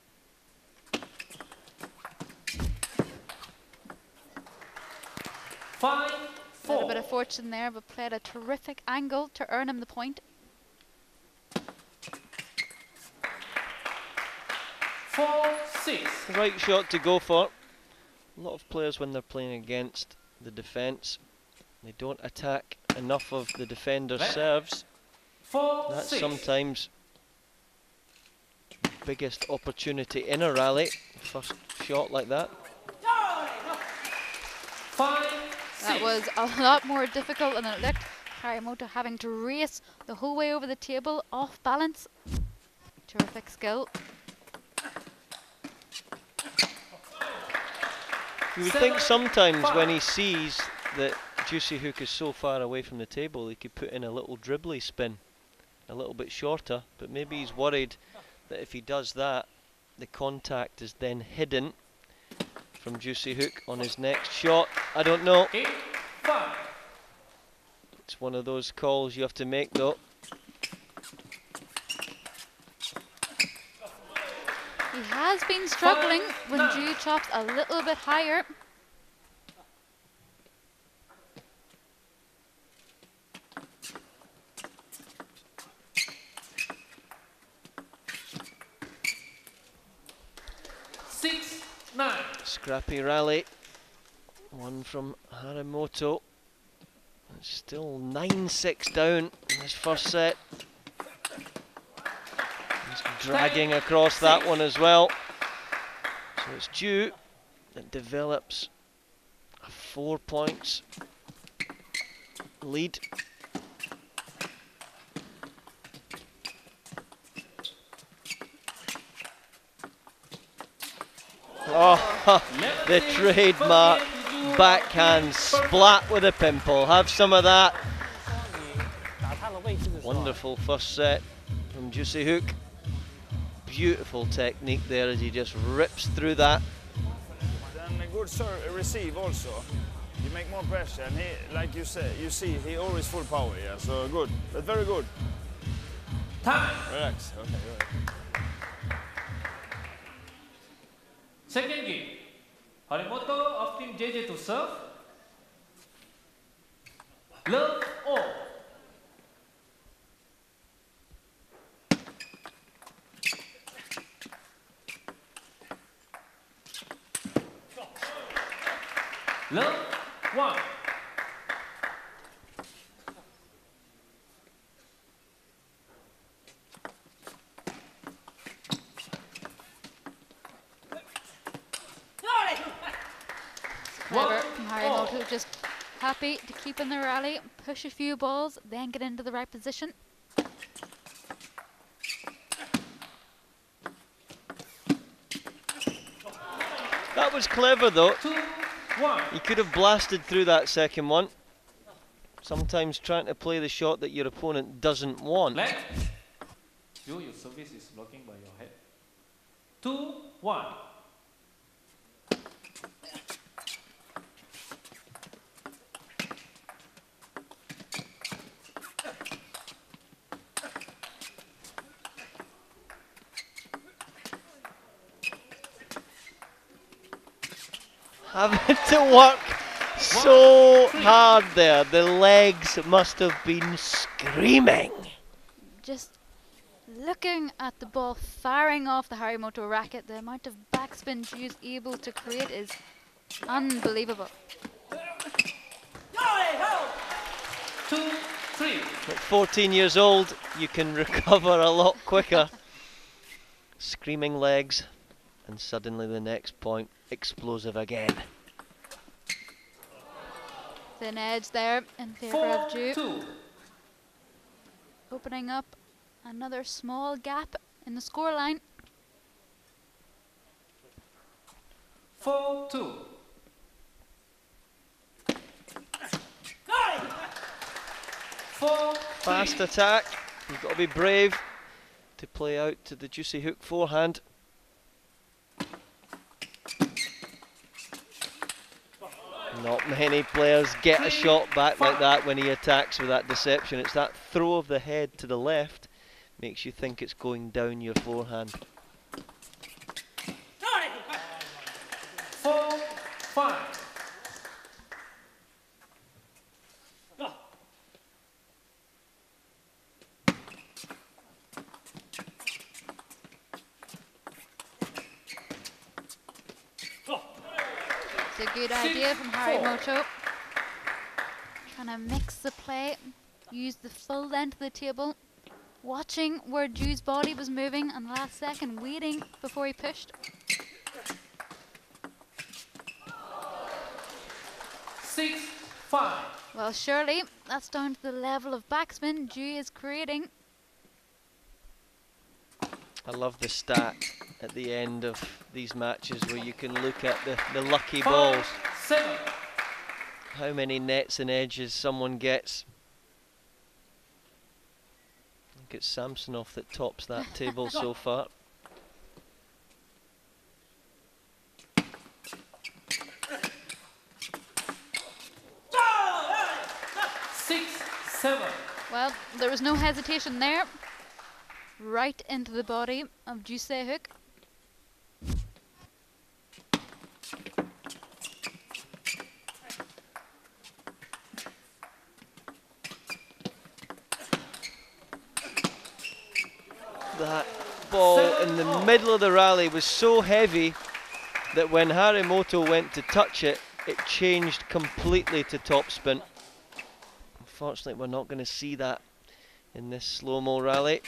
Five, a little bit of fortune there, but played a terrific angle to earn him the point. 4, 6. Right shot to go for. A lot of players, when they're playing against the defence, they don't attack enough of the defender's serves. 4, That's 6. sometimes biggest opportunity in a rally. First shot like that. 5, 6. That was a lot more difficult than it looked. Harimoto having to race the whole way over the table, off balance. Terrific skill. You would think sometimes when he sees that Hook is so far away from the table, he could put in a little dribbly spin, a little bit shorter, but maybe he's worried that if he does that, the contact is then hidden from Hook on his next shot. I don't know. 8, 5. It's one of those calls you have to make, though. He has been struggling when Ju chops a little bit higher. Scrappy rally. One from Harimoto. It's still 9-6 down in his first set. He's dragging across that one as well. So it's Ju that develops a 4 points lead. Oh, the trademark backhand splat with a pimple. Have some of that. Wonderful first set from Hook. Beautiful technique there as he just rips through that. And a good receive also. You make more pressure, and he, like you say, you see, he always full power. Yeah, so good, but very good. Time. Relax. Okay. Right. Second game. Harimoto of Team JJ to serve. Love all. Love 1. Clever from Harimoto, just happy to keep in the rally, push a few balls, then get into the right position. That was clever though. He could have blasted through that second one. Sometimes trying to play the shot that your opponent doesn't want. Left. Your service is blocking by your head. 2, 1. Having to work so hard there. The legs must have been screaming. Just looking at the ball firing off the Harimoto racket, the amount of backspin Ju's able to create is unbelievable. 2, 3. At 14 years old, you can recover a lot quicker. Screaming legs, and suddenly the next point, explosive again. Thin edge there in favour of Ju. 4-2. Opening up another small gap in the scoreline. 4-2. Fast attack. You've got to be brave to play out to the juicy hook forehand. Not many players get a shot back like that when he attacks with that deception. It's that throw of the head to the left makes you think it's going down your forehand. 4-5. It's a good idea from Harimoto. Trying to mix the play, use the full length of the table, watching where Ju's body was moving and last second waiting before he pushed. 6-5. Well, surely that's down to the level of backspin Ju is creating. I love the stat at the end of these matches where you can look at the lucky balls. 7. How many nets and edges someone gets. I think it's Sampson that tops that table so far. Well, there was no hesitation there. Right into the body of Ju Se-hook. That ball in the middle of the rally was so heavy that when Harimoto went to touch it, it changed completely to topspin. Unfortunately, we're not going to see that in this slow-mo rally.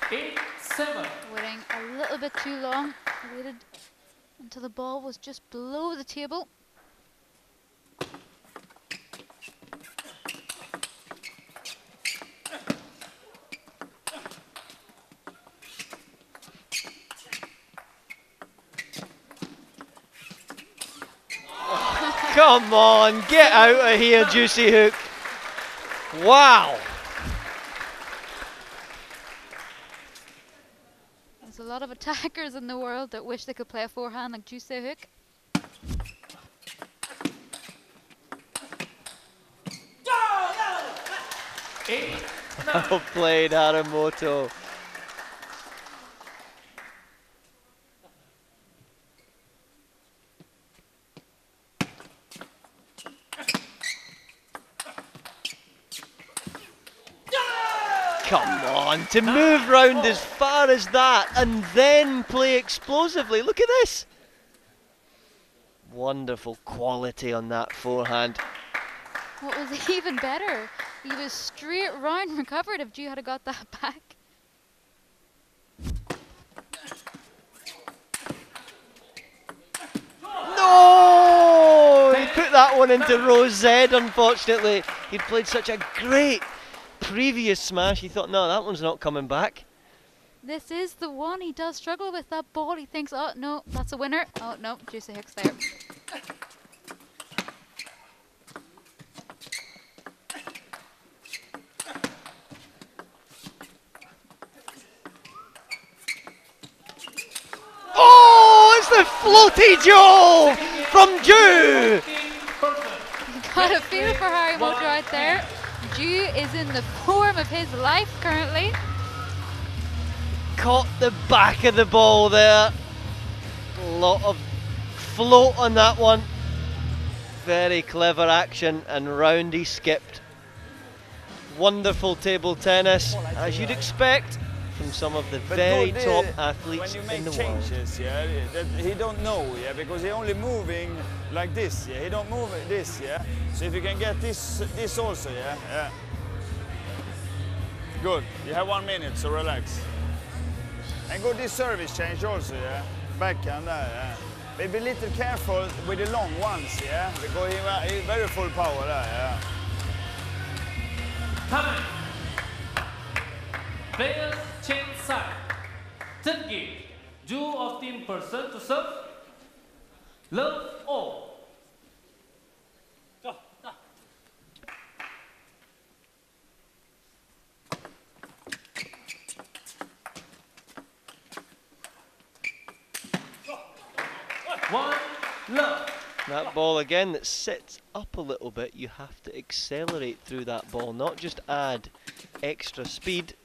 8-7. Waiting a little bit too long. Waited until the ball was just below the table. Come on, get out of here, Juicy Hook. Wow. There's a lot of attackers in the world that wish they could play a forehand like Ju Se-hook. Well played, Harimoto. Come on, to move round as far as that and then play explosively. Look at this. Wonderful quality on that forehand. What was even better, he was straight round recovered if Ju had got that back. No! He put that one into row Z, unfortunately. He'd played such a great previous smash, he thought, no, that one's not coming back. This is the one. He does struggle with that ball. He thinks, oh no, that's a winner. Oh no, Juicy Hicks there. Oh, it's the floaty Joe from Ju! Got a feel for Harry Motor right there. Ju is in the form of his life currently. Caught the back of the ball there. A lot of float on that one. Very clever action, and round he skipped. Wonderful table tennis, as you'd expect from some of the very top athletes when you in the make world. changes, yeah, that he don't know, yeah, because he only moving like this, yeah, he don't move like this, yeah. So if you can get this also, yeah, yeah. Good. You have 1 minute, so relax. And go this service change also, yeah. Backhand there, yeah. But be a little careful with the long ones, yeah, because he's very full power there, yeah. Time. Players change side. Third game. Duo of team person to serve. Love all. Go. One love. That ball again that sits up a little bit, you have to accelerate through that ball, not just add extra speed.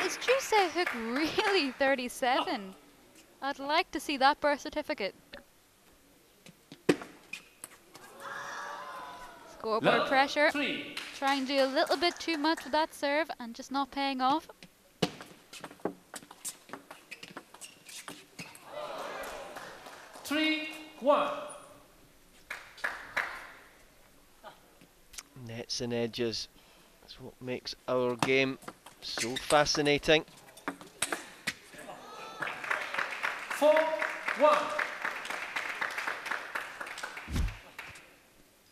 Is Juicy Hook really 37? I'd like to see that birth certificate. Scoreboard pressure. Trying to do a little bit too much with that serve and just not paying off. Nets and edges. That's what makes our game so fascinating. 4-1.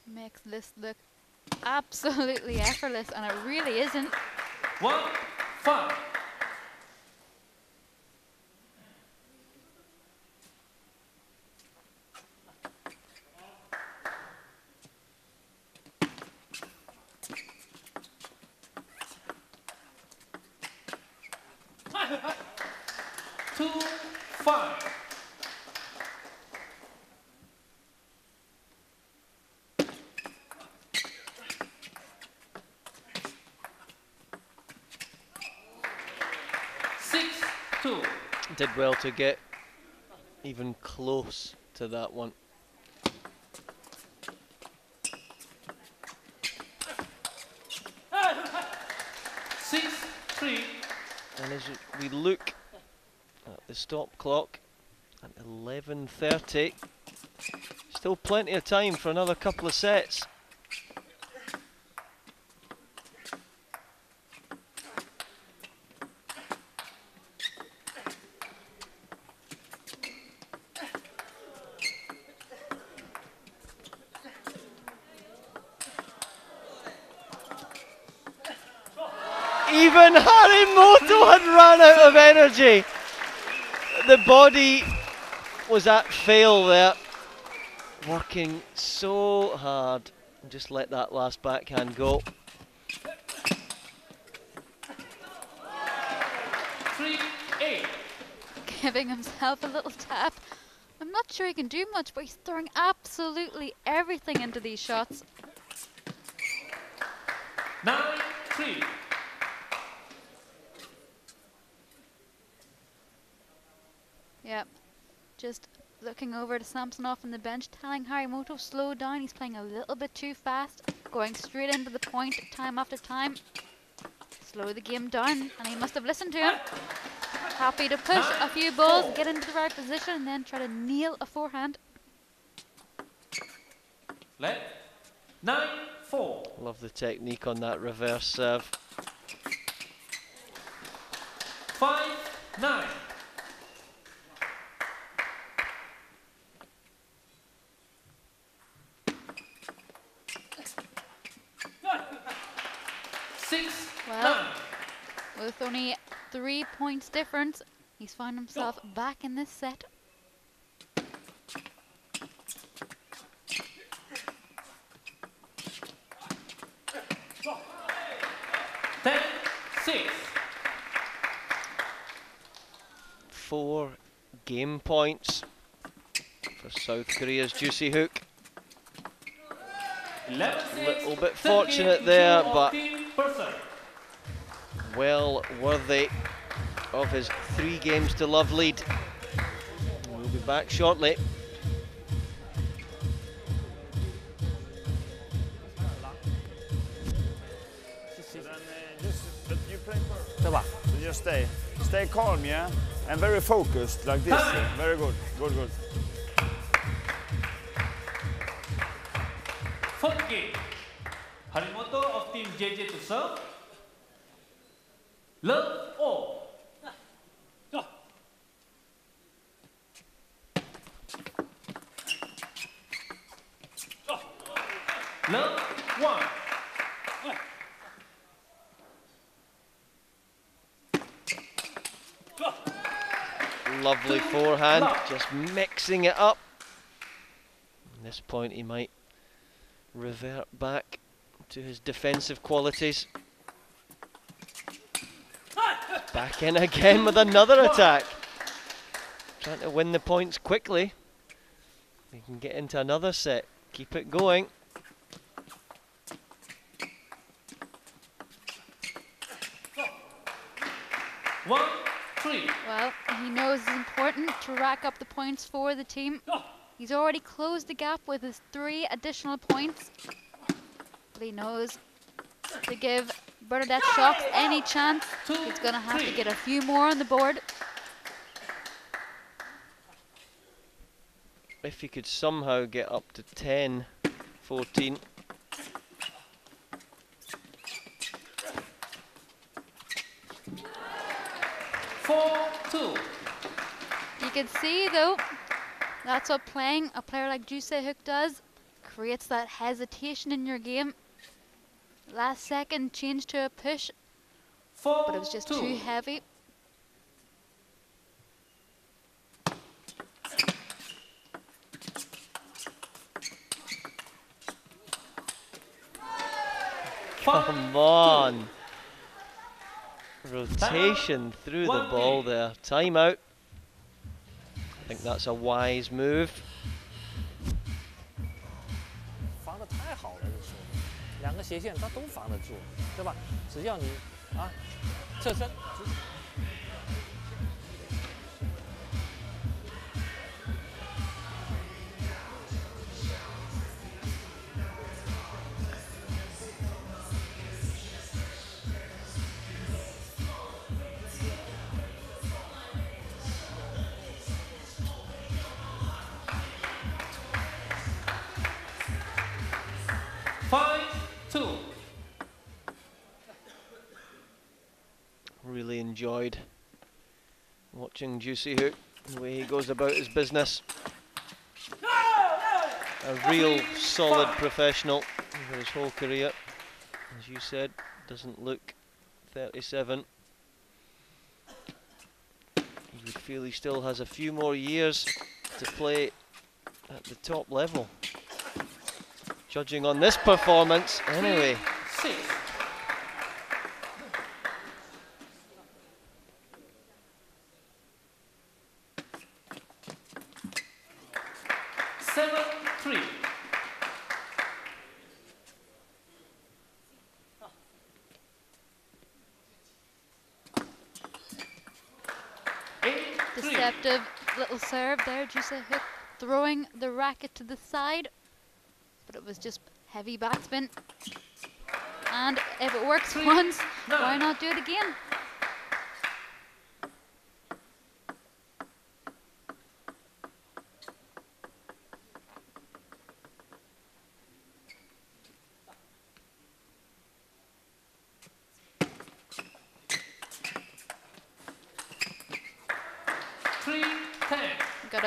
Makes this look absolutely effortless, and it really isn't. 1-5. Did well to get even close to that one. And as we look at the stop clock at 11:30, still plenty of time for another couple of sets. Even Harimoto had run out of energy. The body was at fail there. Working so hard. And just let that last backhand go. 3-8. Giving himself a little tap. I'm not sure he can do much, but he's throwing absolutely everything into these shots. 9-3. Yep, just looking over to Sampson off on the bench, telling Harimoto slow down. He's playing a little bit too fast, going straight into the point time after time. Slow the game down, and he must have listened to him. Happy to push a few balls, get into the right position, and then try to nail a forehand. Let 9-4. Love the technique on that reverse serve. 5-9. Well, with only 3 points difference, he's found himself back in this set. Four game points for South Korea's Juicy Hook. A little bit fortunate there, but well worthy of his 3 games to love lead. We'll be back shortly. Just stay calm, yeah, and very focused like this. Yeah. Very good, good. Fourth game. Harimoto of Team JJ to serve. Love all. Love 1. Lovely forehand, just mixing it up. At this point he might revert back to his defensive qualities. Back in again with another attack. Trying to win the points quickly. He can get into another set. Keep it going. Well, he knows it's important to rack up the points for the team. He's already closed the gap with his 3 additional points. But he knows to give Bernadette Shocks any chance, he's going to have to get a few more on the board. If he could somehow get up to 10, 14. You can see though, that's what playing a player like Juicy Hook does. Creates that hesitation in your game. Last second change to a push, but it was just too heavy. Come on. Rotation through the ball there. Timeout. I think that's a wise move. 防得太好了，这2个斜线他都防得住，对吧？只要你啊侧身。Really enjoyed watching Juicy Hook, the way he goes about his business. A real solid professional over his whole career. As you said, doesn't look 37. You would feel he still has a few more years to play at the top level. Judging on this performance, anyway. 7-3. Deceptive little serve there, Juicy Hook throwing the racket to the side, but it was just heavy backspin. And if it works once, why not do it again?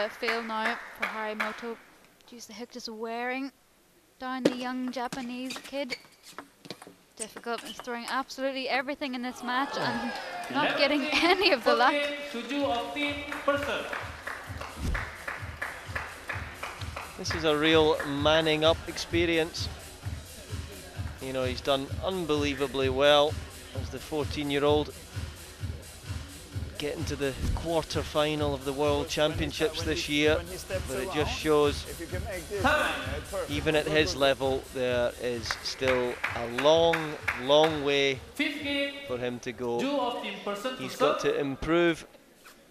without fail now for Harimoto. Jeez, the hook just wearing down the young Japanese kid. Difficult. He's throwing absolutely everything in this match and not getting any of the luck. This is a real manning up experience. You know, he's done unbelievably well as the 14-year-old getting to the quarter-final of the World Championships this year, but it just shows even at his level there is still a long, long way for him to go. He's got to improve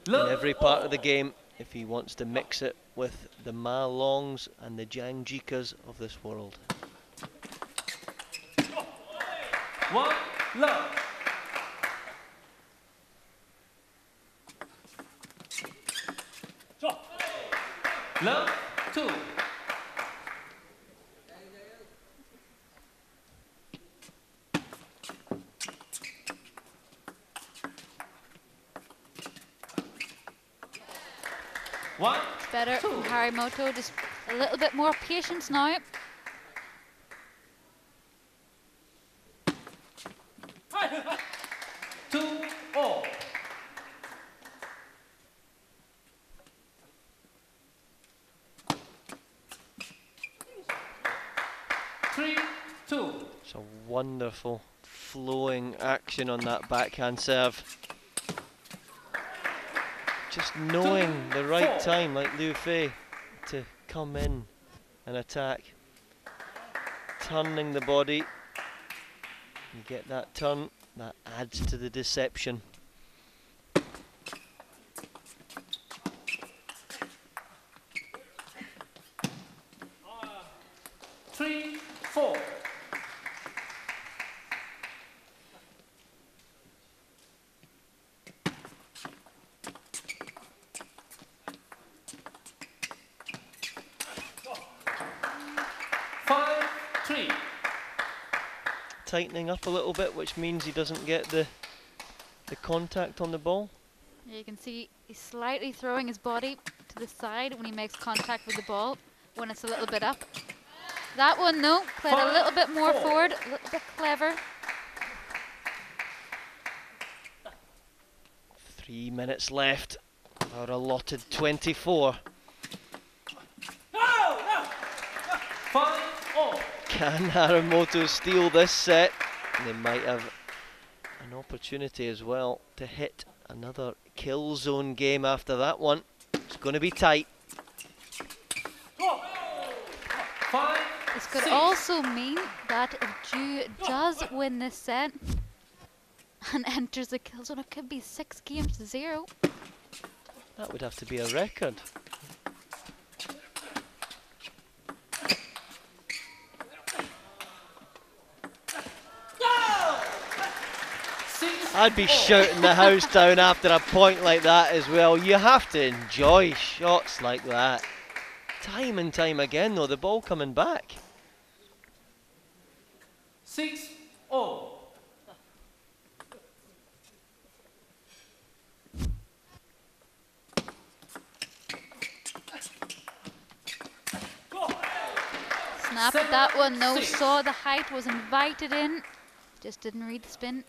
in every part of the game if he wants to mix it with the Ma Longs and the Zhang Jikas of this world. 1 love. Love 2. It's better from Harimoto, just a little bit more patience now. Two all. It's a wonderful flowing action on that backhand serve. Just knowing the right time, like Liu Fei, to come in and attack. Turning the body. You get that turn, that adds to the deception. 3, 4. Tightening up a little bit, which means he doesn't get the contact on the ball. You can see he's slightly throwing his body to the side when he makes contact with the ball, when it's a little bit up. That one, no, played a little bit more forward, a little bit clever. 3 minutes left, our allotted 24. Can Harimoto steal this set? They might have an opportunity as well to hit another kill zone game after that one. It's going to be tight. This could also mean that if Ju does win this set and enters the kill zone, it could be 6-0. That would have to be a record. I'd be shouting the house down after a point like that as well. You have to enjoy shots like that. Time and time again though, the ball coming back. 6-0. Snapped that one, no, saw the height, was invited in, just didn't read the spin.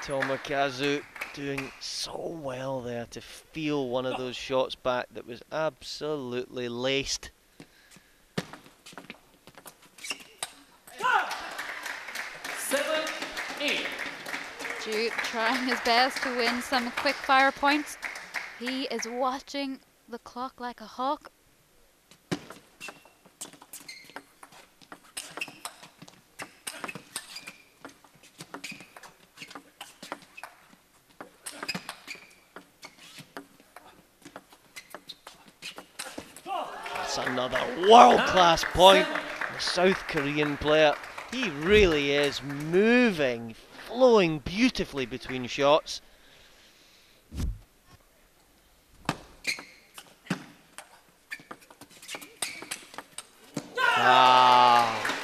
Tomokazu doing so well there to feel one of those shots back that was absolutely laced. Ju trying his best to win some quick fire points. He is watching the clock like a hawk. That's another world-class point. The South Korean player, he really is moving, flowing beautifully between shots.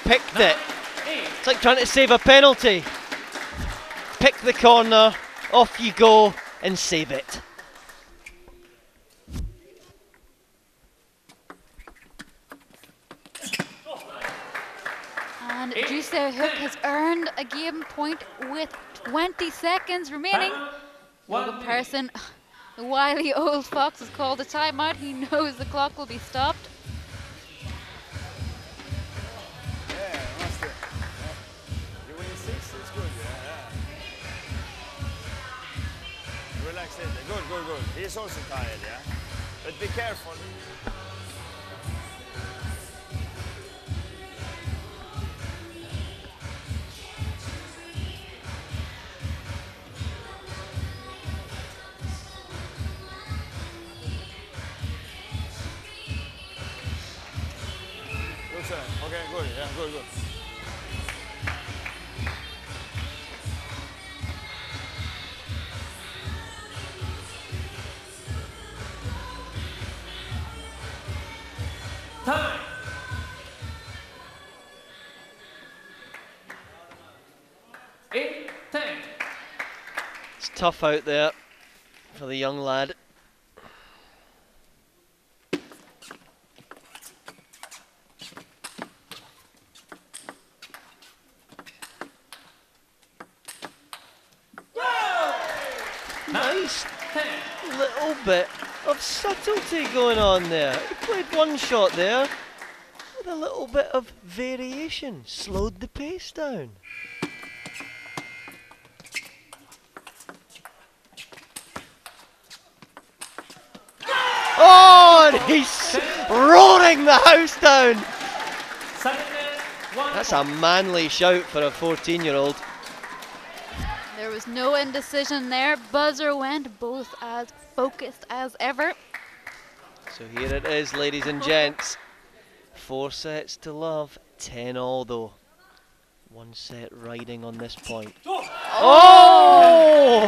Picked it. It's like trying to save a penalty. Pick the corner, off you go, and save it. And Jusei Hook has earned a game point with 20 seconds remaining. Logan Person, the wily old fox, has called a timeout. He knows the clock will be stopped. Relax it. Good. He's also tired, yeah? But be careful. Okay, good, yeah, good. Time. Eight, 10. It's tough out there for the young lad. Nice little bit of subtlety going on there. He played one shot there with a little bit of variation, slowed the pace down. Oh, and he's roaring the house down. That's a manly shout for a 14-year-old. There was no indecision there. Buzzer went, both as focused as ever. So here it is, ladies and gents. 4 sets to love, 10 all though. 1 set riding on this point. Oh!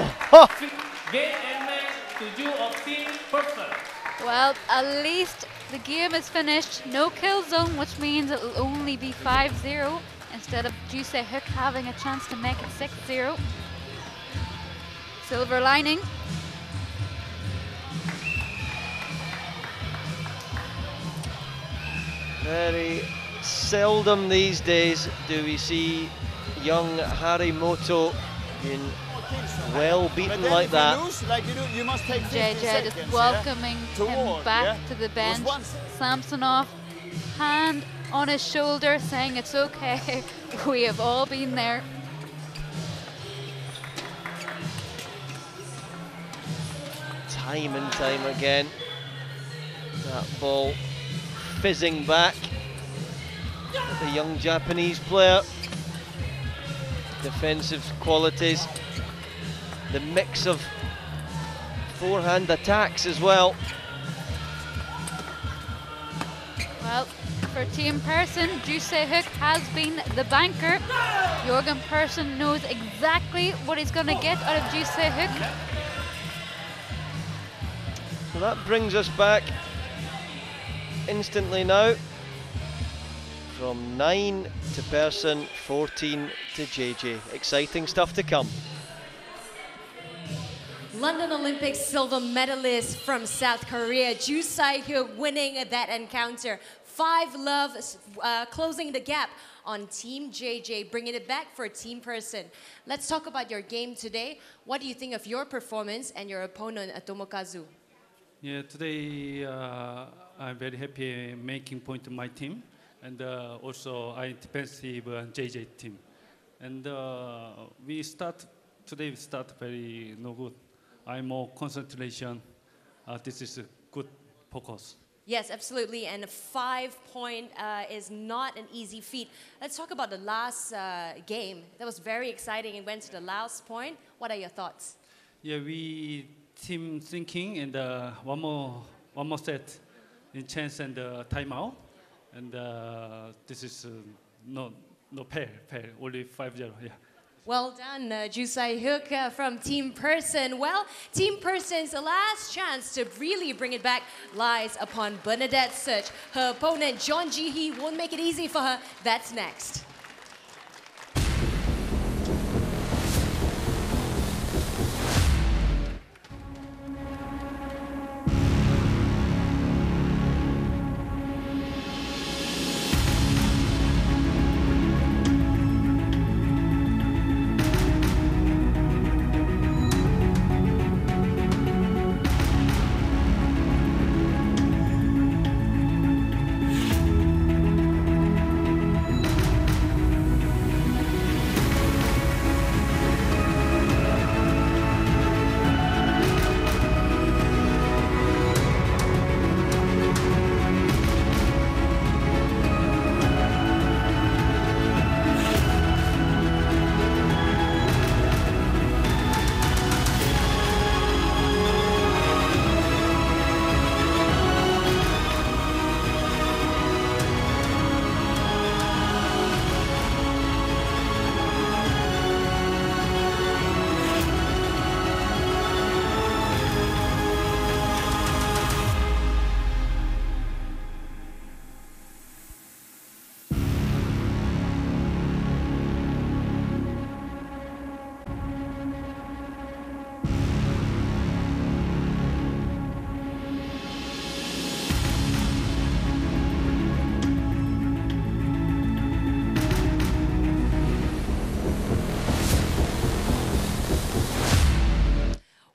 Game and match to you of team person. Well, at least the game is finished. No kill zone, which means it will only be 5-0 instead of Jusei Hook having a chance to make it 6-0. Silver lining. Very seldom these days do we see young Harimoto being well beaten like that. You must take 50 JJ seconds, just welcoming him back to the bench. Samsonov, hand on his shoulder, saying it's okay. We have all been there. Time and time again, that ball fizzing back at the young Japanese player. Defensive qualities, the mix of forehand attacks as well. Well, for Team Person, Jusei Hook has been the banker. Jorgen Persson knows exactly what he's going to get out of Jusei Hook. So that brings us back instantly now from 9 to Persson, 14 to JJ. Exciting stuff to come. London Olympics silver medalist from South Korea, Jusei Hook, winning that encounter. 5-love, closing the gap on Team JJ, bringing it back for Team Person. Let's talk about your game today. What do you think of your performance and your opponent, Tomokazu? Yeah, today I'm very happy making point to my team, and also I defensive JJ team. And we start very no good. I'm more concentration. This is a good focus. Yes, absolutely, and a 5-point is not an easy feat. Let's talk about the last game. That was very exciting. It went to the last point. What are your thoughts? Yeah, we team thinking, and one more set in chance and timeout, and this is no pair, only 5-0. Yeah. Well done, Jusai Hook from Team Person. Well, Team Person's last chance to really bring it back lies upon Bernadette Search. Her opponent, John Ji-hee, won't make it easy for her. That's next.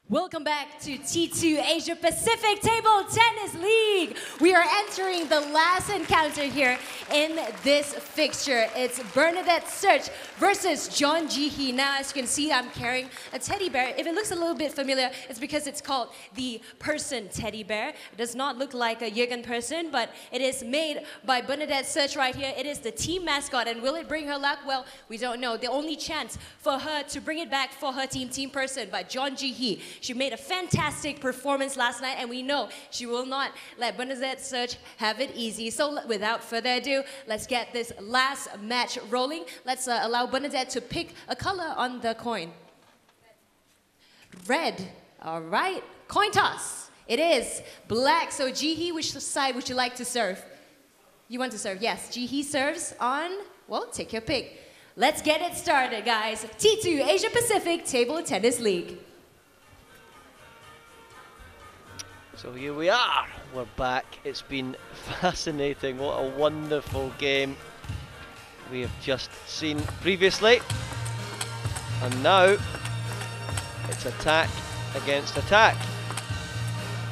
Welcome back to T2 Asia Pacific Table Tennis League. We are entering the last encounter here in this fixture. It's Bernadette Search versus John Ji-hee. Now, as you can see, I'm carrying a teddy bear. If it looks a little bit familiar, it's because it's called the Person Teddy Bear. It does not look like a Jürgen Person, but it is made by Bernadette Search right here. It is the team mascot, and will it bring her luck? Well, we don't know. The only chance for her to bring it back for her team, Team Person, by John Ji-hee. She made a fantastic performance last night, and we know she will not let Bernadette Search have it easy. So without further ado, let's get this last match rolling. Let's allow Bernadette to pick a color on the coin. Red. All right. Coin toss. It is black. So Ji-hee, which side would you like to serve? You want to serve? Yes. Ji-hee serves on, well, take your pick. Let's get it started, guys. T2 Asia Pacific Table Tennis League. So here we are, we're back. It's been fascinating. What a wonderful game we have just seen previously. And now it's attack against attack.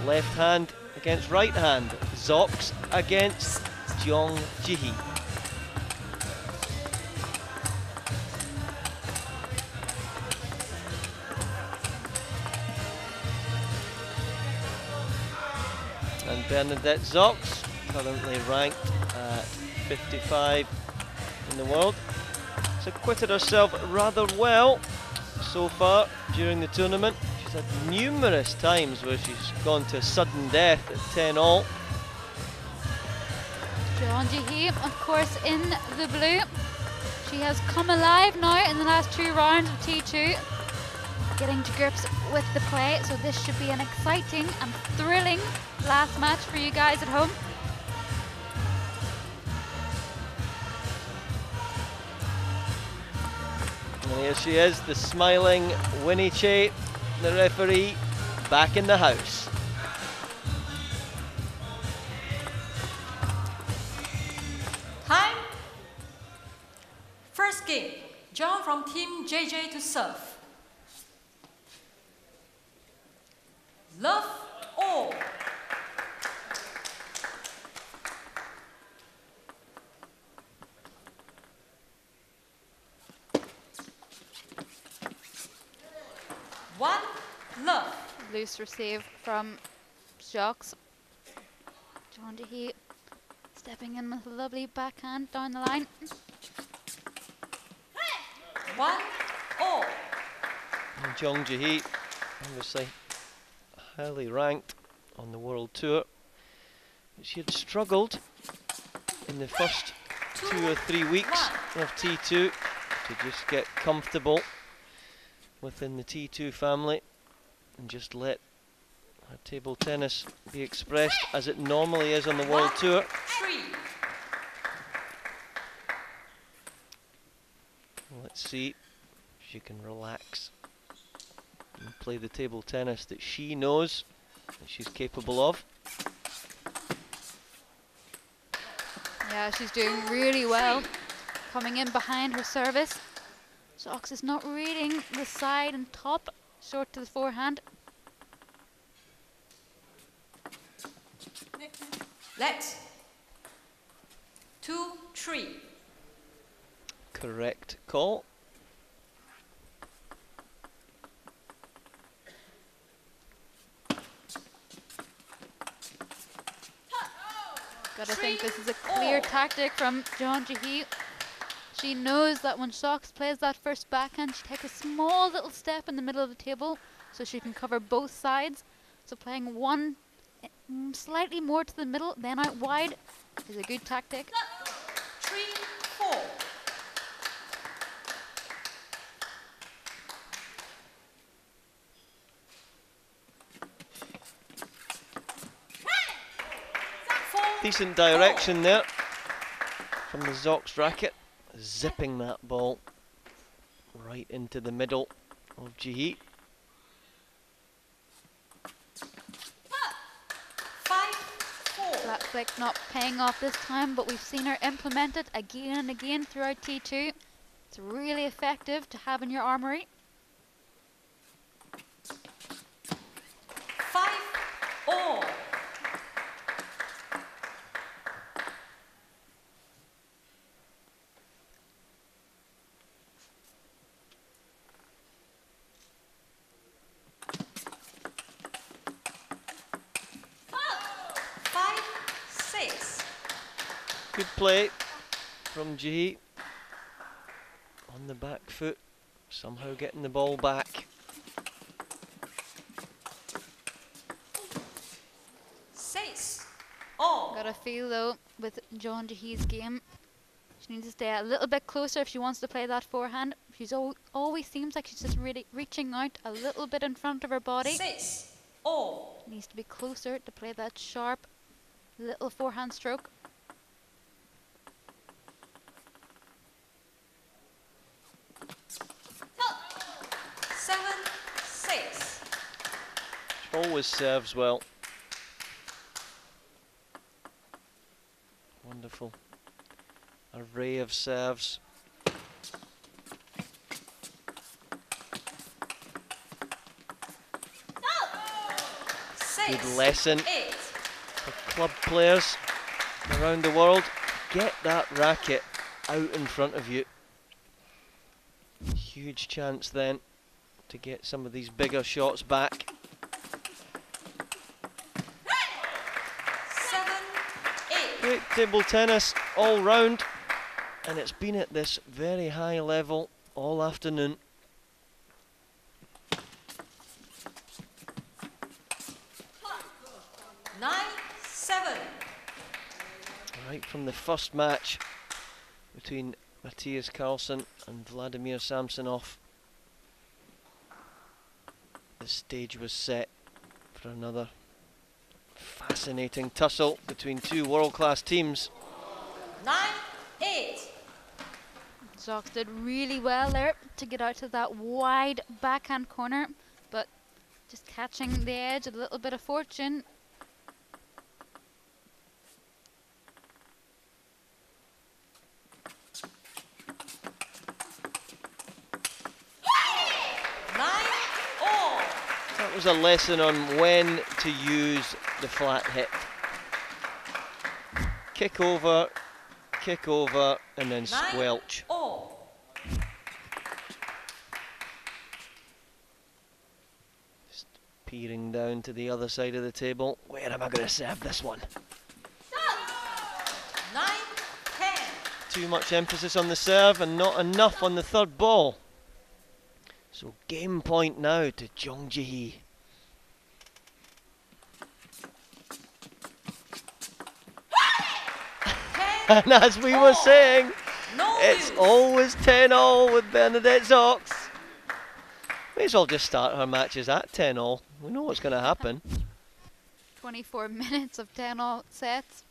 Left hand against right hand. Zox against John Ji-hee. And Bernadette Zox, currently ranked at 55 in the world. She's acquitted herself rather well so far during the tournament. She's had numerous times where she's gone to sudden death at 10-all. John Ji-hee, of course, in the blue. She has come alive now in the last 2 rounds of T2. Getting to grips with the play, so this should be an exciting and thrilling last match for you guys at home. And here she is, the smiling Winnie Che, the referee, back in the house. Time. First game, John from Team JJ to serve. Love all. One love. Loose receive from Jox. John Ji-hee stepping in with a lovely backhand down the line. 1 all. And John Ji-hee, obviously highly ranked on the world tour. She had struggled in the first 2 or 3 weeks of T2. to just get comfortable within the T2 family and just let her table tennis be expressed as it normally is on the World Tour. 3. Let's see if she can relax and play the table tennis that she knows that she's capable of. Yeah, she's doing really well. Coming in behind her service. Zox is not reading the side and top, short to the forehand. Let. 2, 3. Correct call. Gotta think this is a clear tactic from Jeon Ji-hee. She knows that when Zox plays that first backhand, she takes a small little step in the middle of the table so she can cover both sides. So playing one slightly more to the middle, then out wide is a good tactic. 3, 4. Decent direction there from the Zox racket, zipping that ball right into the middle of Ji-hee. 5, 4. Flat flick not paying off this time, but we've seen her implement it again and again throughout T2. It's really effective to have in your armory. 5, all. Good play from Ji-hee on the back foot, somehow getting the ball back. 6, all. Got a feel though with Jeon Ji-hee's game. She needs to stay a little bit closer if she wants to play that forehand. She's always seems like she's just really reaching out a little bit in front of her body. 6, all. Needs to be closer to play that sharp little forehand stroke. 7, 6. Always serves well. Wonderful array of serves. Good lesson for club players around the world. Get that racket out in front of you. Huge chance then to get some of these bigger shots back. 7, 8. Great table tennis all round, and it's been at this very high level all afternoon. Right from the first match between Matias Carlson and Vladimir Samsonov, the stage was set for another fascinating tussle between two world-class teams. 9, 8. Zox did really well there to get out to that wide backhand corner, but just catching the edge, a little bit of fortune. That was a lesson on when to use the flat hit. Kick over, and then squelch. Just peering down to the other side of the table. Where am I going to serve this one? 9, 10. Too much emphasis on the serve and not enough on the third ball. So game point now to Jeon Ji-hee. And as we were saying, It's always 10-all with Bernadette's Ox. May as well just start her matches at 10-all. We know what's going to happen. 24 minutes of 10-all sets.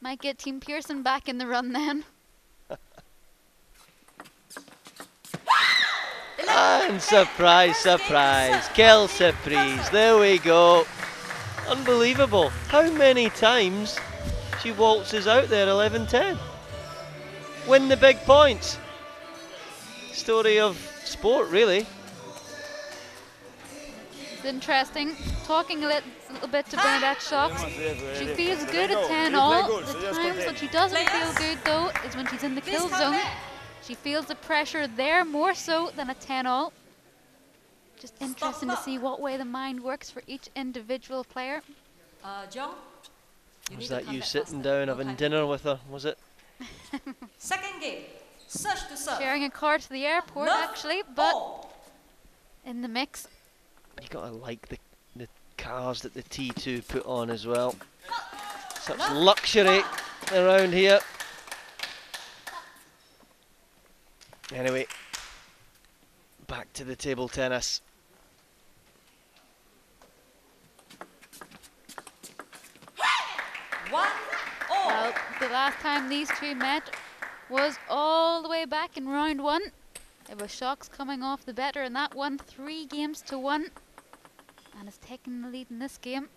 Might get Team Pearson back in the run then. And surprise, surprise, quelle surprise, there we go. Unbelievable. How many times she waltzes out there 11-10? Win the big points. Story of sport, really. It's interesting. Talking a little bit to Bernadette Shocks. She feels good at 10-all. The times when she doesn't feel good, though, is when she's in the kill zone. She feels the pressure there more so than a 10-all. Just interesting to see what way the mind works for each individual player. John? Was that you sitting down having dinner with her, was it? Second game. Search to serve. Sharing a car to the airport, actually, but in the mix. You gotta like the cars that the T2 put on as well. Such luxury around here. Anyway, back to the table tennis. Well, the last time these two met was all the way back in round 1. It was Shocks coming off the better in that one, 3-1, and is taking the lead in this game.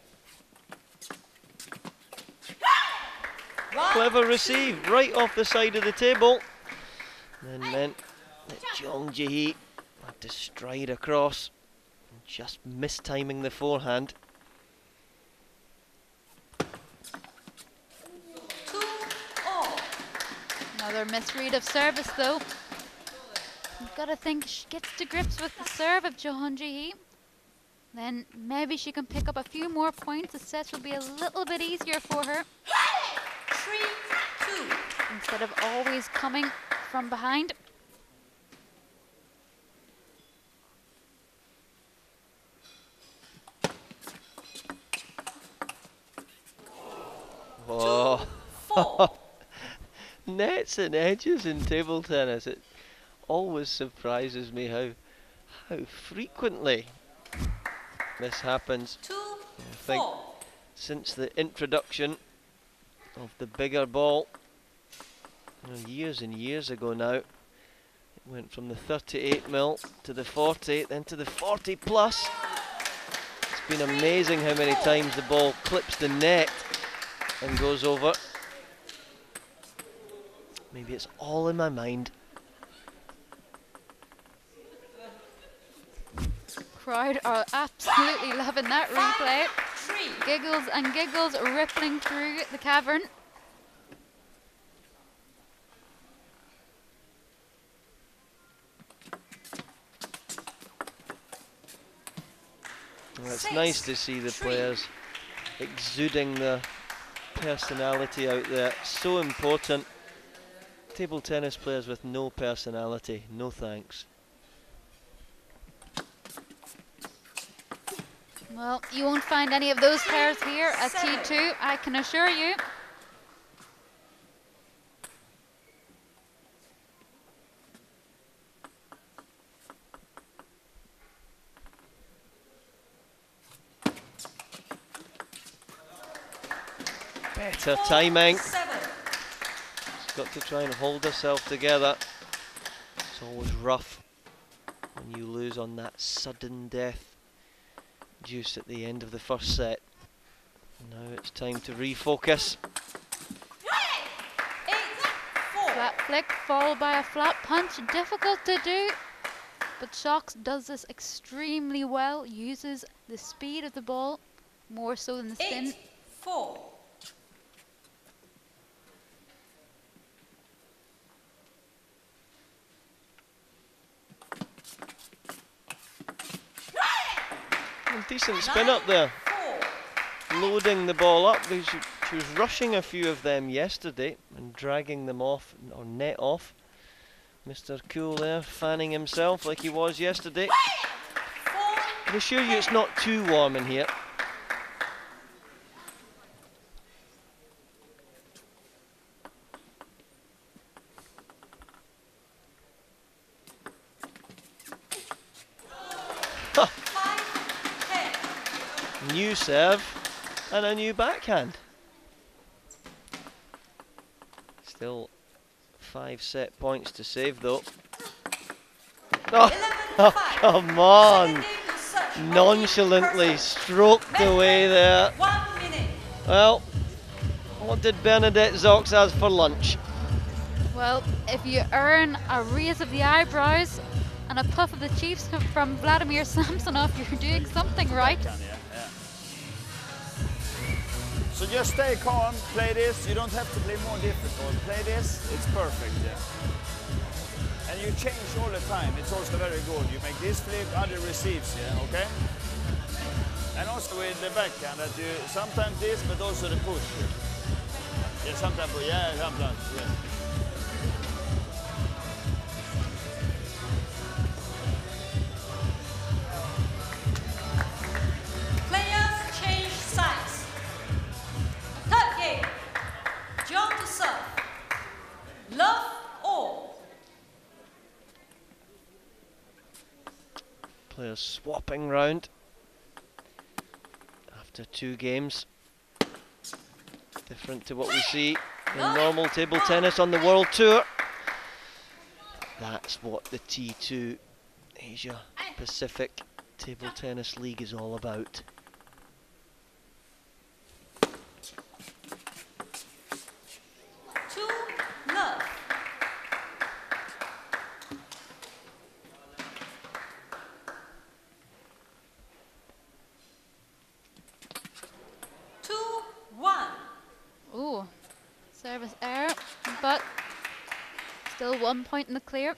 Clever receive right off the side of the table. Then meant that Jong Ji-hee had to stride across, just mistiming the forehand. Another misread of service, though. You've got to think she gets to grips with the serve of Jong Ji-hee. Then maybe she can pick up a few more points. The sets will be a little bit easier for her. 3-2. Instead of always coming from behind. Oh. Nets and edges in table tennis. It always surprises me how frequently this happens. I think since the introduction of the bigger ball, years and years ago now, it went from the 38mm to the 40, then to the 40 plus. It's been amazing how many times the ball clips the net and goes over. Maybe it's all in my mind. Crowd are absolutely loving that replay. Giggles and giggles rippling through the cavern. Well, it's nice to see the players exuding their personality out there. So important. Table tennis players with no personality, no thanks. Well, you won't find any of those players here at T2, I can assure you. Better timing. Got to try and hold herself together. It's always rough when you lose on that sudden death juice at the end of the first set. Now it's time to refocus. Flat flick followed by a flat punch, difficult to do, but Shocks does this extremely well, uses the speed of the ball more so than the spin. 8-4. Decent spin up there, loading the ball up. She was rushing a few of them yesterday and dragging them off, or net off. Mr. Cool there, fanning himself like he was yesterday. I assure you it's not too warm in here. New serve and a new backhand. Still 5 set points to save though. Oh, come on! Nonchalantly stroked away there. Well, what did Bernadette Zox have for lunch? Well, if you earn a raise of the eyebrows and a puff of the cheeks from Vladimir Samsonov, you're doing something right. So just stay calm, play this. You don't have to play more difficult. Play this, it's perfect. Yeah. And you change all the time. It's also very good. You make this flip, other receives, yeah, okay? And also with the backhand, that you sometimes this, but also the push. Yeah, sometimes, yeah, sometimes, yeah. Players change sides. Third game. Joon to serve. Love or. Players swapping round after 2 games. Different to what we see in normal table tennis on the World Tour. That's what the T2 Asia Pacific Table Tennis League is all about. Love. Ooh, service error, but still 1 point in the clear.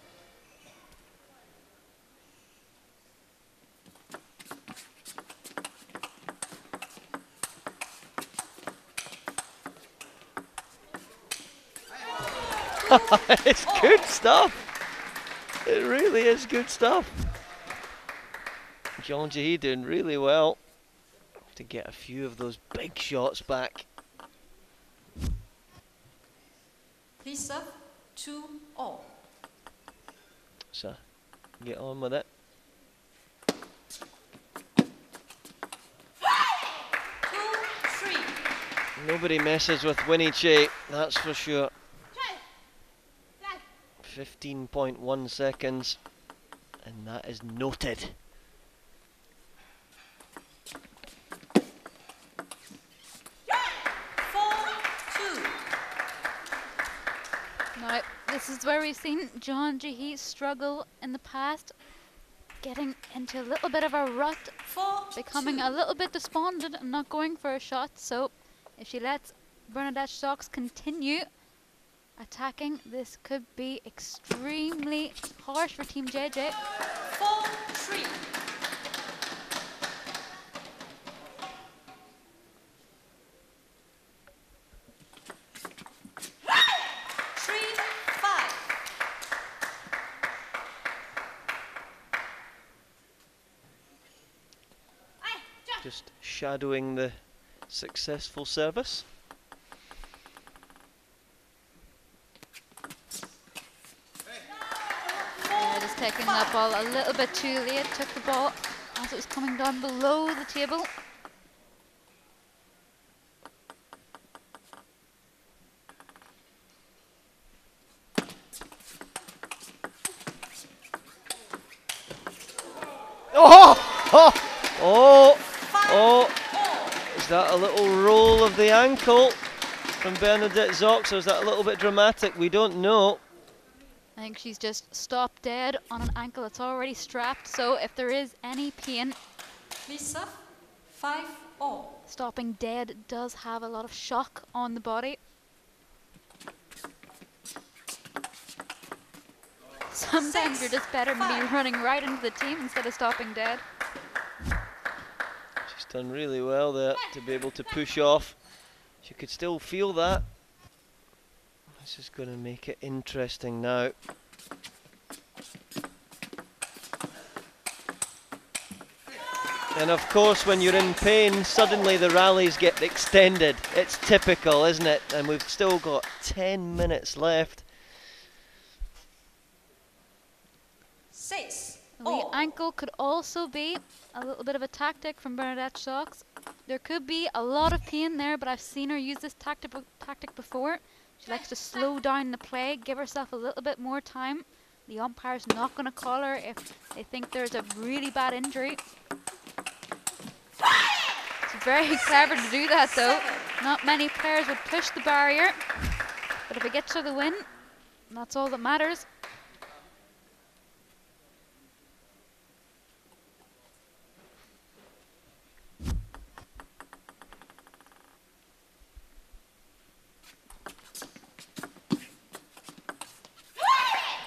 It's good stuff. It really is good stuff. Jean Jahi doing really well to get a few of those big shots back. Please serve 2-all. So, get on with it. 2-3. Nobody messes with Winnie Che, that's for sure. 15.1 seconds, and that is noted. Now, this is where we've seen Jean Jahi struggle in the past, getting into a little bit of a rut, becoming a little bit despondent and not going for a shot. So, if she lets Bernadette Zox continue attacking, this could be extremely harsh for Team JJ. 4-3. Just shadowing the successful service. Yeah, just taking that ball a little bit too late. Took the ball as it was coming down below the table. Oh! Is that a little roll of the ankle from Bernadette Zox, or is that a little bit dramatic? We don't know. I think she's just stopped dead on an ankle that's already strapped, so if there is any pain, Lisa, 5-all. Stopping dead does have a lot of shock on the body. Sometimes you're just better to be running right into the team instead of stopping dead. She's done really well there to be able to push off. She could still feel that. This is going to make it interesting now. And of course, when you're in pain, suddenly the rallies get extended. It's typical, isn't it? And we've still got 10 minutes left. 6 The ankle could also be a little bit of a tactic from Bernadette Socks. There could be a lot of pain there, but I've seen her use this tactic before. She likes to slow down the play, give herself a little bit more time. The umpire's not going to call her if they think there's a really bad injury. It's very clever to do that though. Not many players would push the barrier, but if it gets her the win, that's all that matters.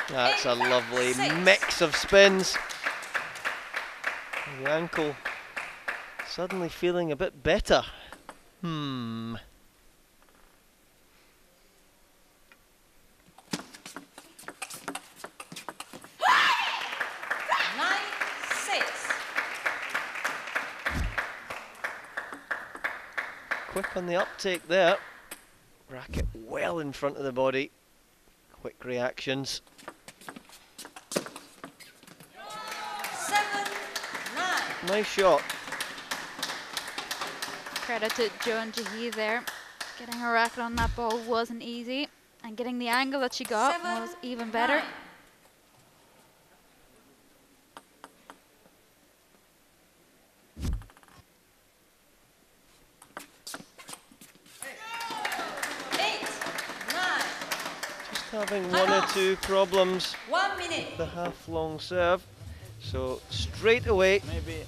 That's a lovely mix of spins. The ankle suddenly feeling a bit better. 9-6. Quick on the uptake there. Racket well in front of the body. Quick reactions. 7-9. Nice shot. Credit to Joon Mizutani there. Getting her racket on that ball wasn't easy, and getting the angle that she got was even better. 8-9. Just having one or two problems. 1 minute. The half-long serve. So straight away. Maybe it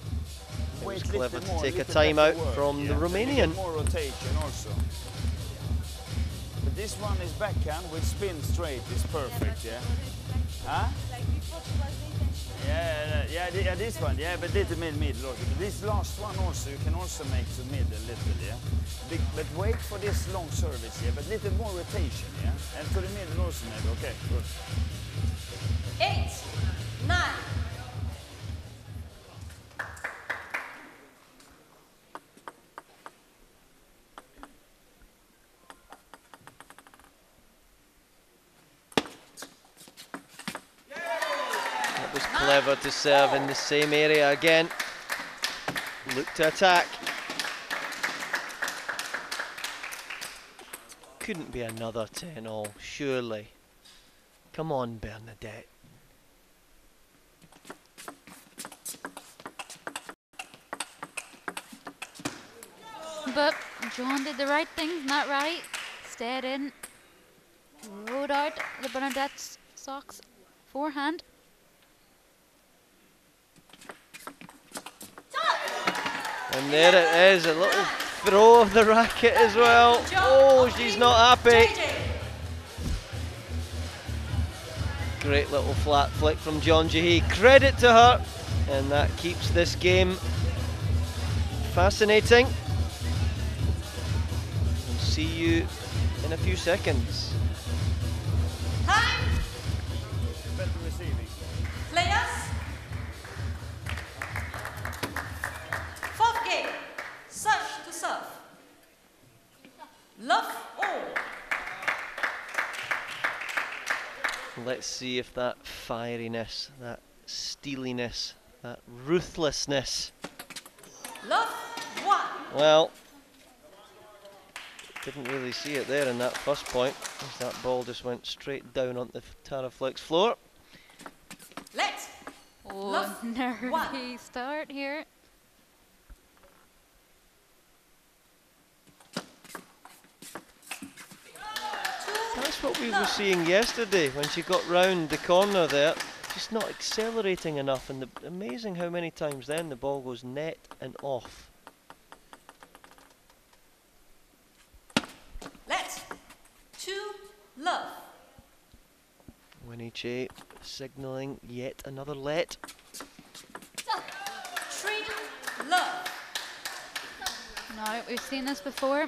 was clever to take a timeout from the Romanian. More rotation also. But this one is backhand with spin straight is perfect, yeah? Huh? Yeah, this one, yeah, but little middle also. But this last one also, you can also make to mid a little, yeah? But wait for this long service, yeah? But little more rotation, yeah? And to the middle also maybe, okay, good. 8-9. Clever to serve in the same area again. Look to attack. Couldn't be another 10-all, surely. Come on, Bernadette. But Joon did the right things, not right. Stayed in. Rode out the Bernadette Socks forehand. And there it is, a little throw of the racket as well. Oh, she's not happy. Great little flat flick from Joon Mizutani. Credit to her. And that keeps this game fascinating. We'll see you in a few seconds. Time. Better receiving. Players. Fourth game. Serve to serve. Love all. Let's see if that fieriness, that steeliness, that ruthlessness. Love one. Well, didn't really see it there in that first point, as that ball just went straight down on the Taraflex floor. Let's. Oh, nervy start here. That's what we were seeing yesterday when she got round the corner there. Just not accelerating enough, and amazing how many times then the ball goes net and off. Let's. 2 love. Winnie Che signalling yet another let. 3 love. Now, we've seen this before.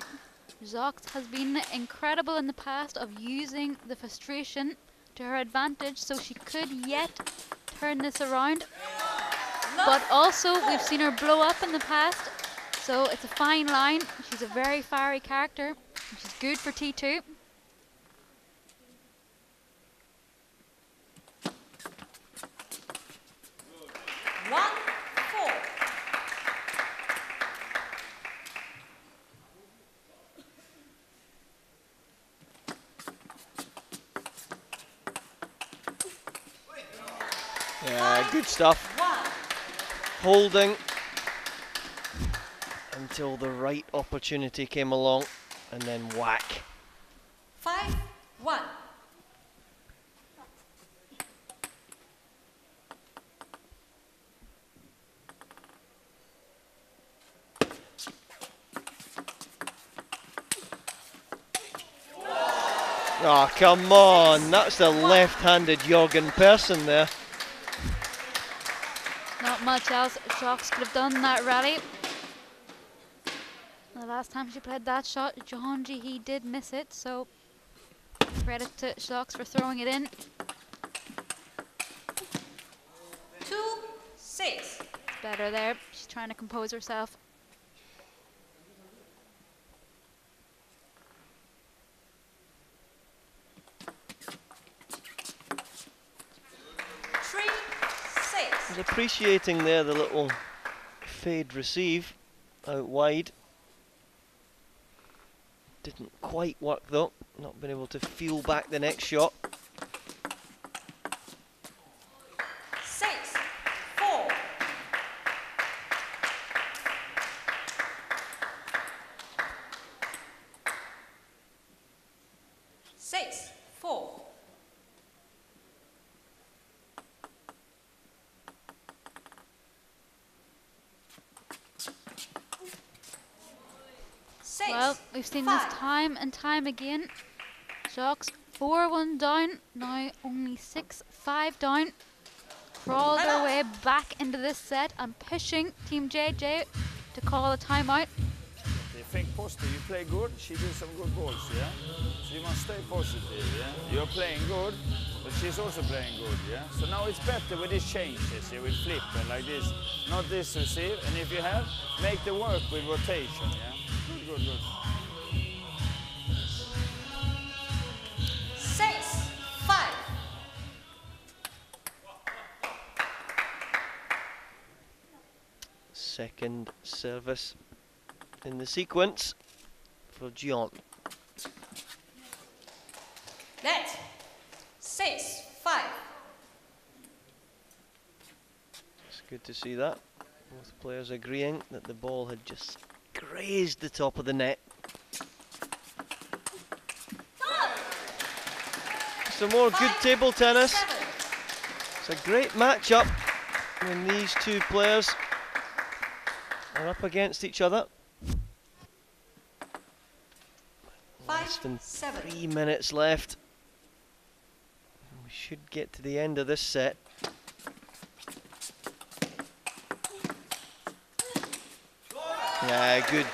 Zox has been incredible in the past of using the frustration to her advantage, so she could yet turn this around. But also, we've seen her blow up in the past, so it's a fine line. She's a very fiery character. She's good for T2. Yeah, good stuff. Holding until the right opportunity came along, and then whack. 5-1. Oh, come on. That's the left-handed Jorgen Persson there. Not much else Jocks could have done in that rally. The last time she played that shot, Johanji, he did miss it, so credit to Jocks for throwing it in. 2-6. It's better there. She's trying to compose herself. I was appreciating there the little fade receive out wide. Didn't quite work though, not been able to feel back the next shot. 6-4. Six, 4. Well, we've seen this time and time again. Jocks 4-1 down, now only 6-5 down. Crawl their way back into this set and pushing Team JJ to call a timeout. You think positive, you play good, she did some good balls, yeah? So you must stay positive, yeah? You're playing good, but she's also playing good, yeah? So now it's better with these changes, yeah? With flip and like this, not this receive, and if you have, make the work with rotation, yeah? Good, good, good. 6-5. Second service in the sequence for Qian. Net. 6-5. It's good to see that. Both players agreeing that the ball had just grazed the top of the net. Some more good table tennis. It's a great matchup when these two players are up against each other. Less than 3 minutes left. We should get to the end of this set. Yeah, good,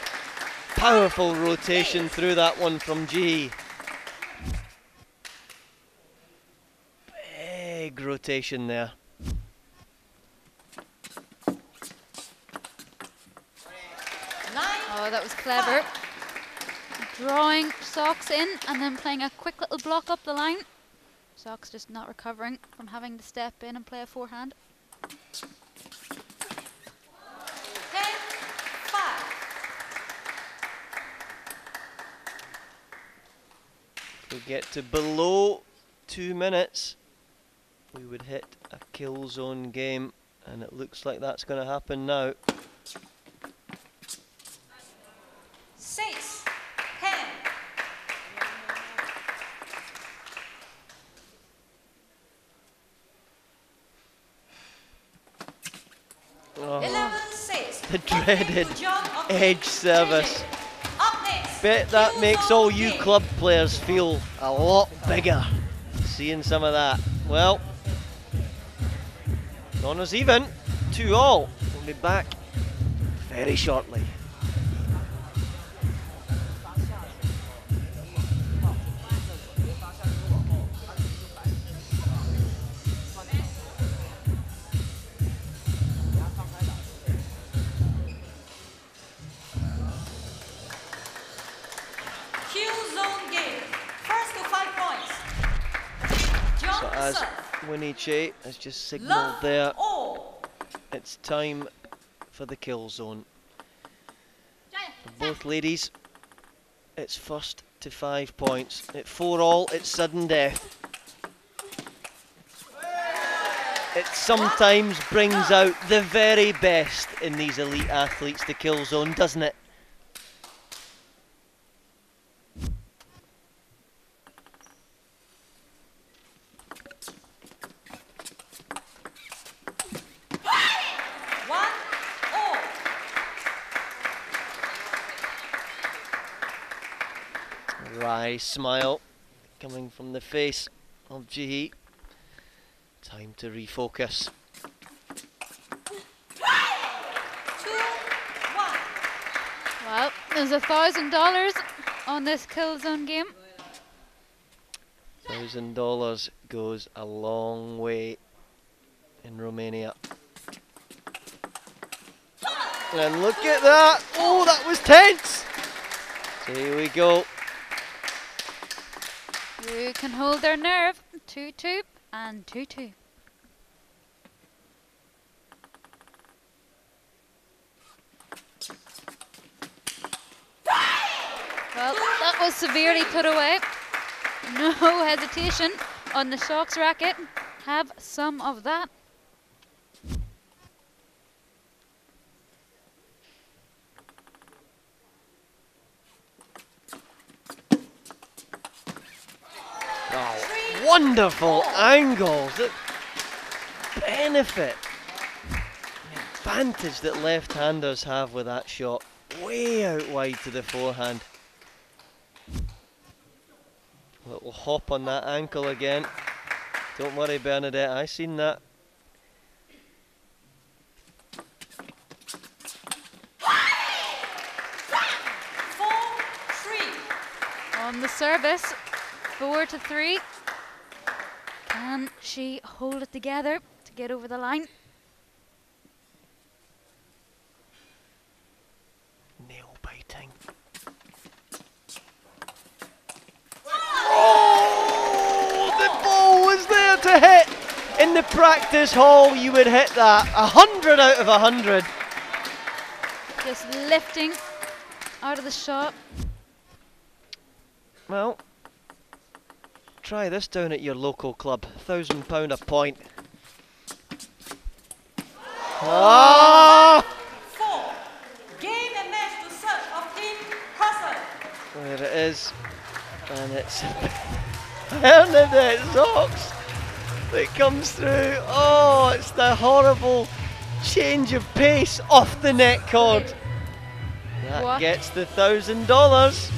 powerful rotation through that one from G. Big rotation there. Oh, that was clever. Drawing Socks in and then playing a quick little block up the line. Socks just not recovering from having to step in and play a forehand. 10-5. If we get to below 2 minutes, we would hit a kill zone game, and it looks like that's going to happen now. 6-10. Oh, 11-6. the dreaded edge service. Bet that makes all you club players feel a lot bigger, seeing some of that. Well, Donna's even, 2-all. We'll be back very shortly. As Winnie Che has just signalled there, it's time for the kill zone. For both ladies, it's first to 5 points. At 4-all, it's sudden death. It sometimes brings out the very best in these elite athletes, the kill zone, doesn't it? Wry smile coming from the face of Jihi. Time to refocus. 2-1. Well, there's $1,000 on this kill zone game. $1,000 goes a long way in Romania. And look at that! Oh, that was tense! So here we go. Who can hold their nerve? 2-2 and 2-2. Well, that was severely put away. No hesitation on the Shocks racket. Have some of that. Oh, wonderful angles. The benefit, the advantage that left-handers have with that shot. Way out wide to the forehand. Little hop on that ankle again. Don't worry, Bernadette, I seen that. On the service, 4-3. Can she hold it together to get over the line? Nail biting. Oh, the ball was there to hit. In the practice hall, you would hit that 100 out of 100. Just lifting out of the shot. Well, try this down at your local club. £1,000 a point. Ah! 4. Game and match to serve of Team Carlson. There it is. And it's Bernadette Zox that comes through. Oh, it's the horrible change of pace off the net cord. That gets the $1,000.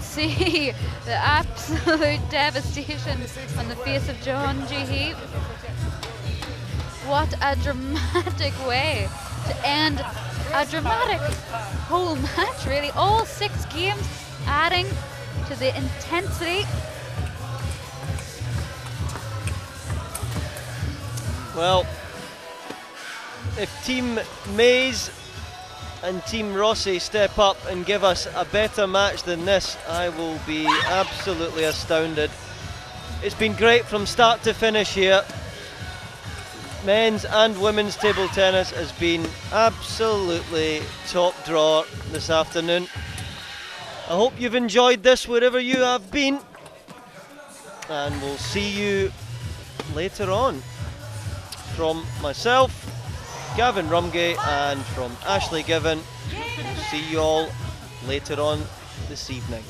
See the absolute devastation on the face of John Jihi. What a dramatic way to end a dramatic whole match, really. All 6 games adding to the intensity. Well, if Team Mays and Team Rossi step up and give us a better match than this, I will be absolutely astounded. It's been great from start to finish here. Men's and women's table tennis has been absolutely top drawer this afternoon. I hope you've enjoyed this wherever you have been, and we'll see you later on. From myself, Gavin Rumgay, and from Ashley Given, we'll see you all later on this evening.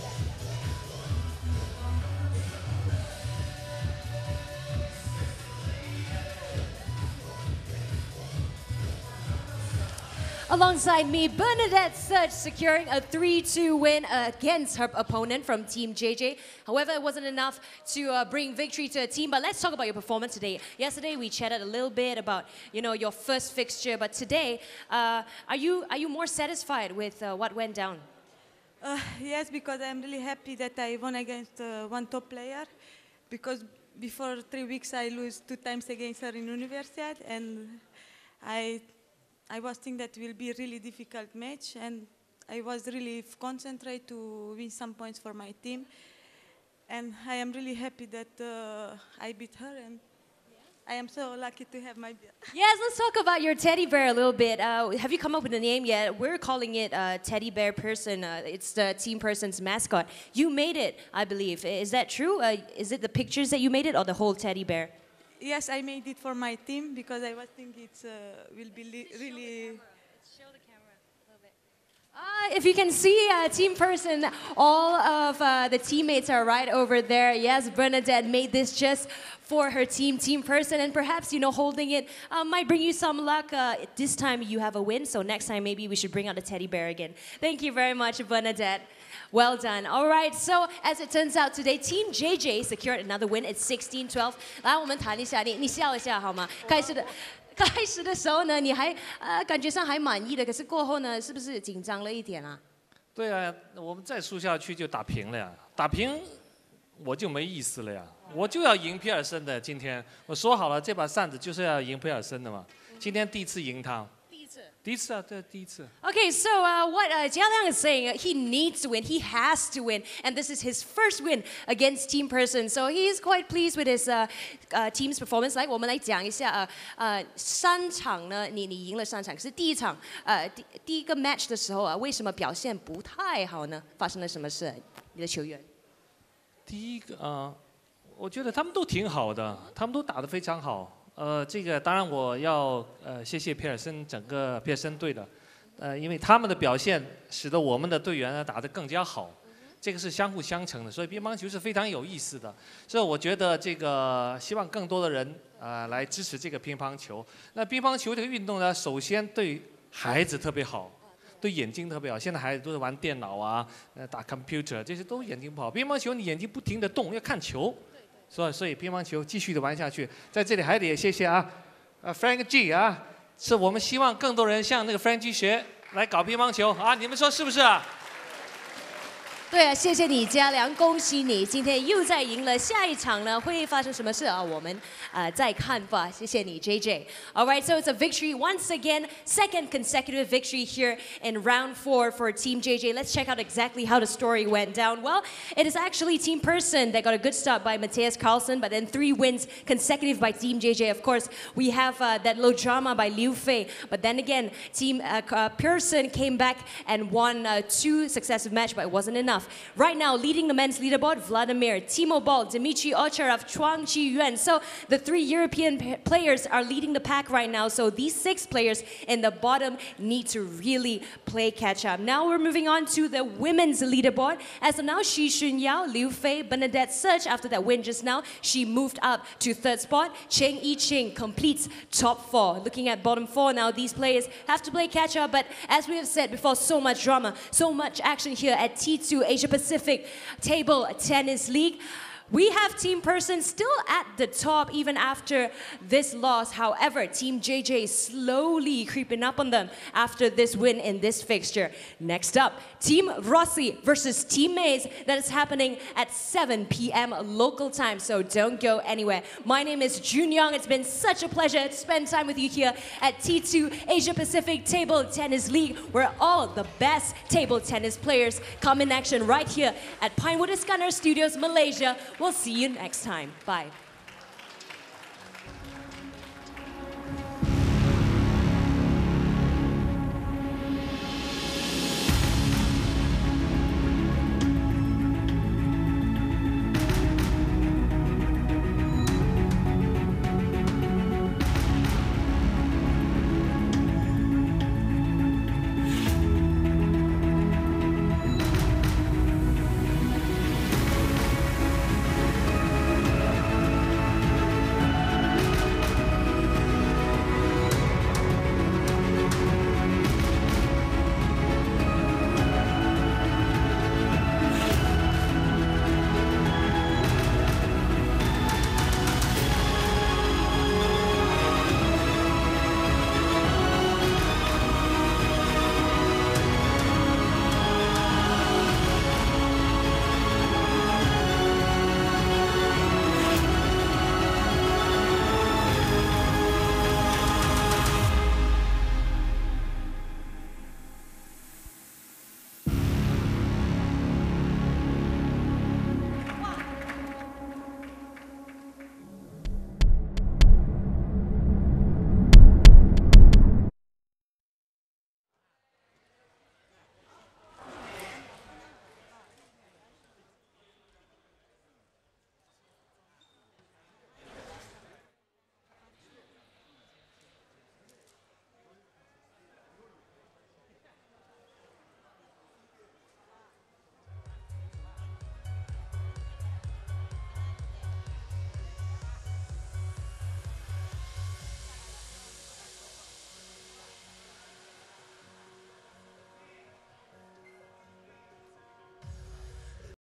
Alongside me, Bernadette Such securing a 3-2 win against her opponent from Team JJ. However, it wasn't enough to bring victory to a team, but let's talk about your performance today. Yesterday, we chatted a little bit about, you know, your first fixture, but today, are you more satisfied with what went down? Yes, because I'm really happy that I won against one top player, because before 3 weeks I lose 2 times against her in Universiad, and I was thinking that will be a really difficult match, and I was really concentrated to win some points for my team. And I am really happy that I beat her. And I am so lucky to have my bear. Yes, let's talk about your teddy bear a little bit. Have you come up with a name yet? We're calling it Teddy Bear Person. It's the team person's mascot. You made it, I believe. Is that true? Is it the pictures that you made it or the whole teddy bear? Yes, I made it for my team because I was thinking it will be really... Show the camera a little bit. If you can see team person, all of the teammates are right over there. Yes, Bernadette made this just for her team person, and perhaps, holding it might bring you some luck. This time you have a win, so next time maybe we should bring out the teddy bear again. Thank you very much, Bernadette. Well done. All right, so as it turns out today, Team JJ secured another win. It's 16-12. 来，我们谈一下，你笑一下好吗？开始的时候呢，你还感觉上还满意的，可是过后呢，是不是紧张了一点啊？对啊，我们再输下去就打平了呀，打平我就没意思了呀，我就要赢皮尔森的。今天我说好了，这把扇子就是要赢皮尔森的嘛。今天第一次赢他。第一次啊，对，第一次。Okay, so what Jia Liang is saying, he needs to win, he has to win, and this is his first win against Team Person, so he is quite pleased with his team's performance. 来，我们来讲一下3场呢，你赢了3场，可是第一场第一个 match 的时候为什么表现不太好呢？发生了什么事？你的球员？第一个我觉得他们都挺好的，他们都打得非常好。这个当然我要谢谢皮尔森整个皮尔森队的，因为他们的表现使得我们的队员呢打得更加好，这个是相互相成的，所以乒乓球是非常有意思的。所以我觉得这个希望更多的人来支持这个乒乓球。那乒乓球这个运动呢，首先对孩子特别好，对眼睛特别好。现在孩子都是玩电脑啊，打 computer， 这些都眼睛不好。乒乓球你眼睛不停地动，要看球。所以乒乓球继续的玩下去，在这里还得谢谢Frank G 啊，是我们希望更多人向那个 Frank G 学来搞乒乓球啊，你们说是不是啊？对啊，谢谢你嘉良，恭喜你，今天又再赢了。下一场呢会发生什么事啊？我们再看吧。谢谢你 JJ. All right, so it's a victory once again, second consecutive victory here in round 4 for Team JJ. Let's check out exactly how the story went down. Well, it is actually Team Person that got a good start by Matias Carlson, but then 3 wins consecutive by Team JJ. Of course, we have that low drama by Liu Fei, but then again, Team Person came back and won 2 successive matches, but it wasn't enough. Right now, leading the men's leaderboard, Vladimir, Timo Boll, Dmitry Ocharov, Chuang Qiyuan. So the 3 European players are leading the pack right now. So these 6 players in the bottom need to really play catch up. Now we're moving on to the women's leaderboard. As of now, Xu Xunyao, Liu Fei, Bernadette Search, after that win just now, she moved up to 3rd spot. i-ching completes top 4. Looking at bottom 4 now, these players have to play catch up. But as we have said before, so much drama, so much action here at T2 Asia Pacific Table Tennis League. We have Team Person still at the top even after this loss. However, Team JJ slowly creeping up on them after this win in this fixture. Next up, Team Rossi versus Team Mays. That is happening at 7 p.m. local time, so don't go anywhere. My name is Joon Young. It's been such a pleasure to spend time with you here at T2 Asia Pacific Table Tennis League, where all the best table tennis players come in action right here at Pinewood Iskandar Studios, Malaysia. We'll see you next time. Bye.